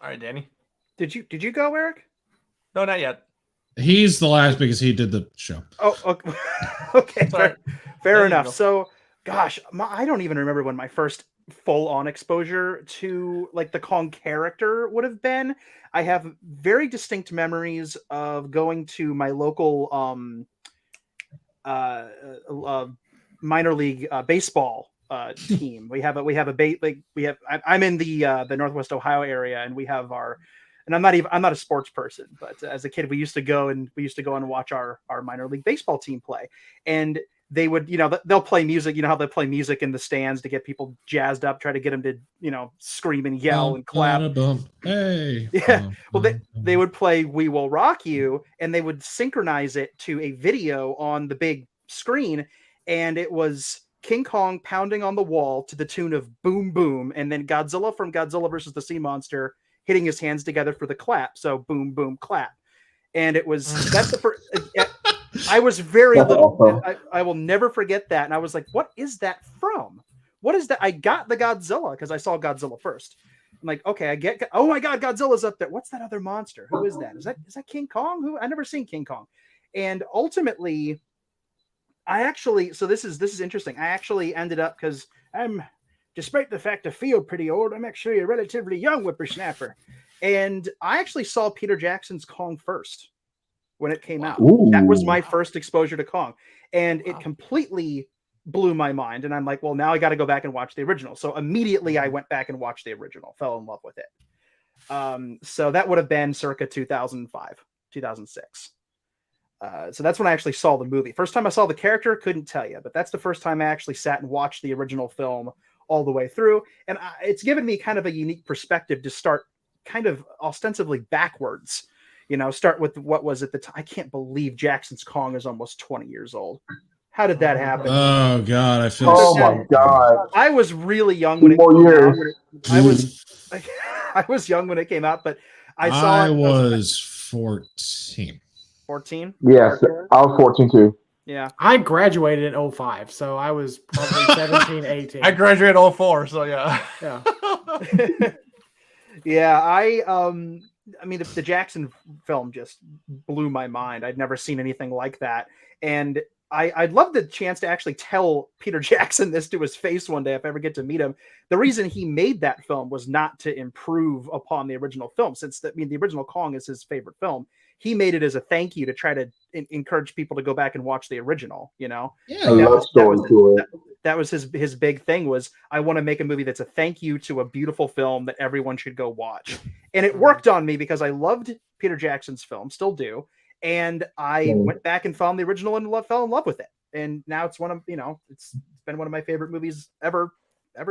All right, Danny.
Did you go, Eric?
No, not yet.
He's the last because he did the show.
Oh, okay. Okay,
Sorry.
fair
There you
enough.
go.
So, gosh, I don't even remember when my first full-on exposure to like the Kong character would have been. I have very distinct memories of going to my local minor league baseball team. I'm in the Northwest Ohio area, and we have and I'm not a sports person, but as a kid, we used to go and watch our minor league baseball team play. And they would, they'll play music, how they play music in the stands to get people jazzed up, try to get them to, scream and yell and clap.
Hey.
Yeah. Well, they would play We Will Rock You, and they would synchronize it to a video on the big screen. And it was King Kong pounding on the wall to the tune of Boom Boom. And then Godzilla from Godzilla versus the Sea Monster hitting his hands together for the clap. So boom, boom, clap. And that's the first. I was very little. I will never forget that. And I was like, what is that from? What is that? I got the Godzilla because I saw Godzilla first. I'm like, okay, I get. Oh my God, Godzilla's up there. What's that other monster? Who is that? Is that King Kong? I never seen King Kong. And ultimately, so this is interesting. I actually ended up, because despite the fact I feel pretty old, I'm actually a relatively young whippersnapper. And I actually saw Peter Jackson's Kong first when it came out.
Ooh.
That was my first exposure to Kong. And it completely blew my mind. And I'm like, well, now I got to go back and watch the original. So immediately I went back and watched the original, fell in love with it. So that would have been circa 2005, 2006. So that's when I actually saw the movie. First time I saw the character, couldn't tell you, but that's the first time I actually sat and watched the original film all the way through. And it's given me kind of a unique perspective to start kind of ostensibly backwards, start with what was at the time. I can't believe Jackson's Kong is almost 20 years old. How did that happen?
Oh God, I feel.
Oh my God!
I was really young when it came out. I was young when it came out, but I
was 14.
14?
Yes, I was 14 too.
Yeah.
I graduated in 05, so I was probably 17, 18.
I graduated 04, so yeah.
Yeah.
Yeah, I mean, the Jackson film just blew my mind. I'd never seen anything like that. And I'd love the chance to actually tell Peter Jackson this to his face one day if I ever get to meet him. The reason he made that film was not to improve upon the original film, since the original Kong is his favorite film. he made it as a thank you to try to encourage people to go back and watch the original.
A
That
love story to it.
that was his big thing was, I want to make a movie that's a thank you to a beautiful film that everyone should go watch. And it worked on me because I loved Peter Jackson's film, still do. And I went back and found the original and fell in love with it. And now it's it's been one of my favorite movies ever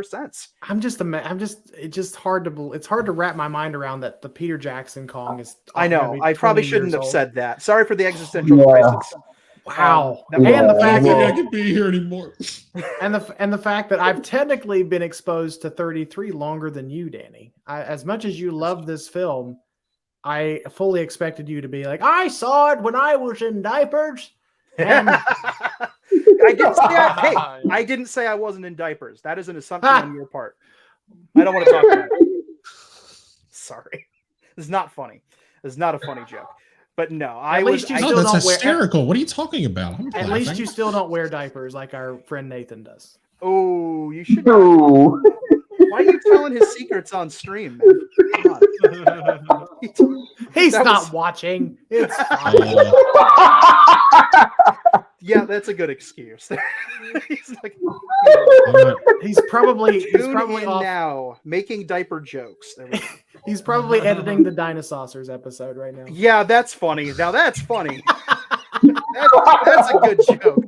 since.
It's hard to wrap my mind around that the Peter Jackson Kong is.
I know. I probably
20
shouldn't
years
have
old.
said that. Sorry for the existential
Yeah.
crisis.
Wow.
And
And the
I
fact
don't think I
that
can be here anymore.
and the fact that I've technically been exposed to 33 longer than you, Danny. As much as you love this film, I fully expected you to be like, I saw it when I was in diapers. And
I didn't say I wasn't in diapers. That is an assumption on your part. I don't want to talk about it. Sorry. It's not funny. It's not a funny joke. But no,
At least you
No,
still
that's
don't wear.
hysterical. What are you talking about? I'm
At
laughing.
least you still don't wear diapers like our friend Nathan does.
Oh, you should.
No.
Why are you telling his secrets on stream, man? Come on.
He's
That
not
was-
watching. It's fine.
Yeah, that's a good excuse. He's like,
He's probably
tune in
off.
now, making diaper jokes. There we go.
He's probably editing the Dinosaurs episode right now.
Yeah, that's funny. Now that's funny. That's a good joke.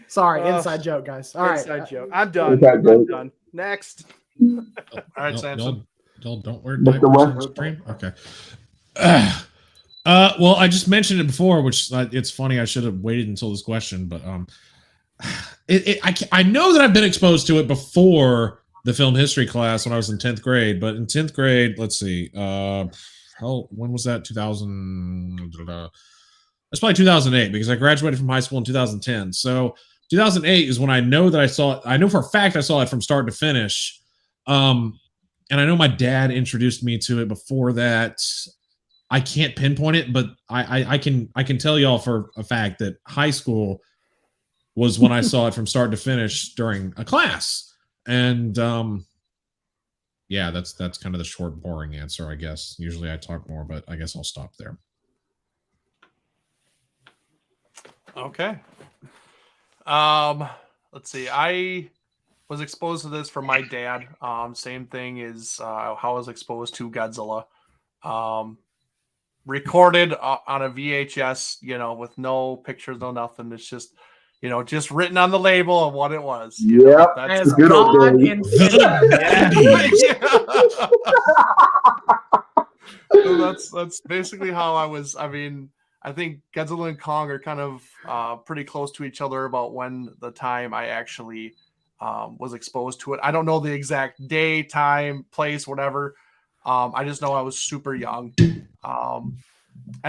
Sorry, inside joke, guys. All right.
Inside joke. I'm done.
Inside
I'm
joke.
done. Next.
All right, Samson.
Y'all don't wear
Mr.
diapers on
West.
stream? Okay. Well, I just mentioned it before, which it's funny. I should have waited until this question, but I know that I've been exposed to it before the film history class when I was in 10th grade. But in 10th grade, let's see, when was that? 2000. That's probably 2008 because I graduated from high school in 2010. So 2008 is when I know that I saw it. I know for a fact I saw it from start to finish. And I know my dad introduced me to it before that. I can't pinpoint it, but I can tell y'all for a fact that high school was when I saw it from start to finish during a class. And yeah, that's kind of the short, boring answer, I guess. Usually I talk more, but I guess I'll stop there.
Okay. Let's see. I was exposed to this from my dad. Same thing as how I was exposed to Godzilla. Recorded on a VHS, with no pictures, no nothing. It's just, just written on the label of what it was.
Yep.
As
good old
God
days.
So that's basically how I was. I mean, I think Godzilla and Kong are kind of pretty close to each other about when the time I actually was exposed to it. I don't know the exact day, time, place, whatever. I just know I was super young. And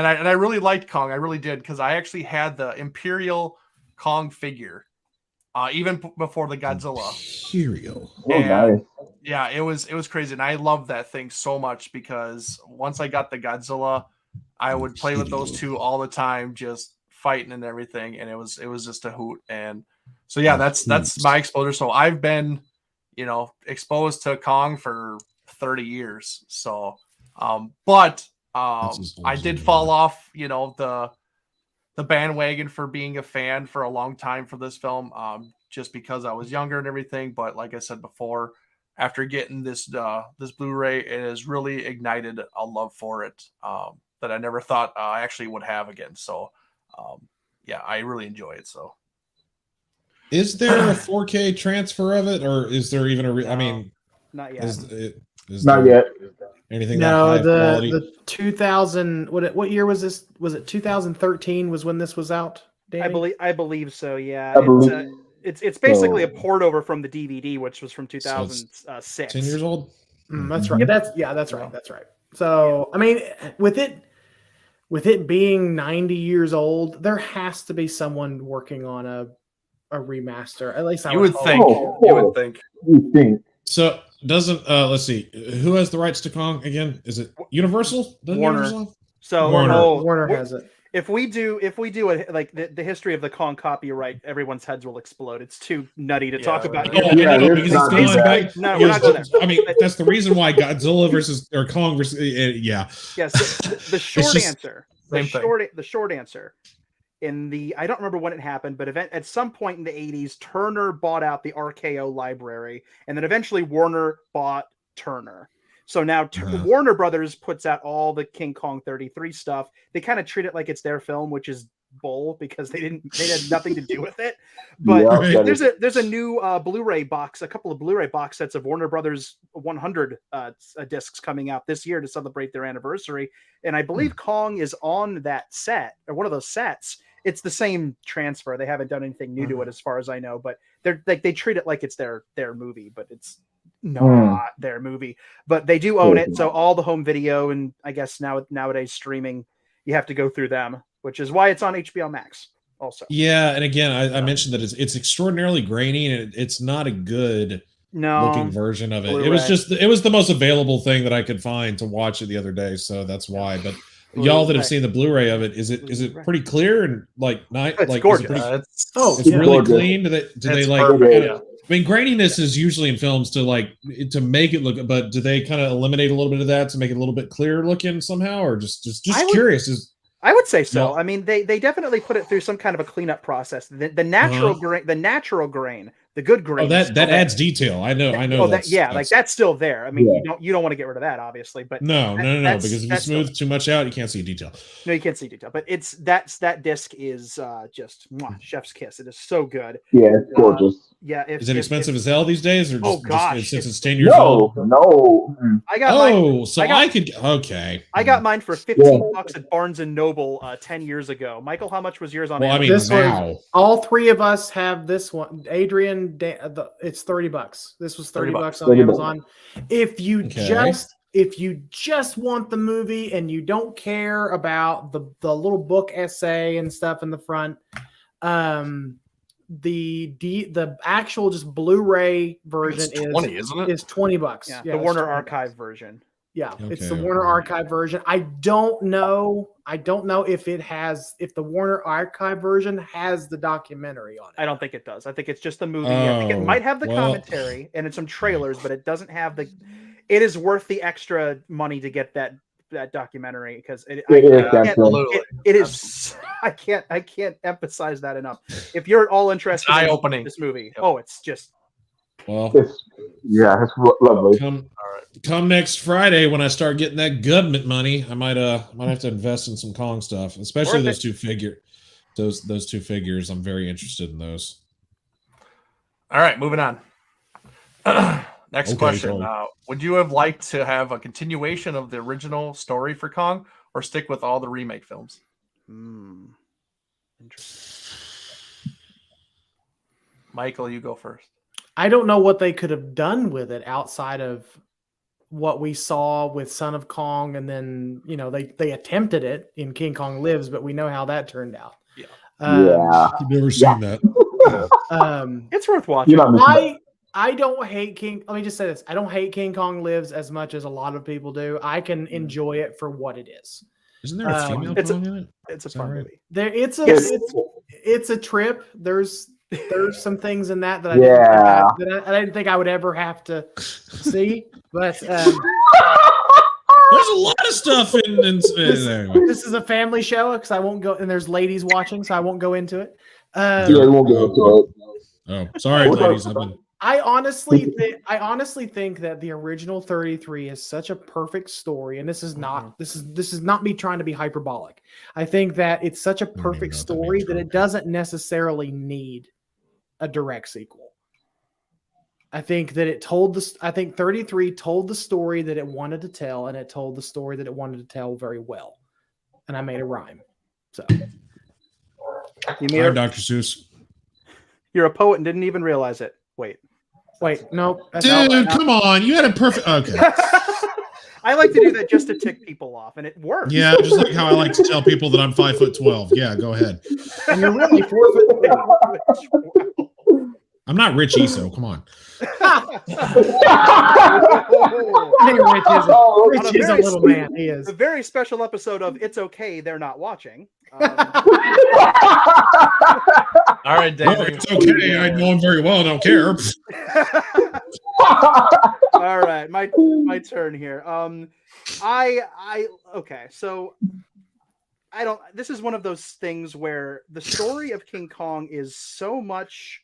I really liked Kong. I really did, because I actually had the Imperial Kong figure, even before the Godzilla.
Imperial.
Oh, nice.
Yeah, it was crazy, and I loved that thing so much because once I got the Godzilla, I would play with those two all the time, just fighting and everything, and it was just a hoot. And so yeah, that's my exposure. So I've been, exposed to Kong for 30 years. So, but I did fall off, the bandwagon for being a fan for a long time for this film, just because I was younger and everything. But like I said before, after getting this Blu-ray, it has really ignited a love for it that I never thought I actually would have again. So, yeah, I really enjoy it. So,
is there a 4K transfer of it, or is there even I mean,
Not yet.
is
Not
there
yet.
anything
No,
that high quality?
the 2000. What year was this? Was it 2013? Was when this was out? Danny?
I believe so. Yeah.
I believe-
It's basically a port over from the DVD, which was from
So it's
2006.
10 years old.
That's right. That's right. That's right. So I mean, with it being 90 years old, there has to be someone working on a remaster. At least I
you would
hope.
think.
Oh,
You would think.
You think?
So doesn't let's see, who has the rights to Kong again? Is it Universal? Doesn't
Warner.
Universal have-
So
Warner.
Warner has it.
If we do like the history of the Kong copyright, everyone's heads will explode. It's too nutty to talk about.
Oh,
here.
Yeah,
no,
let's
because
not
it's
do
going
that.
back.
No, we're not going there.
I mean, that's the reason why Godzilla versus or Kong versus yeah.
Yes. The short
just-
answer.
Same thing.
The short answer. I don't remember when it happened, but at some point in the 80s, Turner bought out the RKO library, and then eventually Warner bought Turner. So now Warner Brothers puts out all the King Kong 33 stuff. They kind of treat it like it's their film, which is bull because they had nothing to do with it. But there's a new Blu-ray box, a couple of Blu-ray box sets of Warner Brothers 100 discs coming out this year to celebrate their anniversary. And I believe Kong is on that set, or one of those sets. It's the same transfer. They haven't done anything new to it as far as I know, but they treat it like it's their movie, but it's not their movie. But they do own it, so all the home video and I guess nowadays streaming, you have to go through them, which is why it's on HBO Max also.
Yeah, and again, I mentioned that it's extraordinarily grainy, and it's not a good looking version of it.
Blu-ray.
It was the most available thing that I could find to watch it the other day, so that's why. But y'all that have seen the Blu-ray of it, is it pretty clear and
It's gorgeous.
It's really
gorgeous.
clean? Do they like?
Perfect,
I mean, graininess is usually in films to make it look, but do they kind of eliminate a little bit of that to make it a little bit clearer looking somehow, or just curious?
I would say so.
Yeah.
I mean, they definitely put it through some kind of a cleanup process. The natural grain, the good grain.
Oh, that adds detail. I know.
That's still there. I mean, you don't want to get rid of that, obviously. But
no, because if you smooth too much out, you can't see detail.
No, you can't see detail. But that disc is just chef's kiss. It is so good.
Yeah, it's gorgeous.
Is it expensive as hell these days, or since it's 10 years
No.
old?
No.
I got mine.
Okay.
I got mine for $15 at Barnes and Noble 10 years ago. Michael, how much was yours on Amazon?
This one, all three of us have this one. Adrian, it's $30. This was $30 on Amazon. If you just want the movie and you don't care about the little book essay and stuff in the front, the actual just Blu-ray version
is 20, isn't it?
Is $20.
Yeah,
Yeah,
the Warner Archive version.
Yeah, it's the Warner Archive version. I don't know if the Warner Archive version has the documentary on it.
I don't think it does. I think it's just the movie. I think it might have the commentary and it's some trailers, but it doesn't have the. It is worth the extra money to get that documentary because it is. I can't emphasize that enough. If you're at all interested in this movie, it's just.
Well, it's lovely.
Come next Friday when I start getting that government money, I might have to invest in some Kong stuff, especially those two figures. I'm very interested in those.
All right, moving on. Next question. Would you have liked to have a continuation of the original story for Kong, or stick with all the remake films?
Interesting.
Michael, you go first.
I don't know what they could have done with it outside of what we saw with Son of Kong, and then they attempted it in King Kong Lives, but we know how that turned out.
I've never seen that.
It's worth watching.
I don't hate King. Let me just say this: I don't hate King Kong Lives as much as a lot of people do. I can enjoy it for what it is.
Isn't there a female Kong in it?
It's a fun movie.
It's a trip. There's some things in that I didn't think I would ever have to see, but there's
a lot of stuff in
this is a family show because I won't go, and there's ladies watching, so I won't go into it.
We won't go into it.
Oh, sorry, ladies.
I honestly think that the original 33 is such a perfect story, and this is not me trying to be hyperbolic. I think that it's such a perfect story that it doesn't necessarily need a direct sequel. I think that I think 33 told the story that it wanted to tell, and it told the story that it wanted to tell very well. And I made a rhyme. So
Dr. Seuss.
You're a poet and didn't even realize it. Wait,
no.
Dude, come on. You had a perfect. Okay.
I like to do that just to tick people off, and it works.
Yeah, just like how I like to tell people that I'm 5'12". Yeah, go ahead.
And you're really 4'3".
I'm not Rich Eso. Come on.
Rich is a little man. He is.
A very special episode of It's Okay, They're Not Watching.
All right, Dave.
No, it's okay. I know him very well. I don't care.
All right, my turn here. Okay, so This is one of those things where the story of King Kong is so much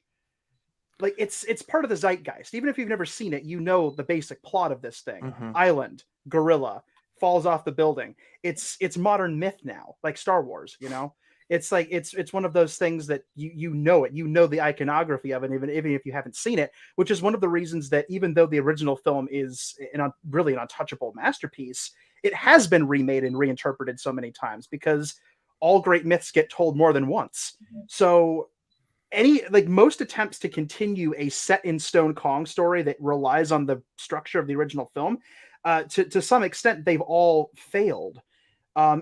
like it's part of the zeitgeist. Even if you've never seen it, you know the basic plot of this thing. Island, gorilla, falls off the building. It's modern myth now, like Star Wars, you know? It's like it's one of those things that you know it. You know the iconography of it, even if you haven't seen it, which is one of the reasons that even though the original film is really an untouchable masterpiece, it has been remade and reinterpreted so many times because all great myths get told more than once. So most attempts to continue a set in stone Kong story that relies on the structure of the original film, to some extent, they've all failed.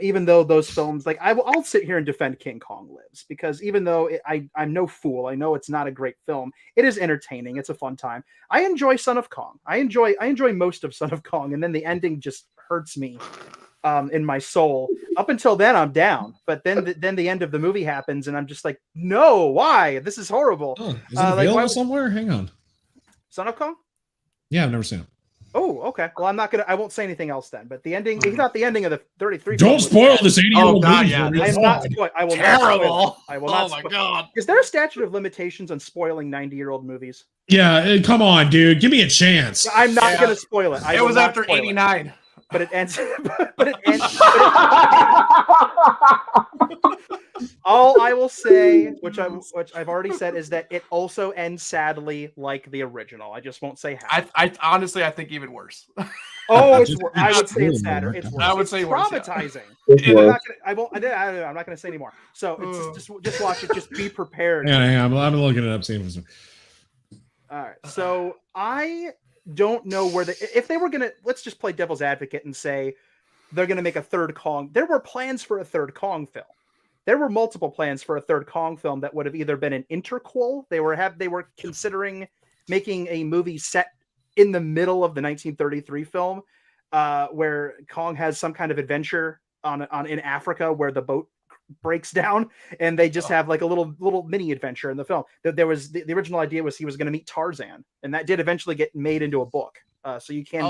Even though those films, like I'll sit here and defend King Kong Lives because even though I'm no fool, I know it's not a great film. It is entertaining. It's a fun time. I enjoy Son of Kong. I enjoy most of Son of Kong, and then the ending just hurts me in my soul. Up until then, I'm down, but then the end of the movie happens, and I'm just like, no, why? This is horrible.
Oh, is it available somewhere? Hang on.
Son of Kong?
Yeah, I've never seen it.
Oh, okay. Well, I won't say anything else then. But the ending, he thought the ending of the 33.
Don't spoil this 80-year-old movie.
Yeah,
I am not spoil. I will
terrible.
Not I will not.
Oh my god.
Is there a statute of limitations on spoiling 90-year-old movies?
Yeah, come on, dude. Give me a chance.
I'm not going to spoil it.
It was after 89.
But it ends. All I will say, which I've already said, is that it also ends sadly like the original. I just won't say how.
I honestly, I think even worse.
Oh, it's worse. I would say it's sadder. It's worse.
I would say worse, yeah.
Traumatizing.
It's
I'm not going to say anymore. So it's just watch it. Just be prepared.
Yeah, I'm looking it up. Seeing
All right. So I don't know where if they were going to, let's just play devil's advocate and say they're going to make a third Kong. There were plans for a third Kong film. There were multiple plans for a third Kong film that would have either been an interquel. They were considering making a movie set in the middle of the 1933 film, where Kong has some kind of adventure in Africa where the boat breaks down, and they just have like a little mini adventure in the film. There was the original idea was he was going to meet Tarzan, and that did eventually get made into a book. So you can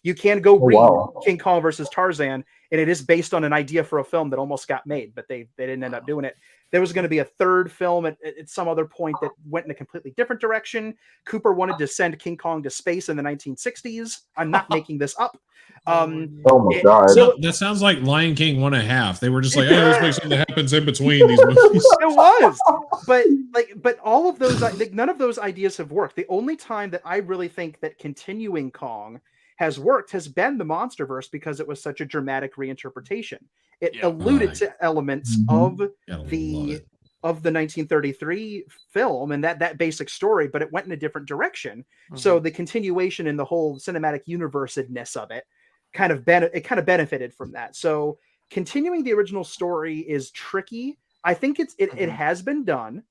you can go read King Kong versus Tarzan, and it is based on an idea for a film that almost got made, but they didn't end up doing it. There was going to be a third film at some other point that went in a completely different direction. Cooper wanted to send King Kong to space in the 1960s. I'm not making this up.
oh my god!
So, that sounds like Lion King 1.5. They were just like, "Hey, let's make something that happens in between these movies."
It was, but all of those, none of those ideas have worked. The only time that I really think that continuing Kong has worked has been the MonsterVerse because it was such a dramatic reinterpretation. It alluded to elements of the 1933 film and that basic story, but it went in a different direction. So the continuation in the whole cinematic universe-ness of it kind of benefited from that. So continuing the original story is tricky. I think it has been done,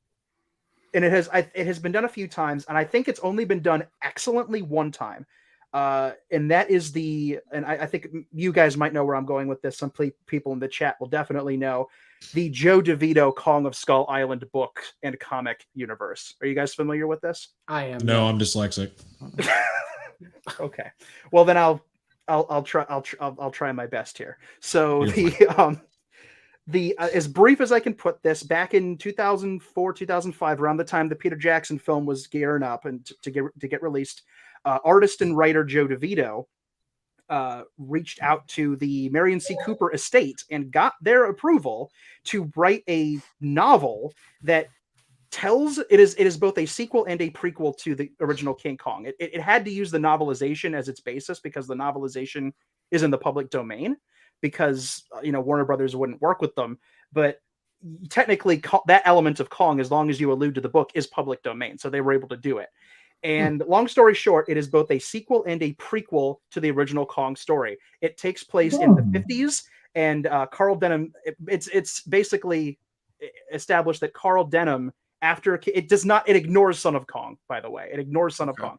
and it has been done a few times, and I think it's only been done excellently one time. And that is I think you guys might know where I'm going with this. Some people in the chat will definitely know the Joe DeVito Kong of Skull Island book and comic universe. Are you guys familiar with this?
I am.
No, I'm dyslexic.
Okay. Well, then I'll try my best here. So the as brief as I can put this, back in 2004, 2005, around the time the Peter Jackson film was gearing up and to get released, artist and writer Joe DeVito reached out to the Marion C. Cooper estate and got their approval to write a novel that it is both a sequel and a prequel to the original King Kong. It had to use the novelization as its basis because the novelization is in the public domain because Warner Brothers wouldn't work with them, but technically that element of Kong, as long as you allude to the book, is public domain, so they were able to do it. And long story short, it is both a sequel and a prequel to the original Kong story. It takes place in the 50s, and Carl Denham. It's basically established that Carl Denham, it ignores Son of Kong. By the way, it ignores Son of Kong.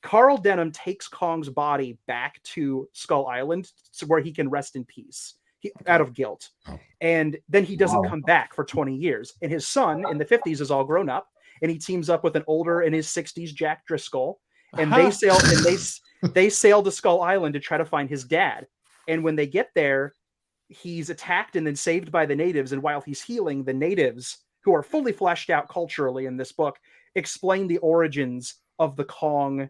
Carl Denham takes Kong's body back to Skull Island, where he can rest in peace, out of guilt, and then he doesn't come back for 20 years. And his son in the 50s is all grown up. And he teams up with an older in his 60s Jack Driscoll, and they sail to Skull Island to try to find his dad. And when they get there, he's attacked and then saved by the natives. And while he's healing, the natives, who are fully fleshed out culturally in this book, explain the origins of the Kong,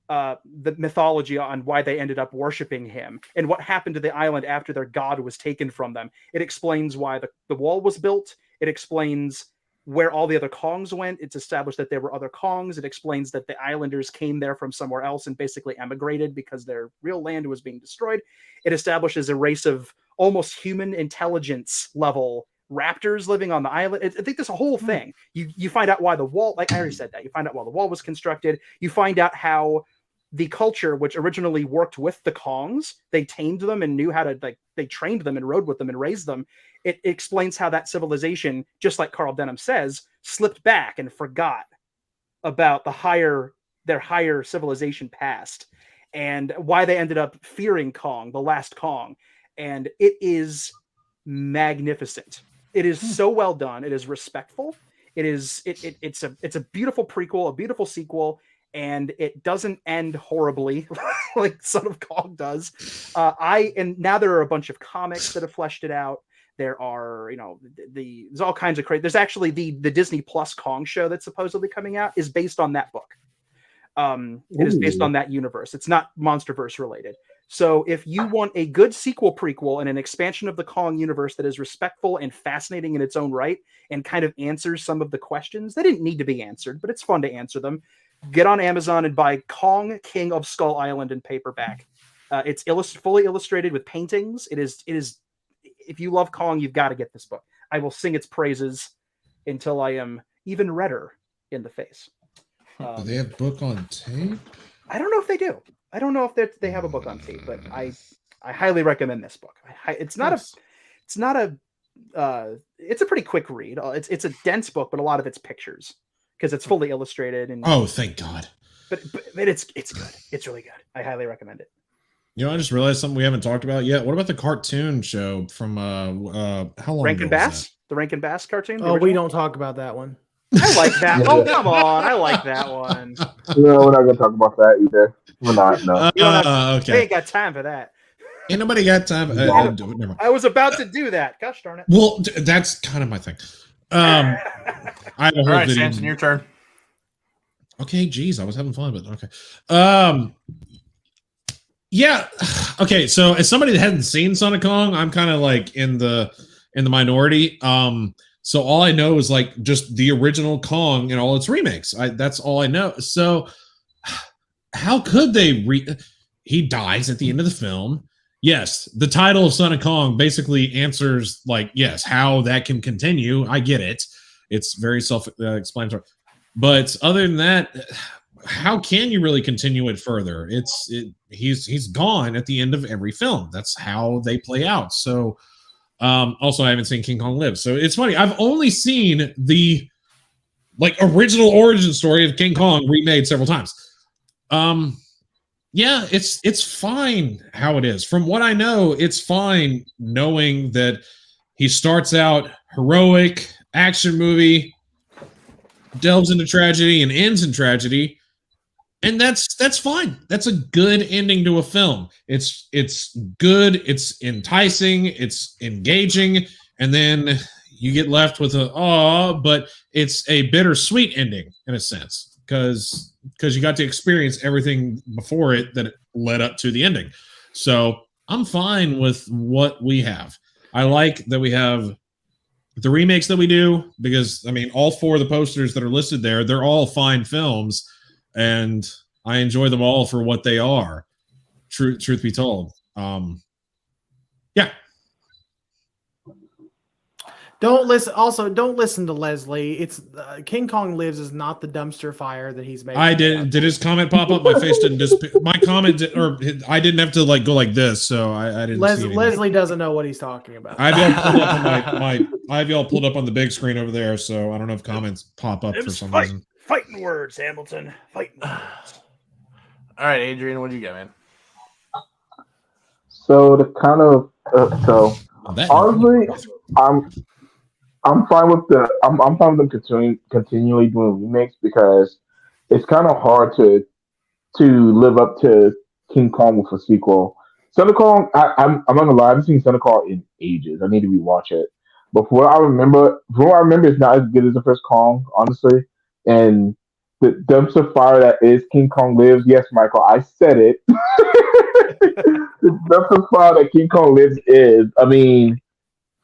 the mythology on why they ended up worshiping him and what happened to the island after their god was taken from them. It explains why the wall was built. It explains where all the other Kongs went. It's established that there were other Kongs. It explains that the islanders came there from somewhere else and basically emigrated because their real land was being destroyed. It establishes a race of almost human intelligence level raptors living on the island. I think there's a whole thing. You find out why the wall, like I already said that, you find out why the wall was constructed. You find out how the culture, which originally worked with the Kongs, they tamed them and knew how to, like, they trained them and rode with them and raised them. It explains how that civilization, just like Carl Denham says, slipped back and forgot about their higher civilization past, and why they ended up fearing Kong, the last Kong. And it is magnificent. It is so well done. It is respectful. It's a beautiful prequel, a beautiful sequel, and it doesn't end horribly like Son of Kong does. And now there are a bunch of comics that have fleshed it out. There are, there's all kinds of crazy. There's actually the Disney Plus Kong show that's supposedly coming out is based on that book. It is based on that universe. It's not MonsterVerse related. So if you want a good sequel prequel and an expansion of the Kong universe that is respectful and fascinating in its own right and kind of answers some of the questions that didn't need to be answered, but it's fun to answer them, get on Amazon and buy Kong, King of Skull Island in paperback. It's fully illustrated with paintings. It is. If you love Kong, you've got to get this book. I will sing its praises until I am even redder in the face.
Do they have book on tape?
I don't know if they do. I don't know if they have a book on tape, but I highly recommend this book. It's a pretty quick read. It's a dense book, but a lot of it's pictures because it's fully illustrated. And
Thank God.
But it's good. It's really good. I highly recommend it.
I just realized something we haven't talked about yet. What about the cartoon show from how long
Rankin
ago
Bass?
was that?
The Rankin Bass cartoon?
Oh, we don't talk about that one.
I like that. Oh, come on. I like that one.
No, we're not gonna talk about that either. We're not. No.
We ain't got time for that.
Ain't nobody got time. Never mind.
I was about to do that. Gosh darn it.
Well, that's kind of my thing. I have a
All
whole
right,
video.
Samson, your turn.
Okay, geez, I was having fun, but okay. Yeah. Okay, so as somebody that hadn't seen Son of Kong, I'm kind of like in the minority. So all I know is like just the original Kong and all its remakes. That's all I know. So how could they he dies at the end of the film. Yes, the title of Son of Kong basically answers like, yes, how that can continue. I get it. It's very self-explanatory. But other than that, how can you really continue it further? He's gone at the end of every film. That's how they play out. So also I haven't seen King Kong Live. So it's funny. I've only seen the original origin story of King Kong remade several times. Yeah, it's fine how it is. From what I know, it's fine knowing that he starts out heroic action movie, delves into tragedy and ends in tragedy, and that's fine. That's a good ending to a film. It's good, it's enticing, it's engaging, and then you get left with but it's a bittersweet ending in a sense because you got to experience everything before it that led up to the ending. So I'm fine with what we have. I like that we have the remakes that we do because, I mean, all four of the posters that are listed there, they're all fine films, and I enjoy them all for what they are, truth be told. Yeah.
Don't listen to Leslie. It's King Kong Lives is not the dumpster fire that he's making.
Did his comment pop up? My face didn't disappear. My comment I didn't have to go like this, so I didn't see
Leslie doesn't know what he's talking about.
I have y'all pulled up on the big screen over there, so I don't know if comments pop up for some reason.
Fighting words, Hamilton. Fighting words.
All right, Adrian, what do you got, man?
So the kind of honestly, I'm fine with I'm fine with them continually doing remakes because it's kind of hard to live up to King Kong with a sequel. Son of Kong. I'm not gonna lie. I haven't seen Son of Kong in ages. I need to rewatch it. But from what I remember, it's not as good as the first Kong, honestly. And the dumpster fire that is King Kong Lives. Yes, Michael, I said it. The dumpster fire that King Kong Lives is. I mean,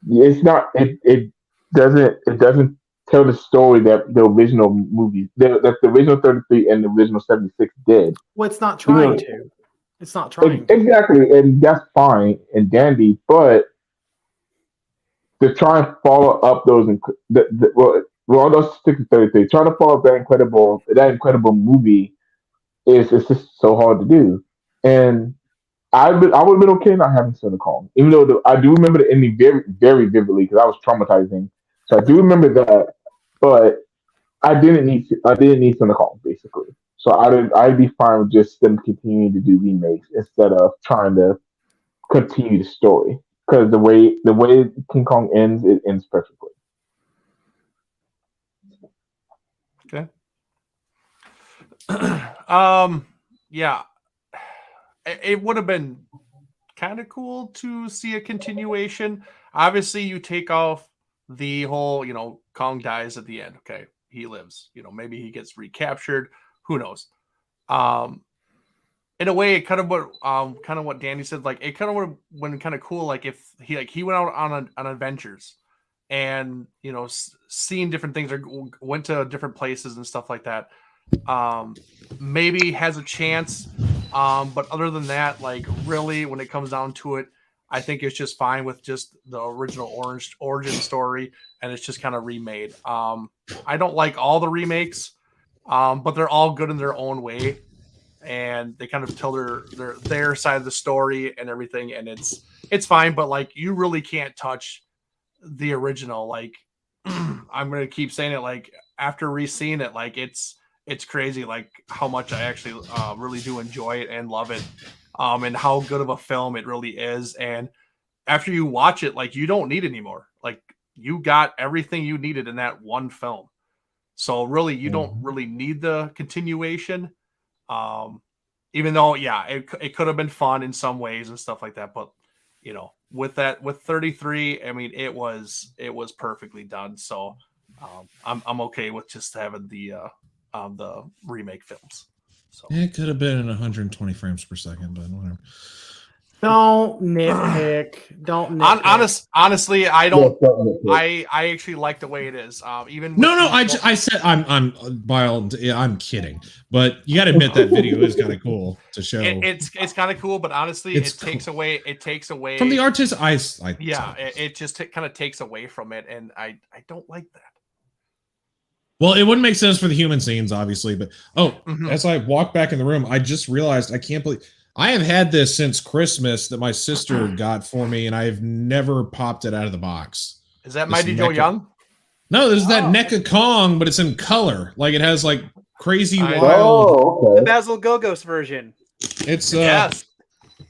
it's not. It doesn't tell the story that the original movies, that the original 33 and the original 76 did.
Well, it's not trying to. It's not trying to.
Exactly, and that's fine and dandy, but to try and follow up those those 633, trying to follow up that incredible movie is it's just so hard to do. And I would have been okay not having Son of Kong, even though I do remember the ending very very vividly because I was traumatizing. So I do remember that, but I didn't need Son of Kong basically. So I'd be fine with just them continuing to do remakes instead of trying to continue the story because the way King Kong ends, it ends perfectly.
Okay. Yeah, it would have been kind of cool to see a continuation. Obviously, you take off the whole, Kong dies at the end. Okay, he lives. Maybe he gets recaptured. Who knows? In a way, it kind of what Danny said. Like it kind of would have been kind of cool. Like if he went out on adventures, and seeing different things or went to different places and stuff like that. Maybe has a chance. But other than that, like really, when it comes down to it, I think it's just fine with just the original origin story, and it's just kind of remade. I don't like all the remakes, but they're all good in their own way, and they kind of tell their side of the story and everything, and it's fine. But like, you really can't touch the original. Like, I'm gonna keep saying it. Like after re-seeing it, like it's crazy, like how much I actually really do enjoy it and love it, and how good of a film it really is. And after you watch it, like you don't need anymore. Like you got everything you needed in that one film. So really, you don't really need the continuation. Even though, yeah, it could have been fun in some ways and stuff like that. But with 33, I mean, it was perfectly done. So I'm okay with just having the remake films. So
It could have been in 120 frames per second, but whatever.
Don't nitpick. Don't nitpick.
Honestly, I don't. I actually like the way it is. Even
No. I said I'm kidding, but you got to admit that video is kind of cool to show.
It's kind of cool, but honestly, it takes away
from the artist.
It just kind of takes away from it, and I don't like that.
Well, it wouldn't make sense for the human scenes, obviously, but as I walk back in the room, I just realized I can't believe I have had this since Christmas that my sister got for me, and I've never popped it out of the box.
Is that Mighty Joe Young?
No, there's that NECA Kong, but it's in color. Like it has like crazy wild.
Oh,
The
okay.
Basil Gogos version.
It's
Yes.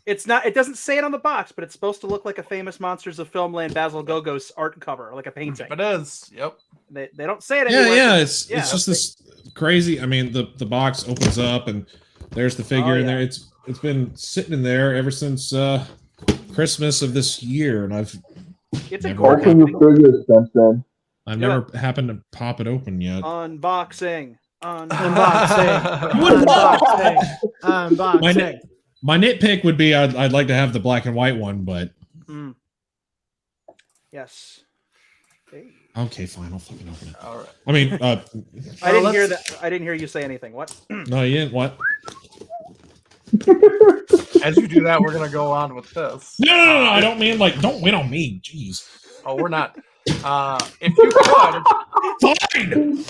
It's not. It doesn't say it on the box, but it's supposed to look like a famous Monsters of Filmland Basil Gogos art cover, like a painting.
It is. Yep.
They don't say it anywhere.
Yeah. It's just this crazy. I mean, the box opens up and there's the figure in there. It's been sitting in there ever since Christmas of this year, and
It's a
Open your figures, Simpson.
I've never happened to pop it open yet.
Unboxing.
Unboxing.
My nitpick would be I'd like to have the black and white one, but
Yes. Hey.
okay, fine, I'll fucking open it.
All right.
I mean,
I didn't hear that. I didn't hear you say anything. What?
no, you didn't. What?
As you do that, we're gonna go on with this.
No, I don't mean like don't win on me. Jeez.
Oh, we're not. If you could,
fine.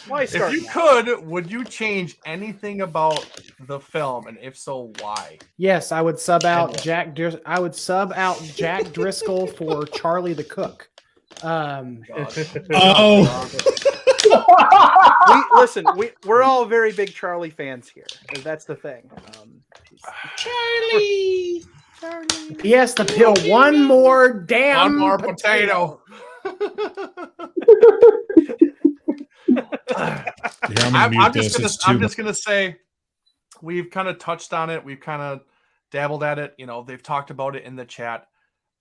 Why start?
If you could, would you change anything about the film, and if so, why?
Yes, I would sub out Jack Driscoll for Charlie the Cook.
We're all very big Charlie fans here. That's the thing.
Charlie.
He has to peel one more
potato. I'm just gonna say we've kind of touched on it. We've kind of dabbled at it. They've talked about it in the chat.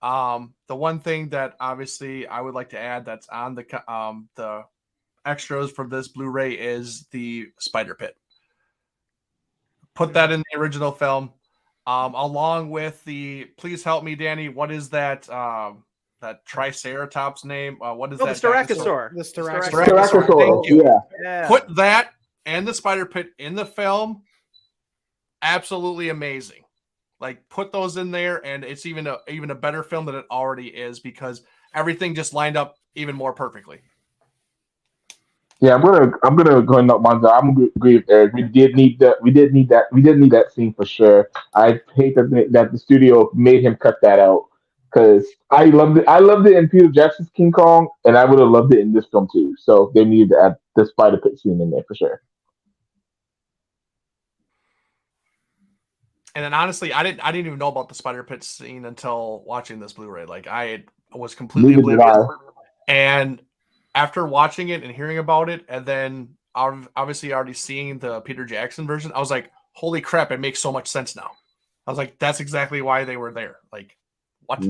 The one thing that obviously I would like to add that's on the extras for this Blu-ray is the spider pit. Put that in the original film, along with the. Please help me, Danny. What is that? That Triceratops name? What is that?
The Styracosaur.
The Styracosaur.
Styracosaur. Thank you.
Yeah.
Put that and the spider pit in the film. Absolutely amazing. Like, put those in there, and it's even a better film than it already is because everything just lined up even more perfectly.
Yeah, I'm gonna go and knock mine down. I'm gonna agree with Eric. We did need that scene for sure. I hate that the studio made him cut that out because I loved it in Peter Jackson's King Kong, and I would have loved it in this film too. So they needed to add the spider pit scene in there for sure.
And then honestly, I didn't even know about the spider pit scene until watching this Blu-ray. Like, I was completely oblivious. And after watching it and hearing about it, and then obviously already seeing the Peter Jackson version, I was like, holy crap, it makes so much sense now. I was like, that's exactly why they were there. Like, what?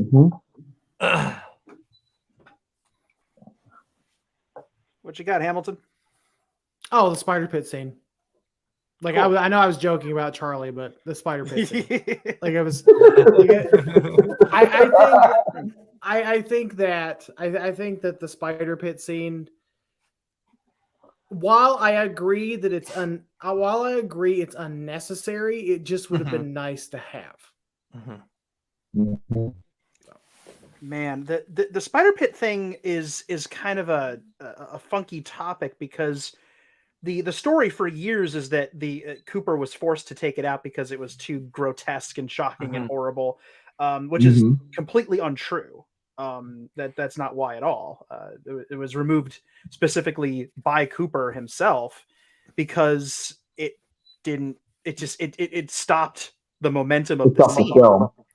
What you got, Hamilton?
Oh, the spider pit scene. Like, cool. I know I was joking about Charlie, but the spider pit scene. Like, I was. I think that the spider pit scene. While I agree that it's unnecessary, it just would have been nice to have.
Man, the spider pit thing is kind of a funky topic because the story for years is that the Cooper was forced to take it out because it was too grotesque and shocking and horrible, which is completely untrue. That's not why at all. It was removed specifically by Cooper himself because it stopped the momentum of the scene,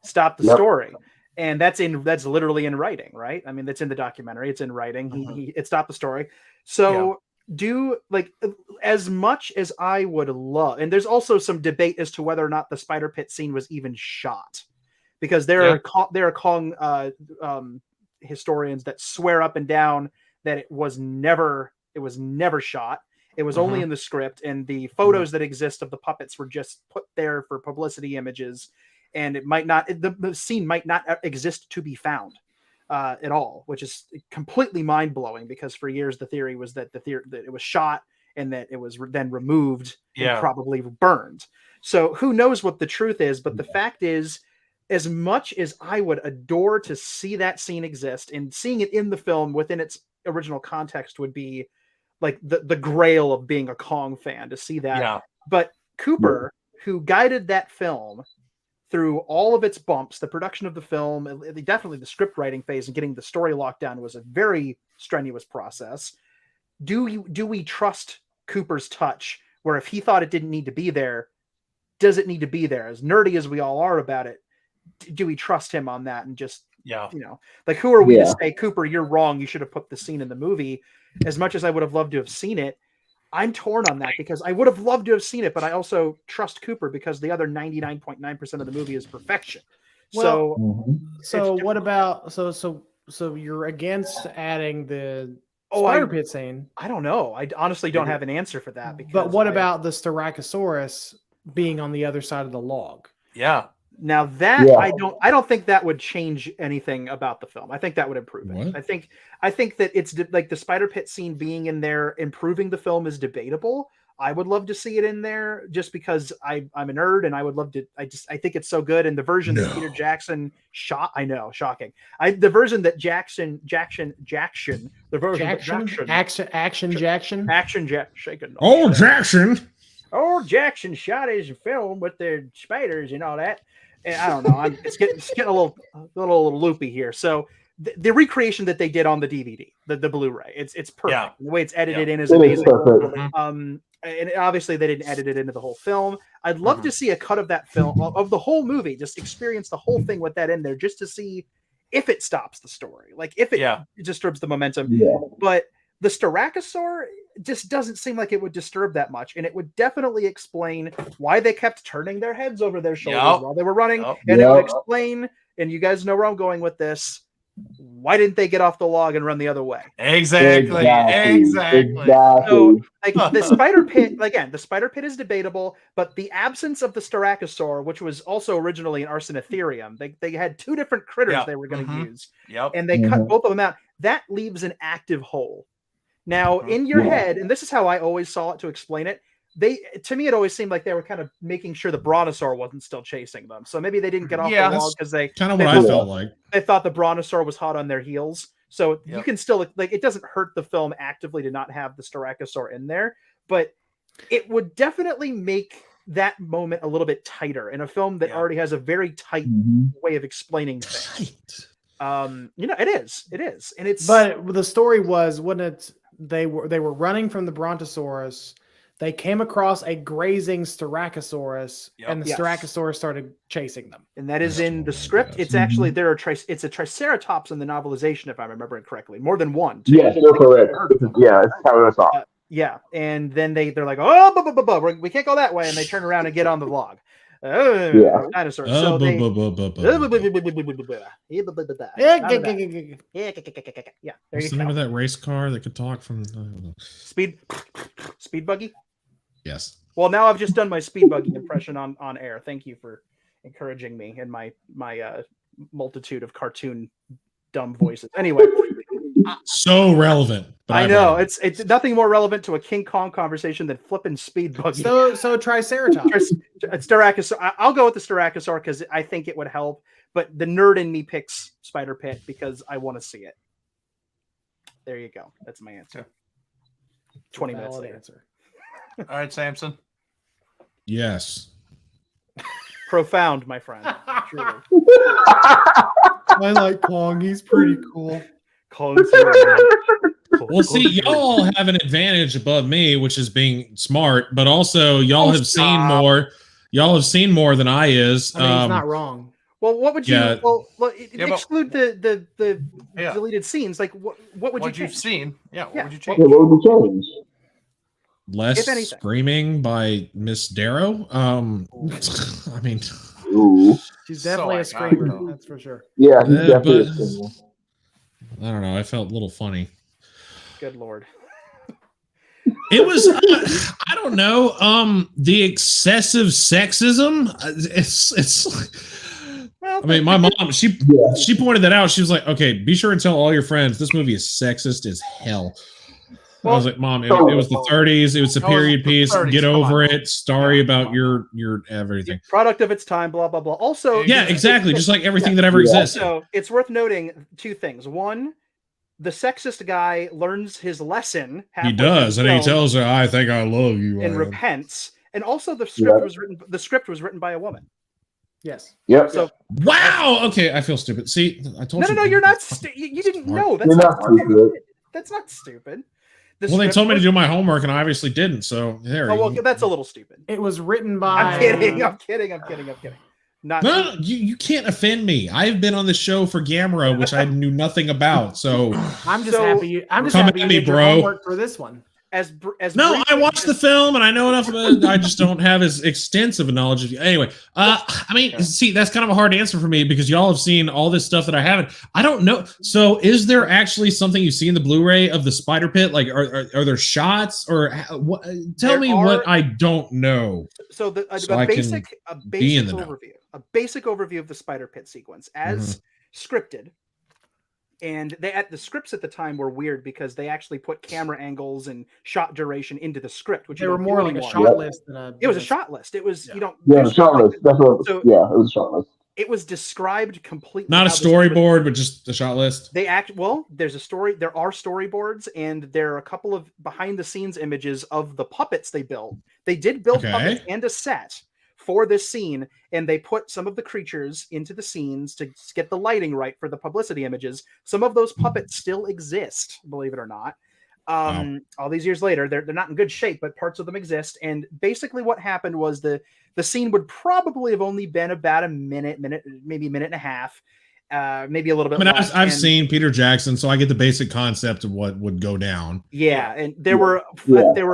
stopped the story. And that's literally in writing, right? I mean, that's in the documentary. It's in writing. It stopped the story. So as much as I would love, and there's also some debate as to whether or not the spider pit scene was even shot, because there are Kong historians that swear up and down that it was never shot. It was only in the script, and the photos that exist of the puppets were just put there for publicity images. And it might not, the scene might not exist to be found at all, which is completely mind blowing because for years the theory was that that it was shot and that it was then removed and probably burned. So who knows what the truth is? But the fact is, as much as I would adore to see that scene exist, and seeing it in the film within its original context would be like the grail of being a Kong fan to see that. Yeah. But Cooper, who guided that film through all of its bumps, the production of the film, definitely the script writing phase and getting the story locked down was a very strenuous process. Do we trust Cooper's touch, where if he thought it didn't need to be there, does it need to be there? As nerdy as we all are about it, do we trust him on that? And just, like, who are we to say, Cooper, you're wrong, you should have put the scene in the movie? As much as I would have loved to have seen it, I'm torn on that because I would have loved to have seen it, but I also trust Cooper because the other 99.9% of the movie is perfection.
Well, so what about so you're against adding the spider pit scene?
I don't know. I honestly don't have an answer for that.
But what about the Styracosaurus being on the other side of the log?
Yeah.
Now that I don't think that would change anything about the film. I think that would improve it. What? I think that it's like the spider pit scene being in there, improving the film is debatable. I would love to see it in there just because I'm a nerd and I would love to. I think it's so good. And the version that Peter Jackson shot, I know, shocking. The version that Jackson, shaken. Oh, Jackson shot his film with the spiders and all that. And I don't know. It's getting a little loopy here. So the recreation that they did on the DVD, the Blu-ray, it's perfect. Yeah. The way it's edited in is amazing. And obviously they didn't edit it into the whole film. I'd love to see a cut of that film, of the whole movie, just experience the whole thing with that in there, just to see if it stops the story, like if it disturbs the momentum. Yeah. But The Styracosaur just doesn't seem like it would disturb that much, and it would definitely explain why they kept turning their heads over their shoulders while they were running, and it would explain, and you guys know where I'm going with this, why didn't they get off the log and run the other way?
Exactly.
So, like, the spider pit, again, the spider pit is debatable, but the absence of the Styracosaur, which was also originally an Arsinotherium, they had two different critters they were going to use, and they cut both of them out. That leaves an active hole. Now, in your head, and this is how I always saw it to explain it, to me, it always seemed like they were kind of making sure the Brontosaur wasn't still chasing them. So maybe they didn't get off the log because they
kind of what I felt like.
They thought the Brontosaur was hot on their heels. So you can still, like, it doesn't hurt the film actively to not have the Styracosaur in there, but it would definitely make that moment a little bit tighter in a film that already has a very tight way of explaining things. It is. And it's,
but the story was, when they were running from the Brontosaurus, they came across a grazing Styracosaurus, and the Styracosaurus started chasing them.
And that is in the script. It's actually it's a Triceratops in the novelization, if I'm remembering correctly. More than one. Too.
Yes, you're correct. Yeah, it's how it was.
Yeah, and then they're like, oh, we can't go that way, and they turn around and get on the log. Dinosaurs. So
What's the name of that race car that could talk from?
Speed buggy.
Yes.
Well, now I've just done my speed buggy impression on air. Thank you for encouraging me in my multitude of cartoon dumb voices. Anyway,
so relevant.
I know it's nothing more relevant to a King Kong conversation than flipping speed buggy.
So Triceratops.
Styracosaur. I'll go with the Styracosaur because I think it would help. But the nerd in me picks Spider Pit because I want to see it. There you go. That's my answer. 20 minutes later.
All right, Samson.
Yes.
Profound, my friend. Truly.
I like Kong. He's pretty cool.
Kong's
well, see, y'all have an advantage above me, which is being smart, but also y'all have seen more. Y'all have seen more than I is.
I mean, he's not wrong.
Well, what would you? Exclude the deleted scenes. Like, what would you?
You've seen? Yeah. What would you
Yeah,
change?
what would you change?
Less screaming by Miss Darrow. I mean,
she's definitely a screamer. That's for sure.
Yeah, he's definitely a screamer.
I don't know. I felt a little funny.
Good Lord.
It was, I don't know, the excessive sexism. I mean, my mom, she pointed that out. She was like, okay, be sure and tell all your friends this movie is sexist as hell. Well, I was like, Mom, it was the 30s. It was a period piece. 30s, get over it. Sorry about your everything.
Product of its time, blah, blah, blah. Also,
yeah, exactly. Just like everything that ever existed.
So it's worth noting two things. One, the sexist guy learns his lesson.
He does, and he tells her, "I think I love you,"
and repents. And also, the script was written by a woman.
Yes.
Yep.
So
wow. Okay, I feel stupid. See, I told you.
No, you're not. You didn't know. That's
not stupid.
That's not stupid.
Well, they told me to do my homework, and I obviously didn't. So there.
Oh well, that's a little stupid.
It was written by.
I'm kidding.
No, you can't offend me. I've been on the show for Gamera, which I knew nothing about. So
I'm just happy. I'm just happy you did your homework for this one.
No, I watched the film and I know enough of it. I just don't have as extensive a knowledge of it. Anyway, I mean, see, that's kind of a hard answer for me because y'all have seen all this stuff that I haven't. I don't know. So, is there actually something you see in the Blu-ray of the Spider Pit? Like, are there shots or what? Tell me what I don't know.
So a basic overview of the Spider Pit sequence as scripted. And the scripts at the time were weird because they actually put camera angles and shot duration into the script, which
they were more like a shot list than a.
It was a shot list. It was
shot list. That's what. So, it was a shot list.
It was described completely.
Not a storyboard, but just a shot list.
There's a story. There are storyboards, and there are a couple of behind the scenes images of the puppets they built. They did build puppets and a set for this scene, and they put some of the creatures into the scenes to get the lighting right for the publicity images. Some of those puppets still exist, believe it or not. All these years later, they're not in good shape, but parts of them exist. And basically what happened was the scene would probably have only been about a minute, maybe a minute and a half. maybe a little bit.
I mean,
less.
I've
And-
seen Peter Jackson, so I get the basic concept of what would go down.
Yeah, and there were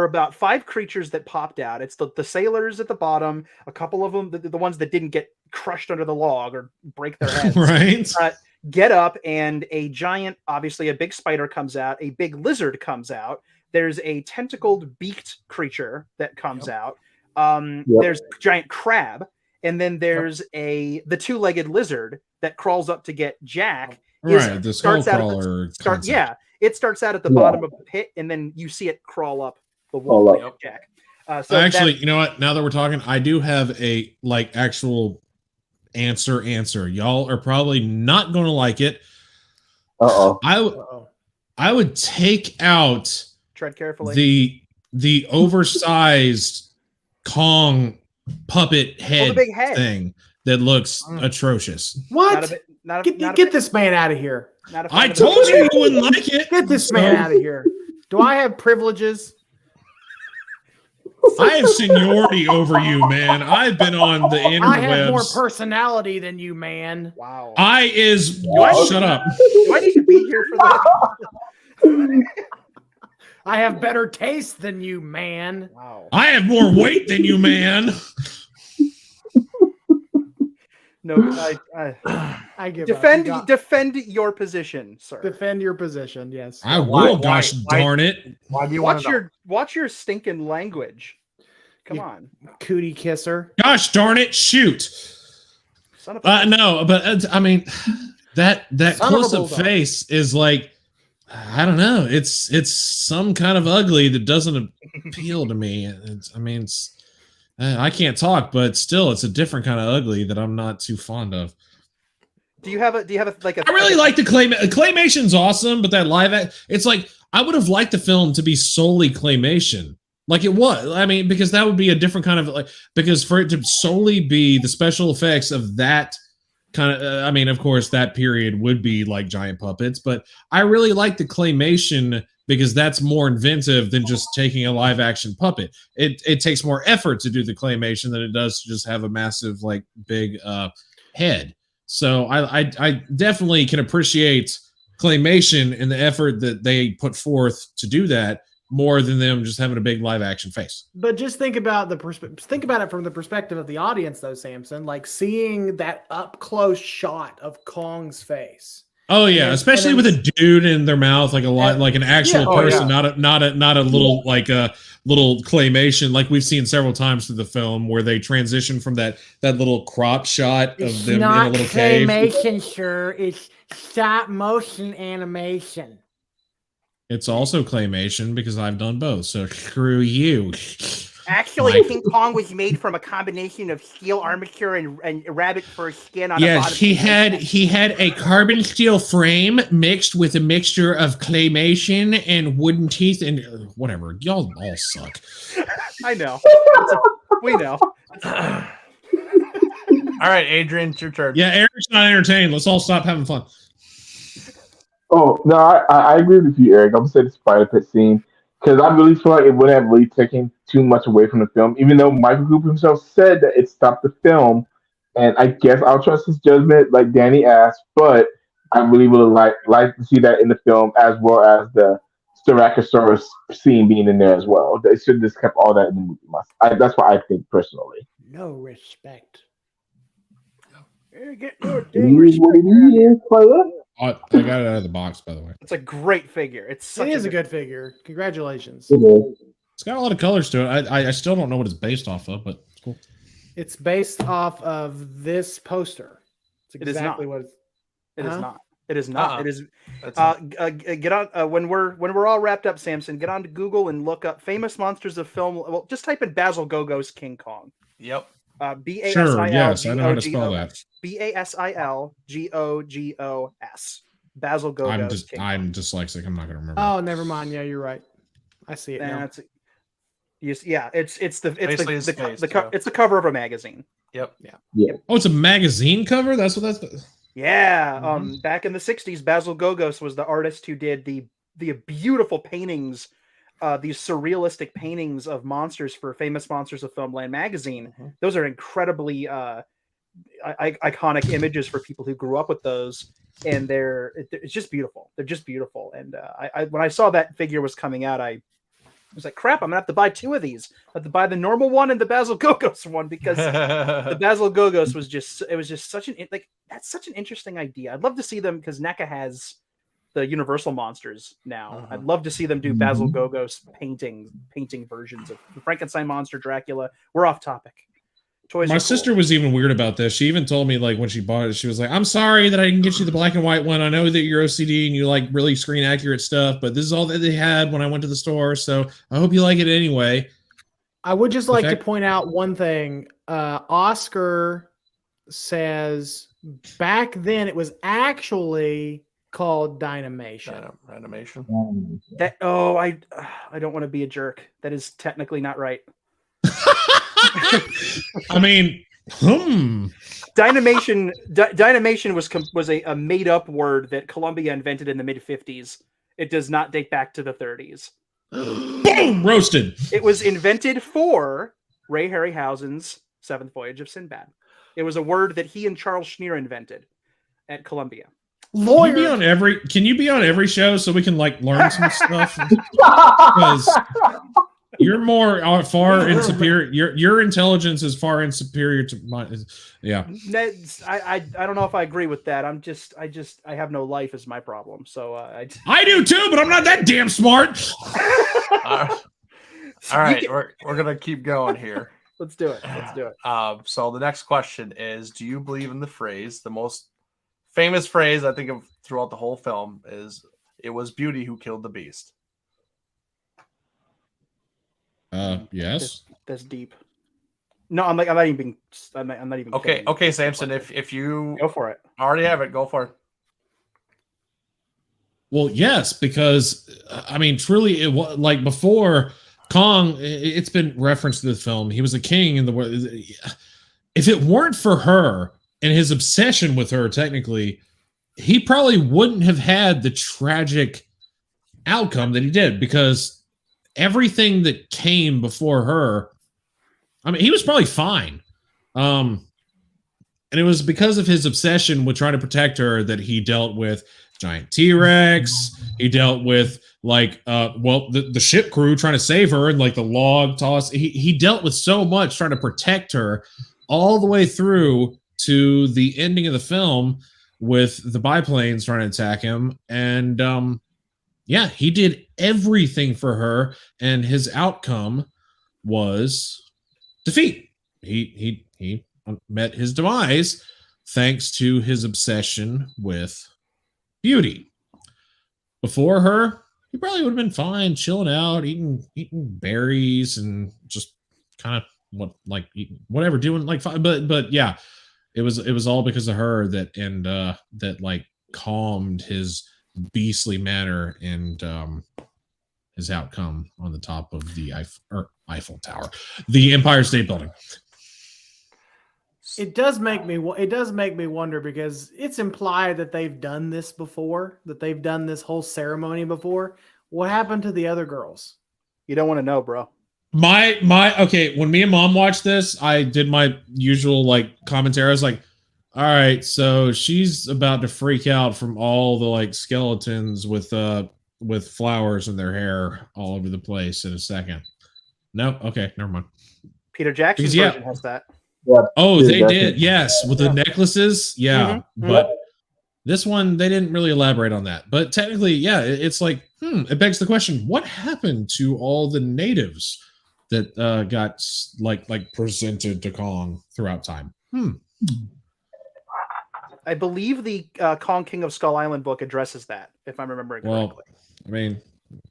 about 5 creatures that popped out. It's the sailors at the bottom, a couple of them, the ones that didn't get crushed under the log or break their heads.
Right?
Get up, and a giant, obviously a big spider comes out, a big lizard comes out. There's a tentacled beaked creature that comes out. There's a giant crab, and then there's the 2-legged lizard that crawls up to get Jack.
Right, the skull crawler.
It starts out at the bottom of the pit, and then you see it crawl up the wall to get Jack. So
actually, you know what? Now that we're talking, I do have a actual answer. Y'all are probably not going to like it. I would take out
tread carefully
the oversized Kong puppet head,
big head
thing that looks atrocious.
What? Get this man out of here.
I told you you wouldn't like it.
Get this man out of here. Do I have privileges?
I have seniority over you, man. I've been on the interwebs.
I have more personality than you, man.
Wow.
Shut up.
Do I need to be here for that?
I have better taste than you, man.
Wow.
I have more weight than you, man.
No,
I give
defend your position, sir.
Defend your position, yes.
I will. Gosh darn it!
Why do you
watch your stinking language? Come on,
cootie kisser.
Gosh darn it! Shoot.
Son of a
no, but I mean that close up face is like, I don't know. It's some kind of ugly that doesn't appeal to me. I can't talk, but still, it's a different kind of ugly that I'm not too fond of.
Do you have a
I really like the claymation's awesome, but that it's like I would have liked the film to be solely claymation, like it was. I mean, because that would be a different kind of because for it to solely be the special effects of that kind of, of course, that period would be like giant puppets, but I really like the claymation because that's more inventive than just taking a live action puppet. It takes more effort to do the claymation than it does to just have a massive, big head. So I definitely can appreciate claymation and the effort that they put forth to do that more than them just having a big live action face.
But just think about it from the perspective of the audience, though, Samson. Like seeing that up close shot of Kong's face.
Oh yeah, especially with a dude in their mouth, like an actual person, not a little little claymation like we've seen several times through the film, where they transition from that little crop shot of them in a little cave.
Claymation, sir. It's stop motion animation.
It's also claymation because I've done both. So screw you.
Actually, King Kong was made from a combination of steel armature and rabbit fur skin on a bottom.
He had a carbon steel frame mixed with a mixture of claymation and wooden teeth and whatever. Y'all all suck.
I know. We know.
All right, Adrian, it's your turn.
Yeah, Eric's not entertained. Let's all stop having fun.
Oh no, I agree with you, Eric. I'm gonna say the spider pit scene because I really feel like it wouldn't have really taken too much away from the film, even though Michael Cooper himself said that it stopped the film. And I guess I'll trust his judgment, like Danny asked, but I really would have liked to see that in the film, as well as the Styracosaurus scene being in there as well. They should have just kept all that in the movie. That's what I think personally.
No respect.
Get your dang respect.
I got it out of the box, by the way.
It's a great figure. It
is a good figure. Congratulations.
It's got a lot of colors to it. I still don't know what it's based off of, but it's cool.
It's based off of this poster. It's exactly what it's.
It is not. It is not. It is. Get on when we're all wrapped up, Samson. Get on to Google and look up famous monsters of film. Well, just type in Basil Gogos King Kong.
Yep.
BASIL.
Sure. Yes, I know how to spell that.
BASILGOGOS. Basil Gogos.
I'm dyslexic. I'm not going to remember.
Oh, never mind. Yeah, you're right. I see it now.
It's the cover of a magazine.
Yep.
Yeah.
Oh, it's a magazine cover. That's what that's.
Yeah. Back in the '60s, Basil Gogos was the artist who did the beautiful paintings, these surrealistic paintings of monsters for Famous Monsters of Filmland magazine. Those are incredibly iconic images for people who grew up with those, and it's just beautiful. They're just beautiful. And when I saw that figure was coming out, I was like, crap, I'm gonna have to buy 2 of these. I have to buy the normal one and the Basil Gogos one, because the Basil Gogos was just such that's such an interesting idea. I'd love to see them, because NECA has the Universal monsters now. I'd love to see them do Basil Gogos painting versions of the Frankenstein monster, Dracula. We're off topic. Toys.
My sister was even weird about this. She even told me, like, when she bought it, she was like, I'm sorry that I didn't get you the black and white one. I know that you're OCD and you like really screen accurate stuff, but this is all that they had when I went to the store. So I hope you like it anyway.
I would just like to point out one thing. Oscar says back then it was actually called Dynamation.
Dynamation.
I don't want to be a jerk. That is technically not right.
I mean,
Dynamation was a made up word that Columbia invented in the mid 50s. It does not date back to the 30s.
Boom! Roasted.
It was invented for Ray Harryhausen's Seventh Voyage of Sinbad. It was a word that he and Charles Schneer invented at Columbia.
Lawyer.
Can you be on every show so we can like learn some stuff? Because you're far in superior. Your intelligence is far in superior to mine. Yeah.
I don't know if I agree with that. I have no life is my problem. So
I do too, but I'm not that damn smart.
All right, we're gonna keep going here.
Let's do it.
So the next question is: do you believe in the phrase, the most famous phrase I think of throughout the whole film is, "It was Beauty who killed the Beast"?
Yes.
That's deep. No, I'm not even.
Okay, Samson. If you
go for it,
already have it, go for it.
Well, yes, because I mean, truly, it was like before Kong. It's been referenced to the film. He was a king in the world. If it weren't for her and his obsession with her, technically, he probably wouldn't have had the tragic outcome that he did, because everything that came before her, I mean, he was probably fine. And it was because of his obsession with trying to protect her that he dealt with giant T-Rex. He dealt with the ship crew trying to save her and like the log toss. He dealt with so much trying to protect her all the way through to the ending of the film with the biplanes trying to attack him. And, yeah, he did everything for her, and his outcome was defeat. He met his demise thanks to his obsession with beauty. Before her, he probably would have been fine, chilling out, eating berries, and just kind of whatever, doing like fine. But yeah, it was all because of her that like calmed his beastly manner and his outcome on the top of the Eiffel Tower, the Empire State Building.
It does make me wonder, because it's implied that they've done this before, that they've done this whole ceremony before. What happened to the other girls?
You don't want to know, bro.
Okay, when me and Mom watched this, I did my usual like commentary. I was like, all right, so she's about to freak out from all the like skeletons with flowers in their hair all over the place in a second. No, okay, never mind.
Peter Jackson's version has that.
Yeah,
oh,
Peter
they
Jackson.
did, yes, with the necklaces, yeah.
Mm-hmm.
But this one, they didn't really elaborate on that. But technically, yeah, it's like, it begs the question: what happened to all the natives that got like presented to Kong throughout time?
I believe the Kong King of Skull Island book addresses that, if I'm remembering correctly.
I mean,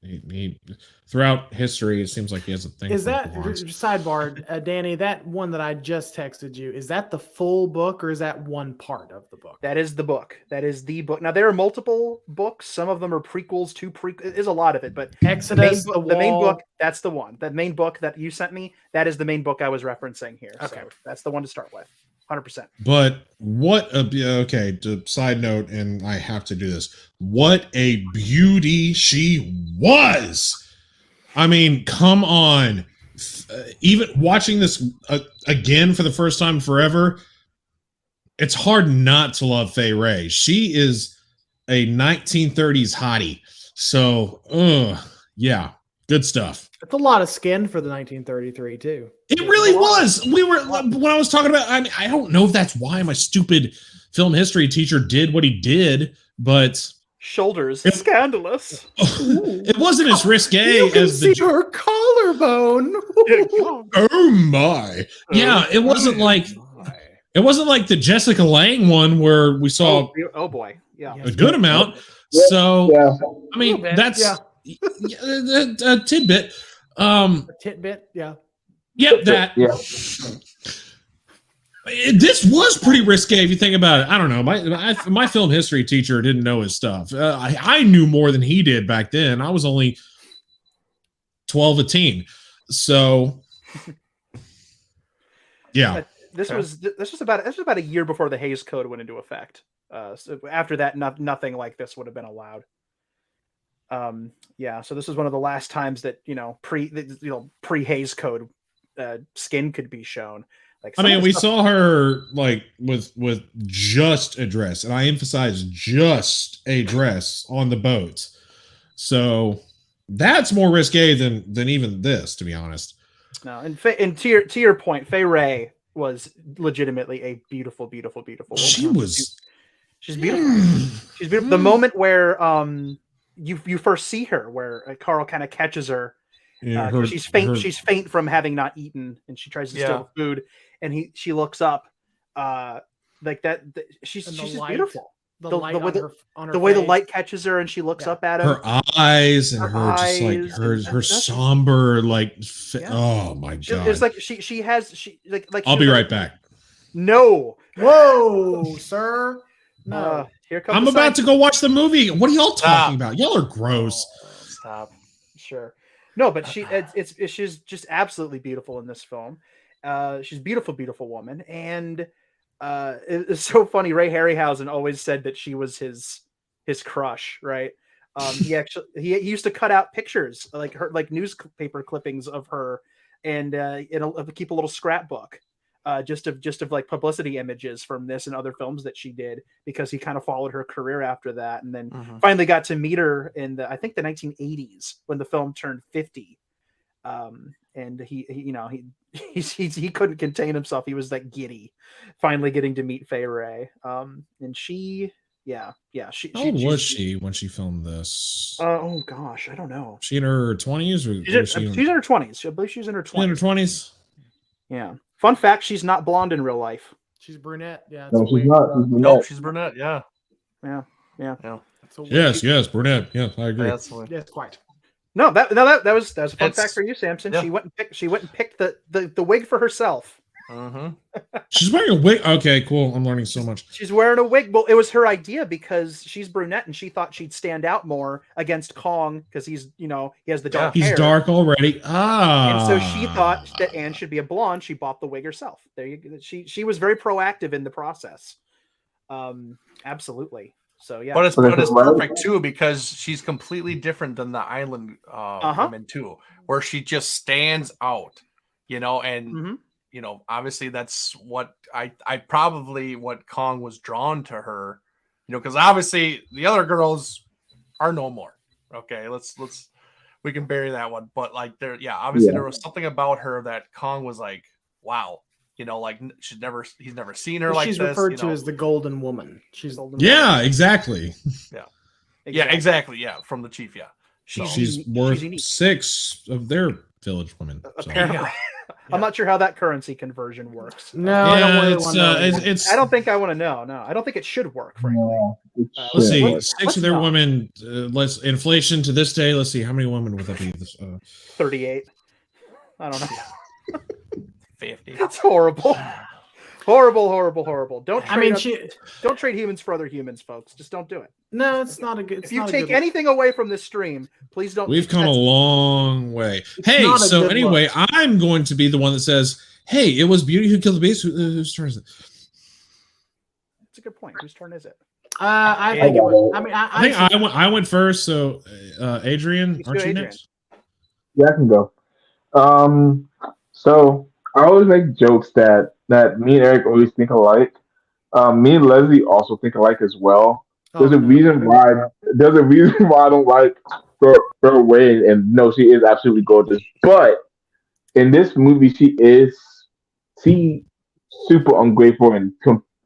he throughout history, it seems like he has a thing.
Is that sidebar, Danny? That one that I just texted you, is that the full book, or is that one part of the book?
That is the book. That is the book. Now there are multiple books. Some of them are prequels to There's a lot of it, but
Exodus,
the main book. That's the one. That main book that you sent me. That is the main book I was referencing here.
Okay,
so that's the one to start with. 100%.
But side note, and I have to do this. What a beauty she was! I mean, come on. Even watching this again for the first time forever, it's hard not to love Fay Ray. She is a 1930s hottie. So, yeah, good stuff.
It's a lot of skin for the 1933 too.
It really was. We were when I was talking about. I mean, I don't know if that's why my stupid film history teacher did what he did, but
Shoulders scandalous.
it wasn't as risque
You can
as
see
the.
her collarbone.
Oh my! Yeah, it wasn't like the Jessica Lange one where we saw
Oh boy, yeah.
a good amount. So I mean, that's a tidbit.
A tidbit, yeah.
Yep, that.
Yeah.
This was pretty risque if you think about it. I don't know. My film history teacher didn't know his stuff. I knew more than he did back then. I was only 12 or teen. So yeah.
This was about a year before the Hays Code went into effect. So after that, nothing like this would have been allowed. Yeah. So this was one of the last times that pre Hays Code skin could be shown. Like,
I mean, we saw her like with just a dress, and I emphasize just a dress on the boat. So that's more risque than even this, to be honest.
No, and to your point, Fay Ray was legitimately a beautiful, beautiful, beautiful woman. She's beautiful. She's beautiful. The moment where you first see her, where Carl kind of catches her.
Yeah,
she's faint. She's faint from having not eaten, and she tries to steal the food. And she looks up, like that. She's just beautiful. The way the light catches her, and she looks up at him.
Her eyes and her somber oh my god!
It's like she has.
I'll be right back.
No.
Whoa, sir. No.
Here comes.
I'm about to go watch the movie. What are y'all talking about? Y'all are gross.
Stop. Sure. No, but she's just absolutely beautiful in this film. She's a beautiful, beautiful woman, and it's so funny. Ray Harryhausen always said that she was his crush, right? He used to cut out pictures like newspaper clippings of her, and keep a little scrapbook, just of like publicity images from this and other films that she did, because he kind of followed her career after that, and then finally got to meet her in I think the 1980s when the film turned 50. And he couldn't contain himself. He was like giddy, finally getting to meet Fay Ray. And she,
How old was she when she filmed this?
Oh gosh, I don't know.
She in her 20s,
or she's in her 20s. I believe she's in her 20s.
In her 20s.
Yeah. Fun fact: she's not blonde in real life.
She's brunette. Yeah.
No, she's not. She's brunette.
Nope, she's brunette. Yeah.
Yeah.
Yes, brunette. Yes, I agree.
Yes, quite.
No, that was a fun fact for you, Samson. Yeah. She went and picked the wig for herself.
She's wearing a wig. Okay, cool. I'm learning so much.
She's wearing a wig. Well, it was her idea because she's brunette and she thought she'd stand out more against Kong because he's he has the dark hair.
He's dark already.
And so she thought that Anne should be a blonde. She bought the wig herself. There you go. She was very proactive in the process. Absolutely. So yeah,
but it's perfect too, because she's completely different than the island women too, where she just stands out, and obviously that's what I probably what Kong was drawn to her, because obviously the other girls are no more. Okay, we can bury that one, but there was something about her that Kong was like, wow. He's never seen her like this.
She's referred to as the Golden Woman. She's
exactly. Yeah.
Exactly. Yeah, exactly. Yeah, from the chief. Yeah,
she's worth 6 of their village women. So.
Apparently, I'm not sure how that currency conversion works.
No, I don't really want to know.
I don't think I want to know. No, I don't think it should work. Frankly,
let's see. 6 of their women. Let's inflation to this day. Let's see how many women would that be.
38. I don't know.
50.
That's horrible. Horrible. Don't trade humans for other humans, folks. Just don't do it.
No, it's not a good.
If you take anything away from this stream, please don't.
We've come a long way. Hey, so anyway, I'm going to be the one that says, "Hey, it was Beauty who killed the beast." Whose turn is it?
That's a good point. Whose turn is it?
I think it was. I mean,
I went first. So, Adrian, aren't you next?
Yeah, I can go. So I always make jokes that me and Eric always think alike. Me and Leslie also think alike as well. There's a
no.
reason why. There's a reason why I don't like her way. And no, she is absolutely gorgeous. But in this movie, she super ungrateful and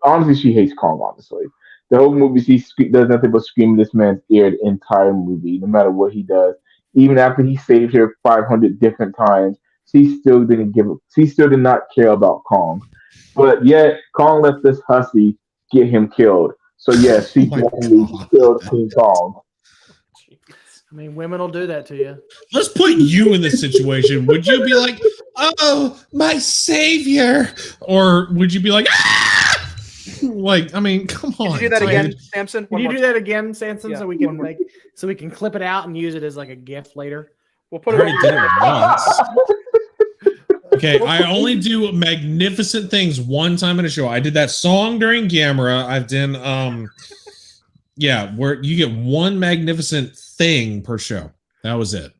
honestly, she hates Kong. Honestly, the whole movie does nothing but scream in this man's ear the entire movie, no matter what he does. Even after he saved her 500 different times, she still didn't give. She still did not care about Kong. But yet, Kong let this hussy get him killed. So yes, she
Oh my
definitely
God.
killed King Kong.
I mean, women will do that to you.
Let's put you in this situation. Would you be like, "Oh, my savior," or would you be like, "Ah!" Like, I mean, come on.
Did you do that
dude.
again, Samson?
Can you do that again, Sanson,
Yeah,
so we
one
can
more.
so we can clip it out and use it as like a GIF later?
We'll
I
put it
already did it once.
Oh,
Okay, I only do magnificent things one time in a show. I did that song during Gamera. I've done yeah, where you get one magnificent thing per show. That was it.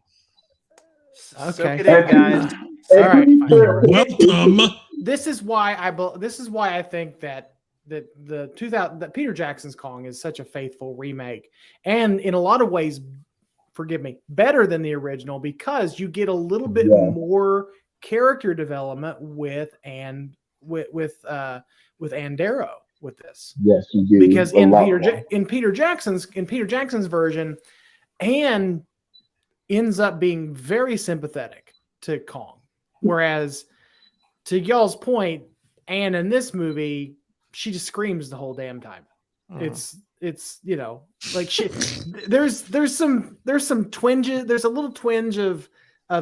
Okay.
Soak it in, guys.
All right.
You're welcome.
This is why I think that the 2000 that Peter Jackson's Kong is such a faithful remake, and in a lot of ways, forgive me, better than the original, because you get a little bit more character development with Andero with this.
Yes, you do.
Because
A lot more.
in Peter Jackson's version, Anne ends up being very sympathetic to Kong, whereas to y'all's point, Anne in this movie, she just screams the whole damn time. It's you know, like there's some twinges, there's a little twinge of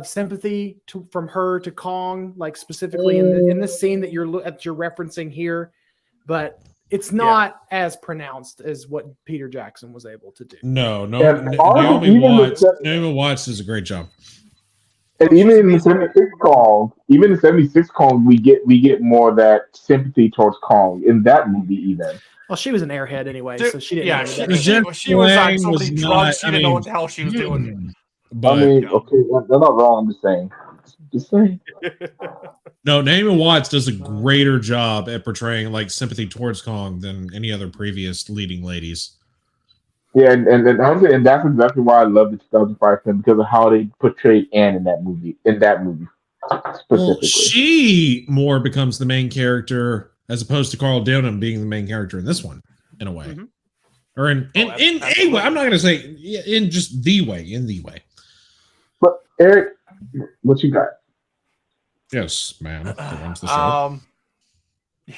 sympathy from her to Kong, like specifically in this scene that you're referencing here, but it's not as pronounced as what Peter Jackson was able to do.
No,
And
Naomi
honestly,
Naomi Watts does a great job.
And even in the 76 Kong, we get more of that sympathy towards Kong in that movie even.
Well, she was an airhead anyway,
Dude,
so she didn't.
yeah,
know
she,
that.
she was on so
was
many
not-
drugs, she
I
didn't know
mean,
what the hell she was doing.
But
I mean,
yeah.
okay, they're not wrong. I'm just saying. Just saying.
no, Naomi Watts does a greater job at portraying like sympathy towards Kong than any other previous leading ladies.
Yeah, and honestly, and that's exactly why I love the 2005 film, because of how they portrayed Anne in that movie specifically.
Well, she more becomes the main character as opposed to Carl Denham being the main character in this one, in a way.
Mm-hmm.
Or in a way. I'm not going to say in just the way.
But Eric, what you got?
Yes, ma'am. Go on to the show.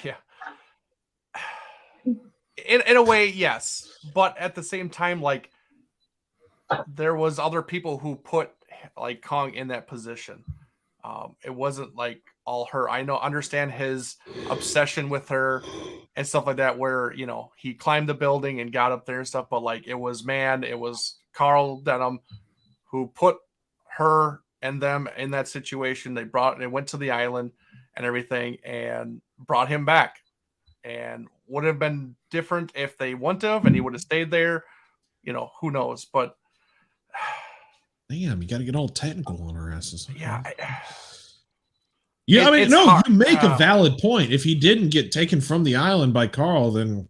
Yeah. In a way, yes. But at the same time, like, there was other people who put like Kong in that position. It wasn't like all her. Understand his obsession with her and stuff like that, where, you know, he climbed the building and got up there and stuff, but like it was Carl Denham who put her and them in that situation. They went to the island and everything and brought him back, and would have been different if they wouldn't have, and he would have stayed there. You know, who knows? But
damn, you got to get all technical on our asses.
yeah.
Yeah, I mean,
it's
no,
hard.
you make a valid point. If he didn't get taken from the island by Carl, then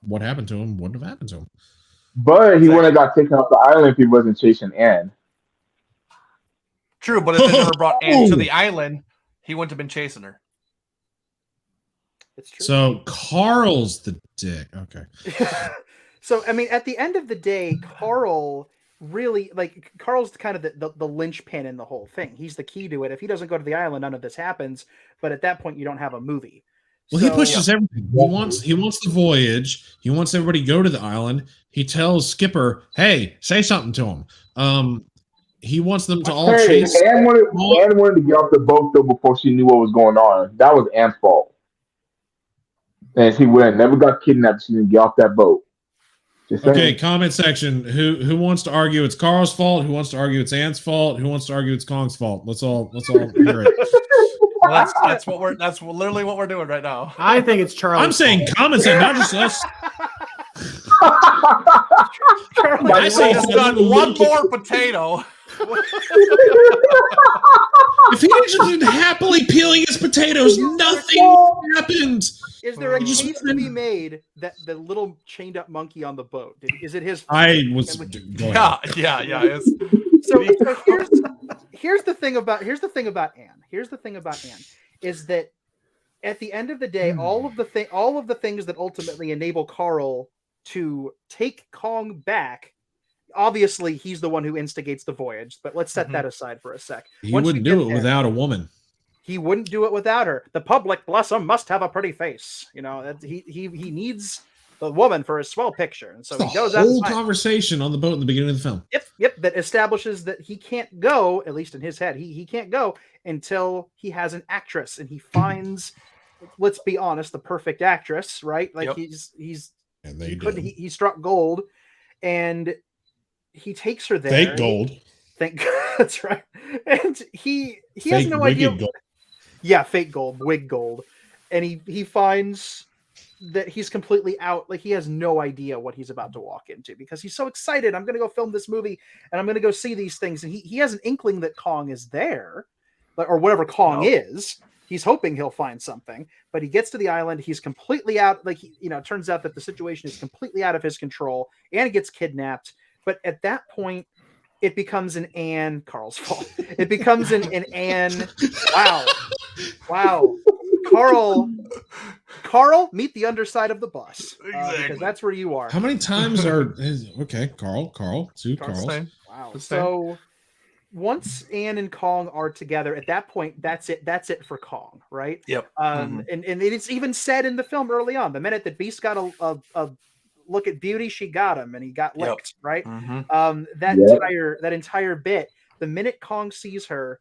what happened to him wouldn't have happened to him.
But he wouldn't have got taken off the island if he wasn't chasing Anne.
True, but if they never brought Anne to the island, he wouldn't have been chasing her.
It's true.
So Carl's the dick. Okay.
So, I mean, at the end of the day, Carl's kind of the linchpin in the whole thing. He's the key to it. If he doesn't go to the island, none of this happens. But at that point, you don't have a movie.
Well, he pushes everything. He wants the voyage. He wants everybody to go to the island. He tells Skipper, "Hey, say something to him." He wants them to all chase.
Anne wanted to get off the boat though before she knew what was going on. That was Anne's fault. And she never got kidnapped. She didn't get off that boat.
Okay, comment section. Who wants to argue it's Carl's fault? Who wants to argue it's Anne's fault? Who wants to argue it's Kong's fault? Let's all hear it.
Well, that's literally what we're doing right now.
I think it's Charlie.
I'm saying comment section, not just us.
I say just done one more potato.
If he had just been happily peeling his potatoes, nothing happened.
Is there a case to be made that the little chained up monkey on the boat? Is it his?
I was.
Yeah. It's,
So here's the thing about Anne. Here's the thing about Anne is that at the end of the day, all of the things that ultimately enable Carl to take Kong back. Obviously, he's the one who instigates the voyage, but let's set that aside for a sec.
He wouldn't do it without a woman.
He wouldn't do it without her. The public, bless him, must have a pretty face. You know, he needs the woman for his swell picture, and so he goes out.
Whole conversation on the boat in the beginning of the film.
Yep. That establishes that he can't go, at least in his head, he can't go until he has an actress, and he finds, let's be honest, the perfect actress, right? Like he struck gold, and he takes her there.
Fake gold.
That's right. And he has no idea.
Gold.
Yeah, fake gold, wig gold. And he finds that he's completely out. Like, he has no idea what he's about to walk into because he's so excited. I'm going to go film this movie and I'm going to go see these things. And he has an inkling that Kong is there, or whatever Kong is. He's hoping he'll find something, but he gets to the island. He's completely out. Like, it turns out that the situation is completely out of his control and gets kidnapped. But at that point, it becomes an Anne, Carl's fault. It becomes an Anne. Wow. Carl, meet the underside of the bus. Because that's where you are.
How many times okay, Carl, two Carls.
Wow. So once Anne and Kong are together, at that point, that's it for Kong, right?
Yep.
And it's even said in the film early on, the minute that Beast got a look at Beauty, she got him, and he got licked, right? That entire bit, the minute Kong sees her,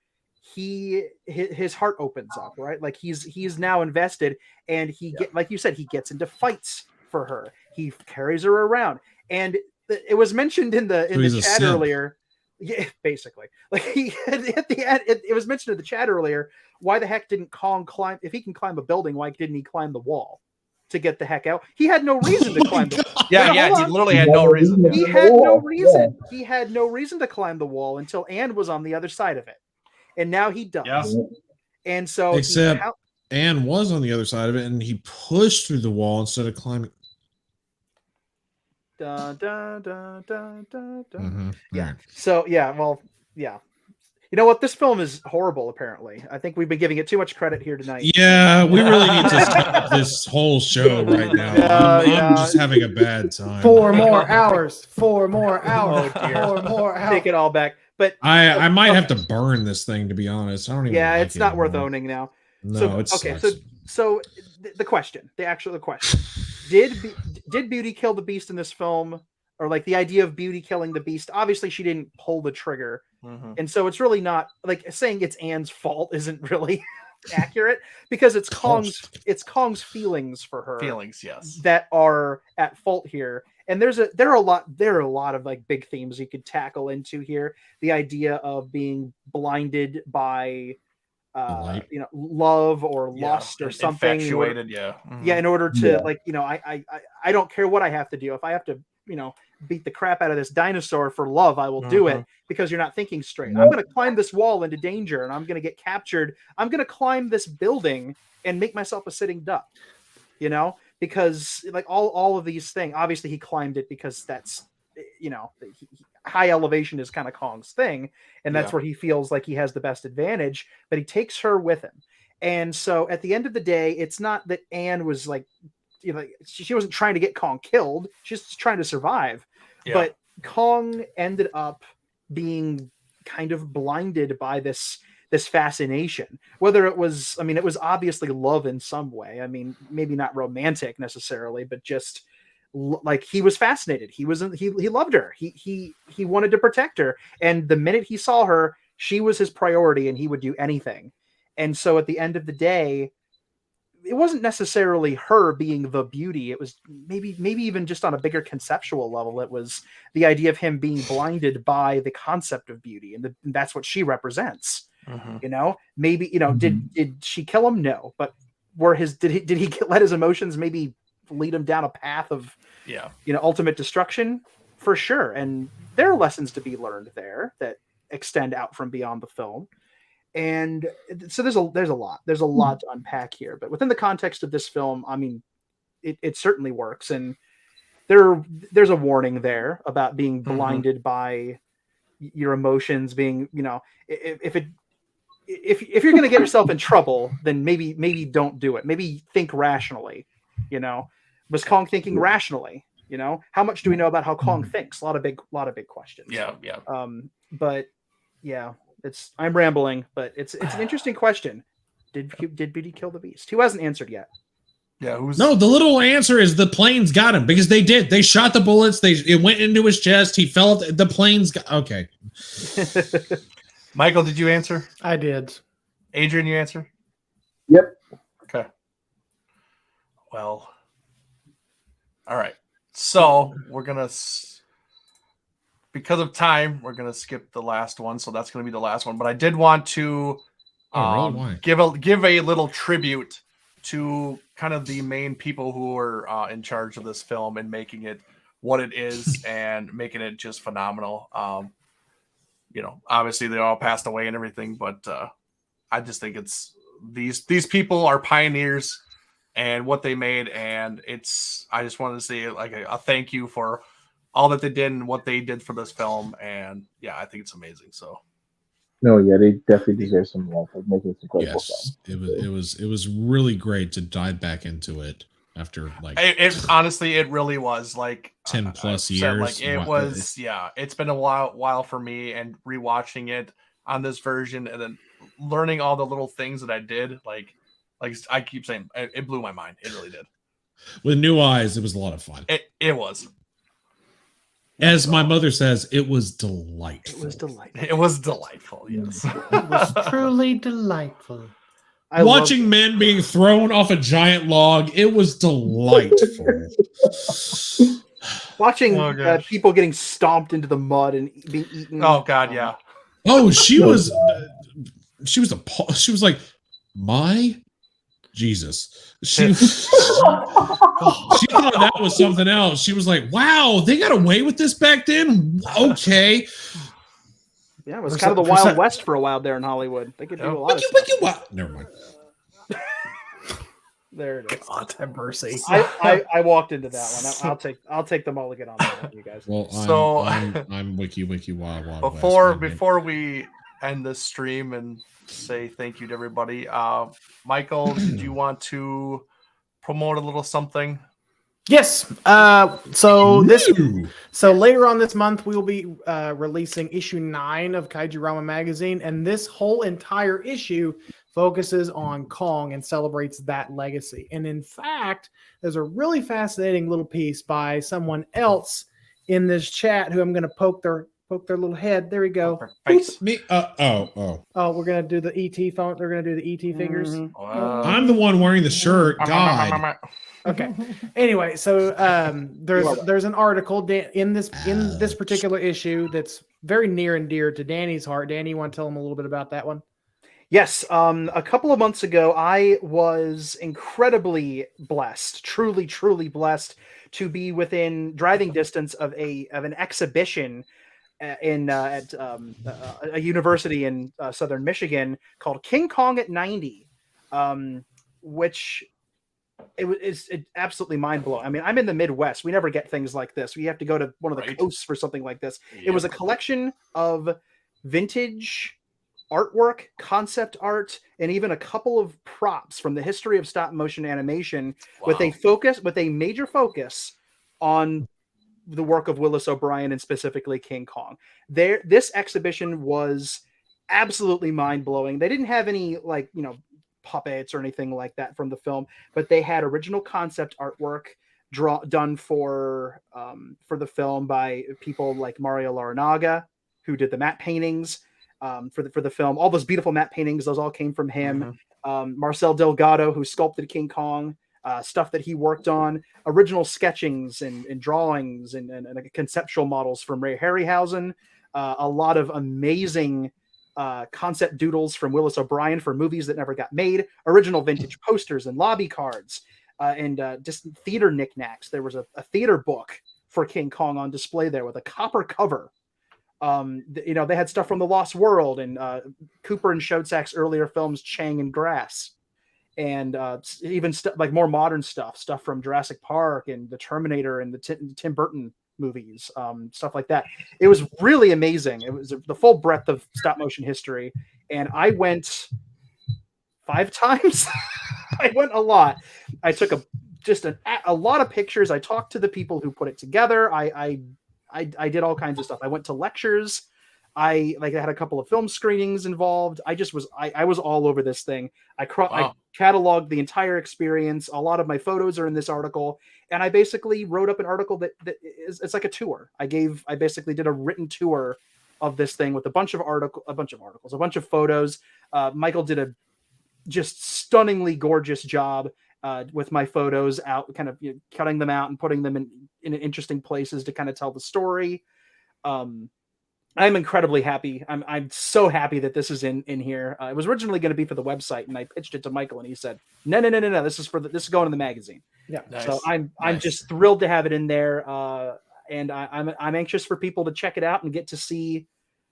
his heart opens up, right? Like he's now invested, and like you said, he gets into fights for her. He carries her around, and it was mentioned in the chat earlier. Yeah, basically, like at the end, it was mentioned in the chat earlier. Why the heck didn't Kong climb? If he can climb a building, why didn't he climb the wall to get the heck out? He had no reason to climb the wall.
He literally had no reason.
He had no reason. He had no reason to climb the wall until Anne was on the other side of it. And now he does. Yeah. And so
Anne was on the other side of it, and he pushed through the wall instead of climbing.
Yeah. So yeah. You know what? This film is horrible, apparently. I think we've been giving it too much credit here tonight.
Yeah, we really need to stop this whole show right now. I'm just having a bad time.
4 more hours. 4 more hours.
Oh, dear.
4 more hours.
Take it all back. But
I might have to burn this thing, to be honest. I don't even.
Yeah,
like
it's not worth owning now.
No, it's
okay. So the question, did Beauty kill the Beast in this film, or like the idea of Beauty killing the Beast? Obviously, she didn't pull the trigger, and so it's really not like saying it's Anne's fault isn't really accurate because it's Kong's feelings for her.
Yes,
that are at fault here. And there are a lot of like big themes you could tackle into here. The idea of being blinded by love or lust or something.
Infatuated,
in order to I don't care what I have to do. If I have to, beat the crap out of this dinosaur for love, I will do it because you're not thinking straight. I'm going to climb this wall into danger and I'm going to get captured. I'm going to climb this building and make myself a sitting duck, because like all of these things, obviously he climbed it because that's, high elevation is kind of Kong's thing. And that's where he feels like he has the best advantage, but he takes her with him. And so at the end of the day, it's not that Anne was like, she wasn't trying to get Kong killed. She's just trying to survive. Yeah. But Kong ended up being kind of blinded by this fascination, whether it was obviously love in some way. I mean, maybe not romantic necessarily, but just like he was fascinated. He loved her. He wanted to protect her. And the minute he saw her, she was his priority and he would do anything. And so at the end of the day, it wasn't necessarily her being the beauty. It was maybe even just on a bigger conceptual level. It was the idea of him being blinded by the concept of beauty. And that's what she represents. Maybe, did she kill him? No, but did he let his emotions maybe lead him down a path of, ultimate destruction? For sure. And there are lessons to be learned there that extend out from beyond the film. And so there's a lot to unpack here, but within the context of this film, I mean, it certainly works. And there's a warning there about being blinded by your emotions, being, you know, if you're going to get yourself in trouble, then maybe don't do it. Maybe think rationally. You know, was Kong thinking rationally? You know, how much do we know about how Kong thinks? A lot of big questions.
Yeah.
But yeah, I'm rambling, but it's an interesting question. Did Beauty kill the Beast? Who hasn't answered yet?
Yeah.
No, the little answer is the planes got him because they did. They shot the bullets. It went into his chest. He fell. The planes got. Okay.
Michael, did you answer?
I did.
Adrian, you answer?
Yep.
Okay. Well. All right. So we're gonna, because of time, we're gonna skip the last one. So that's gonna be the last one. But I did want to give a little tribute to kind of the main people who were in charge of this film and making it what it is and making it just phenomenal. You know, obviously they all passed away and everything, but I just think it's these people are pioneers and what they made, and I just wanted to say like a thank you for all that they did and what they did for this film, and yeah, I think it's amazing. So.
No, yeah, they definitely deserve some love for making this incredible film.
It was really great to dive back into it after like
it honestly it really was like
10 plus years.
Like it was, yeah, it's been a while for me, and rewatching it on this version and then learning all the little things that I did, like I keep saying, it blew my mind. It really did.
With new eyes, it was a lot of fun.
It was.
As my mother says, it was delightful.
It was delightful. Yes.
It was truly delightful.
Watching men being thrown off a giant log, it was delightful.
Watching people getting stomped into the mud and being eaten.
Oh God, yeah.
Oh, she was like, my Jesus. She thought that was something else. She was like, wow, they got away with this back then? Okay.
Yeah, it was kind of the Wild West for a while there in Hollywood. They could do a lot of stuff.
Never mind.
There it is.
God have mercy.
I walked into that one. I'll take the mulligan on that one, you guys.
Well,
so
I'm wiki wild
before we end this stream and say thank you to everybody, Michael, did you want to promote a little something?
Yes. So later on this month, we will be releasing issue 9 of Kaiju Rama magazine, and this whole entire issue focuses on Kong and celebrates that legacy. And in fact, there's a really fascinating little piece by someone else in this chat who I'm going to poke their little head. There we go.
Me?
Oh, we're going to do the ET phone. They're going to do the ET fingers.
I'm the one wearing the shirt. God.
Okay. Anyway, so there's an article in this particular issue that's very near and dear to Danny's heart. Danny, you want to tell him a little bit about that one?
Yes. A couple of months ago, I was incredibly blessed, truly, truly blessed to be within driving distance of an exhibition at a university in southern Michigan called King Kong at 90, which it's absolutely mind-blowing. I mean, I'm in the Midwest. We never get things like this. We have to go to one of the coasts for something like this. Yep. It was a collection of vintage artwork, concept art, and even a couple of props from the history of stop motion animation. Wow. with a major focus on the work of Willis O'Brien and specifically King Kong. This exhibition was absolutely mind-blowing. They didn't have any puppets or anything like that from the film, but they had original concept artwork done for the film by people like Mario Larinaga, who did the matte paintings for the film. All those beautiful matte paintings, those all came from him. Marcel Delgado, who sculpted King Kong, stuff that he worked on, original sketchings and drawings and conceptual models from Ray Harryhausen, a lot of amazing concept doodles from Willis O'Brien for movies that never got made, original vintage posters and lobby cards, and just theater knickknacks. There was a theater book for King Kong on display there with a copper cover. They had stuff from The Lost World and Cooper and Schoedsack's earlier films, Chang and Grass, and even like more modern stuff from Jurassic Park and The Terminator and the Tim Burton movies, stuff like that. It was really amazing. It was the full breadth of stop motion history, and I went 5 times. I went a lot. I took a lot of pictures. I talked to the people who put it together. I did all kinds of stuff. I went to lectures. I had a couple of film screenings involved. I was all over this thing. I cataloged the entire experience. A lot of my photos are in this article, and I basically wrote up an article it's like a tour. I basically did a written tour of this thing with a bunch of articles, a bunch of photos. Michael did a just stunningly gorgeous job with my photos out, kind of cutting them out and putting them in interesting places to kind of tell the story. I'm incredibly happy. I'm so happy that this is in here. It was originally going to be for the website, and I pitched it to Michael, and he said, "No. This is going in the magazine." Yeah. Nice. So I'm just thrilled to have it in there, and I'm anxious for people to check it out and get to see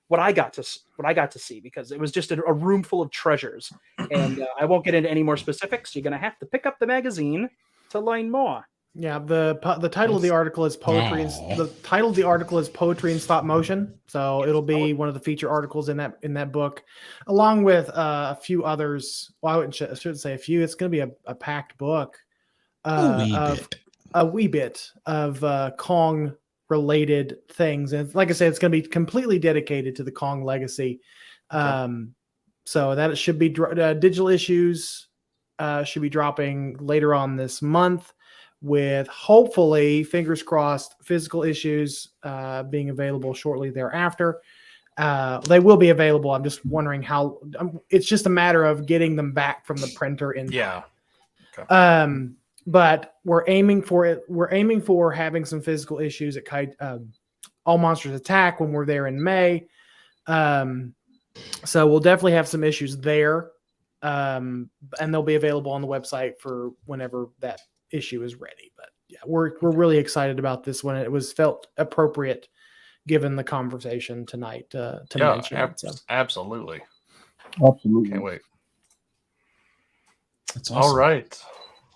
what I got to see, because it was just a room full of treasures. And I won't get into any more specifics. You're going to have to pick up the magazine to learn more.
Yeah, the title of the article is poetry. The title of the article is Poetry in Stop Motion. So it'll be one of the feature articles in that book, along with a few others. Well, I shouldn't say a few. It's going to be a packed book. A wee bit of Kong related things, and like I said, it's going to be completely dedicated to the Kong legacy. So that it should be digital issues should be dropping later on this month, with hopefully, fingers crossed, physical issues being available shortly thereafter. They will be available. I'm just wondering how. It's just a matter of getting them back from the printer in time.
Yeah. Okay.
But we're aiming for it. We're aiming for having some physical issues at All Monsters Attack when we're there in May. So we'll definitely have some issues there, and they'll be available on the website for whenever that issue is ready. But yeah, we're really excited about this one. It was felt appropriate given the conversation tonight to mention it. So.
Absolutely.
Can't
wait.
That's awesome.
All right.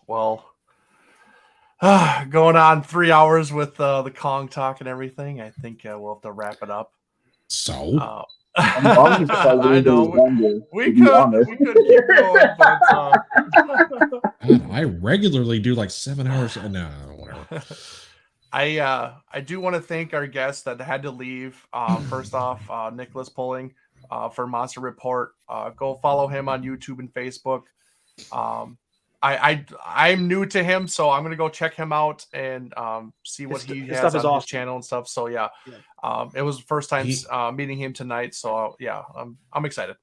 Well, going on 3 hours with the Kong talk and everything, I think we'll have to wrap it up.
So
I know we could keep going, but
God, I regularly do like 7 hours. No, whatever.
I do want to thank our guests that had to leave. First off, Nicholas Pulling for Monster Report. Go follow him on YouTube and Facebook. I'm new to him, so I'm gonna go check him out and see what he has on his channel and stuff. So yeah. It was the first time meeting him tonight, so yeah, I'm excited.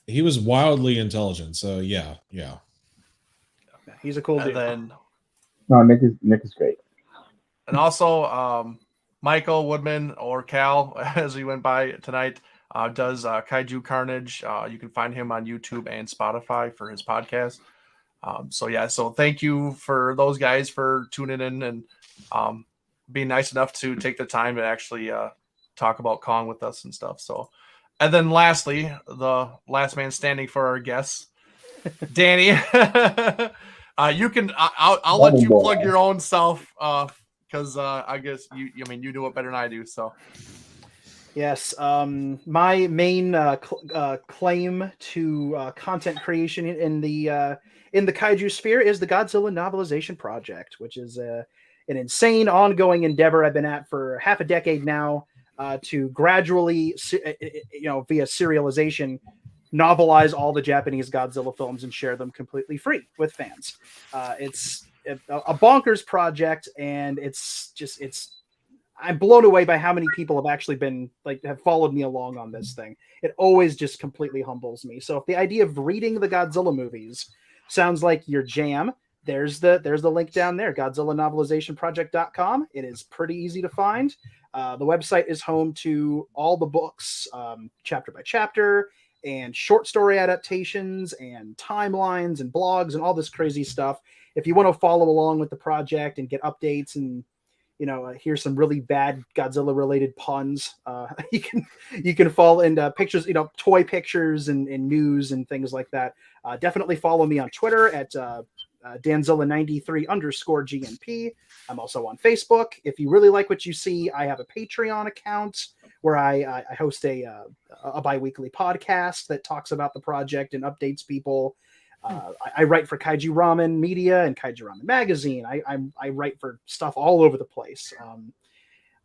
He was wildly intelligent, so yeah.
He's a cool dude.
Then
Nick is great.
And also Michael Woodman, or Cal as he went by tonight, does Kaiju Carnage. You can find him on YouTube and Spotify for his podcast. So thank you for those guys for tuning in and being nice enough to take the time to actually talk about Kong with us and stuff. So, and then lastly, the last man standing for our guests, Danny. You can I'll let you plug your own self because I guess you do it better than I do. So.
Yes, my main claim to content creation in the kaiju sphere is the Godzilla novelization project, which is an insane ongoing endeavor I've been at for half a decade now, to gradually, via serialization, novelize all the Japanese Godzilla films and share them completely free with fans. It's a bonkers project, and I'm blown away by how many people have actually have followed me along on this thing. It always just completely humbles me. So if the idea of reading the Godzilla movies sounds like your jam, there's the link down there, GodzillaNovelizationProject.com. It is pretty easy to find. The website is home to all the books, chapter by chapter, and short story adaptations, and timelines, and blogs, and all this crazy stuff. If you want to follow along with the project and get updates and hear some really bad Godzilla related puns, you can fall into pictures, toy pictures and news and things like that. Definitely follow me on Twitter at Danzilla93_GNP. I'm also on Facebook. If you really like what you see, I have a Patreon account where I host a bi-weekly podcast that talks about the project and updates people. I write for Kaiju Ramen Media and Kaiju Ramen Magazine. I write for stuff all over the place.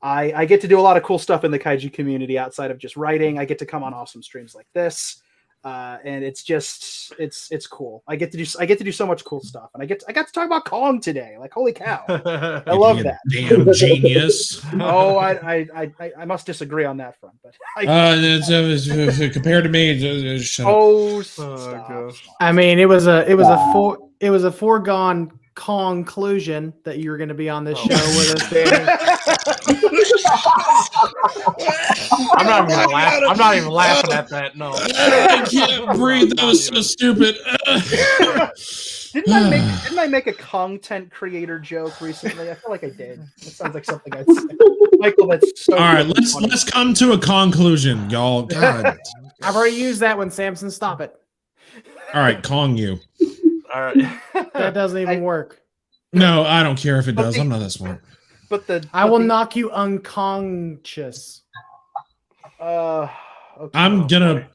I get to do a lot of cool stuff in the Kaiju community outside of just writing. I get to come on awesome streams like this. And it's just it's cool. I get to do so much cool stuff, and I got to talk about Kong today. Like, holy cow, I love that.
Damn genius.
Oh, I must disagree on that front, but
compared to me, shut up.
Stop.
I mean, it was a foregone conclusion that you were going to be on this show with us, Danny.
I'm not even laughing. I'm not even laughing at that. No,
I can't breathe. That was so stupid.
Didn't I make a content creator joke recently? I feel like I did. It sounds like something I'd say. Michael, that's so
all right.
good.
Let's come to a conclusion, y'all. God.
I've already used that one, Samson. Stop it.
All right, Kong you.
all right.
That doesn't even work.
No, I don't care if it does. I'm not that smart.
I will knock you unconscious.
Okay.
I'm gonna.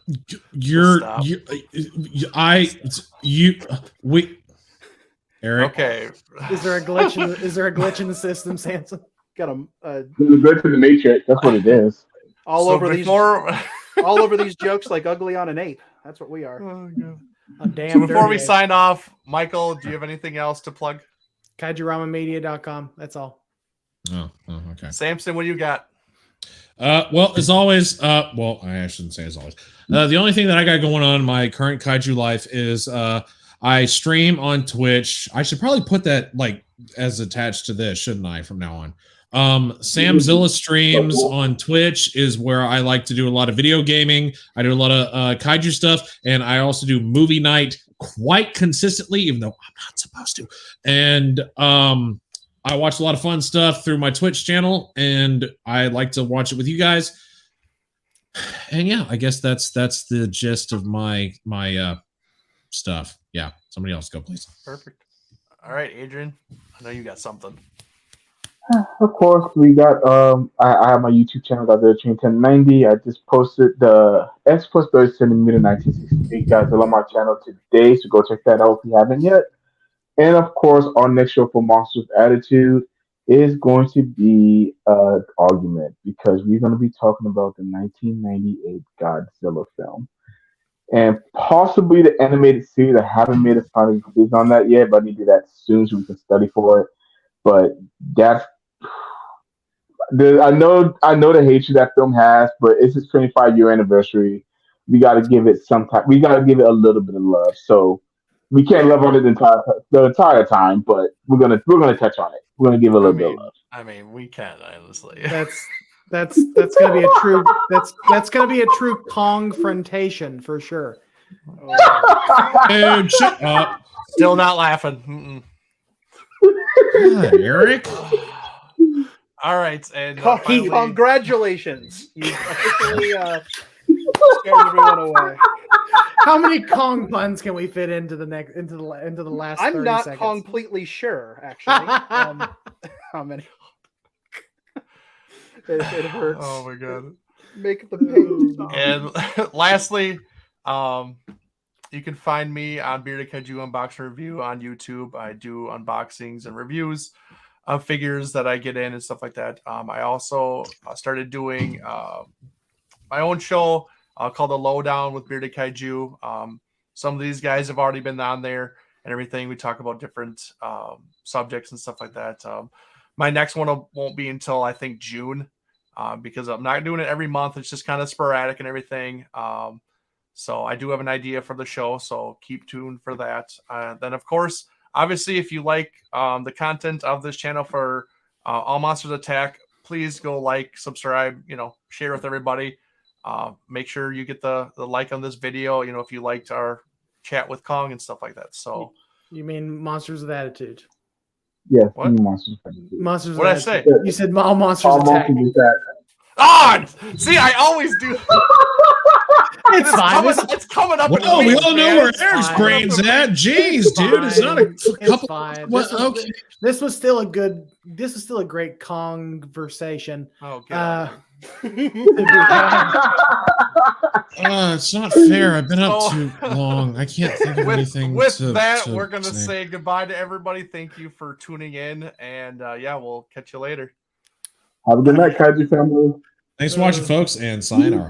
Eric.
Okay.
Is there a glitch in the system, Samson?
Got them
Good to the Matrix. That's what it is.
all over these jokes like ugly on an ape. That's what we are.
Oh, God.
A damn
So before we
dirty
sign off, Michael, do you have anything else to plug?
KaijuRamenMedia.com. That's all.
Oh, okay.
Samson, what do you got?
Well, as always, well, I shouldn't say as always. The only thing that I got going on in my current kaiju life is I stream on Twitch. I should probably put that like as attached to this, shouldn't I, from now on? Samzilla streams on Twitch is where I like to do a lot of video gaming. I do a lot of kaiju stuff, and I also do movie night quite consistently, even though I'm not supposed to. And I watch a lot of fun stuff through my Twitch channel, and I like to watch it with you guys. And yeah, I guess that's the gist of my stuff. Yeah, somebody else go, please.
Perfect. All right, Adrian, I know you got something.
Of course, we got I have my YouTube channel, Train 1090. I just posted the X plus 30 centimeter 1968 Godzilla on my channel today, so go check that out if you haven't yet. And of course, our next show for Monsters Attitude is going to be an argument, because we're going to be talking about the 1998 Godzilla film. And possibly the animated series. I haven't made a final conclusion on that yet, but I need to do that soon so we can study for it. But that's I know the hatred that film has, but it's its 25-year anniversary. We got to give it some time. We got to give it a little bit of love. So we can't love on it the entire time, but we're gonna touch on it. We're gonna give it a little bit of love.
I mean, we can honestly.
That's gonna be a true that's gonna be a true Kong-frontation for sure.
Dude, shut up.
Still not laughing.
God, Eric.
All right, and
Finally, congratulations! You officially scared everyone away.
How many Kong puns can we fit into the last?
I'm
30
not
seconds?
completely sure, actually. How many? It hurts.
Oh my god!
Make the pain stop.
And lastly, you can find me on Bearded Kaiju Unboxing Review on YouTube. I do unboxings and reviews of figures that I get in and stuff like that. I also started doing my own show called The Lowdown with Bearded Kaiju. Some of these guys have already been on there and everything. We talk about different subjects and stuff like that. My next one won't be until I think June, because I'm not doing it every month. It's just kind of sporadic and everything. So I do have an idea for the show, so keep tuned for that. Then, of course, obviously, if you like the content of this channel for All Monsters Attack, please go like, subscribe, share with everybody. Make sure you get the like on this video, if you liked our chat with Kong and stuff like that. So
You mean Monsters with Attitude?
Yes,
What?
Monsters Attack.
Monsters.
What'd I
Attack.
say?
You said all monsters
All
attack.
Monsters Attack.
Ah, see, I always do.
It's fine.
It's coming up. in
Well, we
weeks,
all know
man.
where
It's
Eric's
fine.
brain's at. Jeez, dude, it's not a
It's
couple.
fine.
What? Okay.
This was still a good. This was still a great conversation.
Oh, God.
It's not fair. I've been up
So-
too long. I can't think of anything.
With
to,
that,
to
we're going to
say.
say goodbye to everybody. Thank you for tuning in. And yeah, we'll catch you later.
Have a good night, Kaiju family.
Thanks for watching, folks, and sayonara.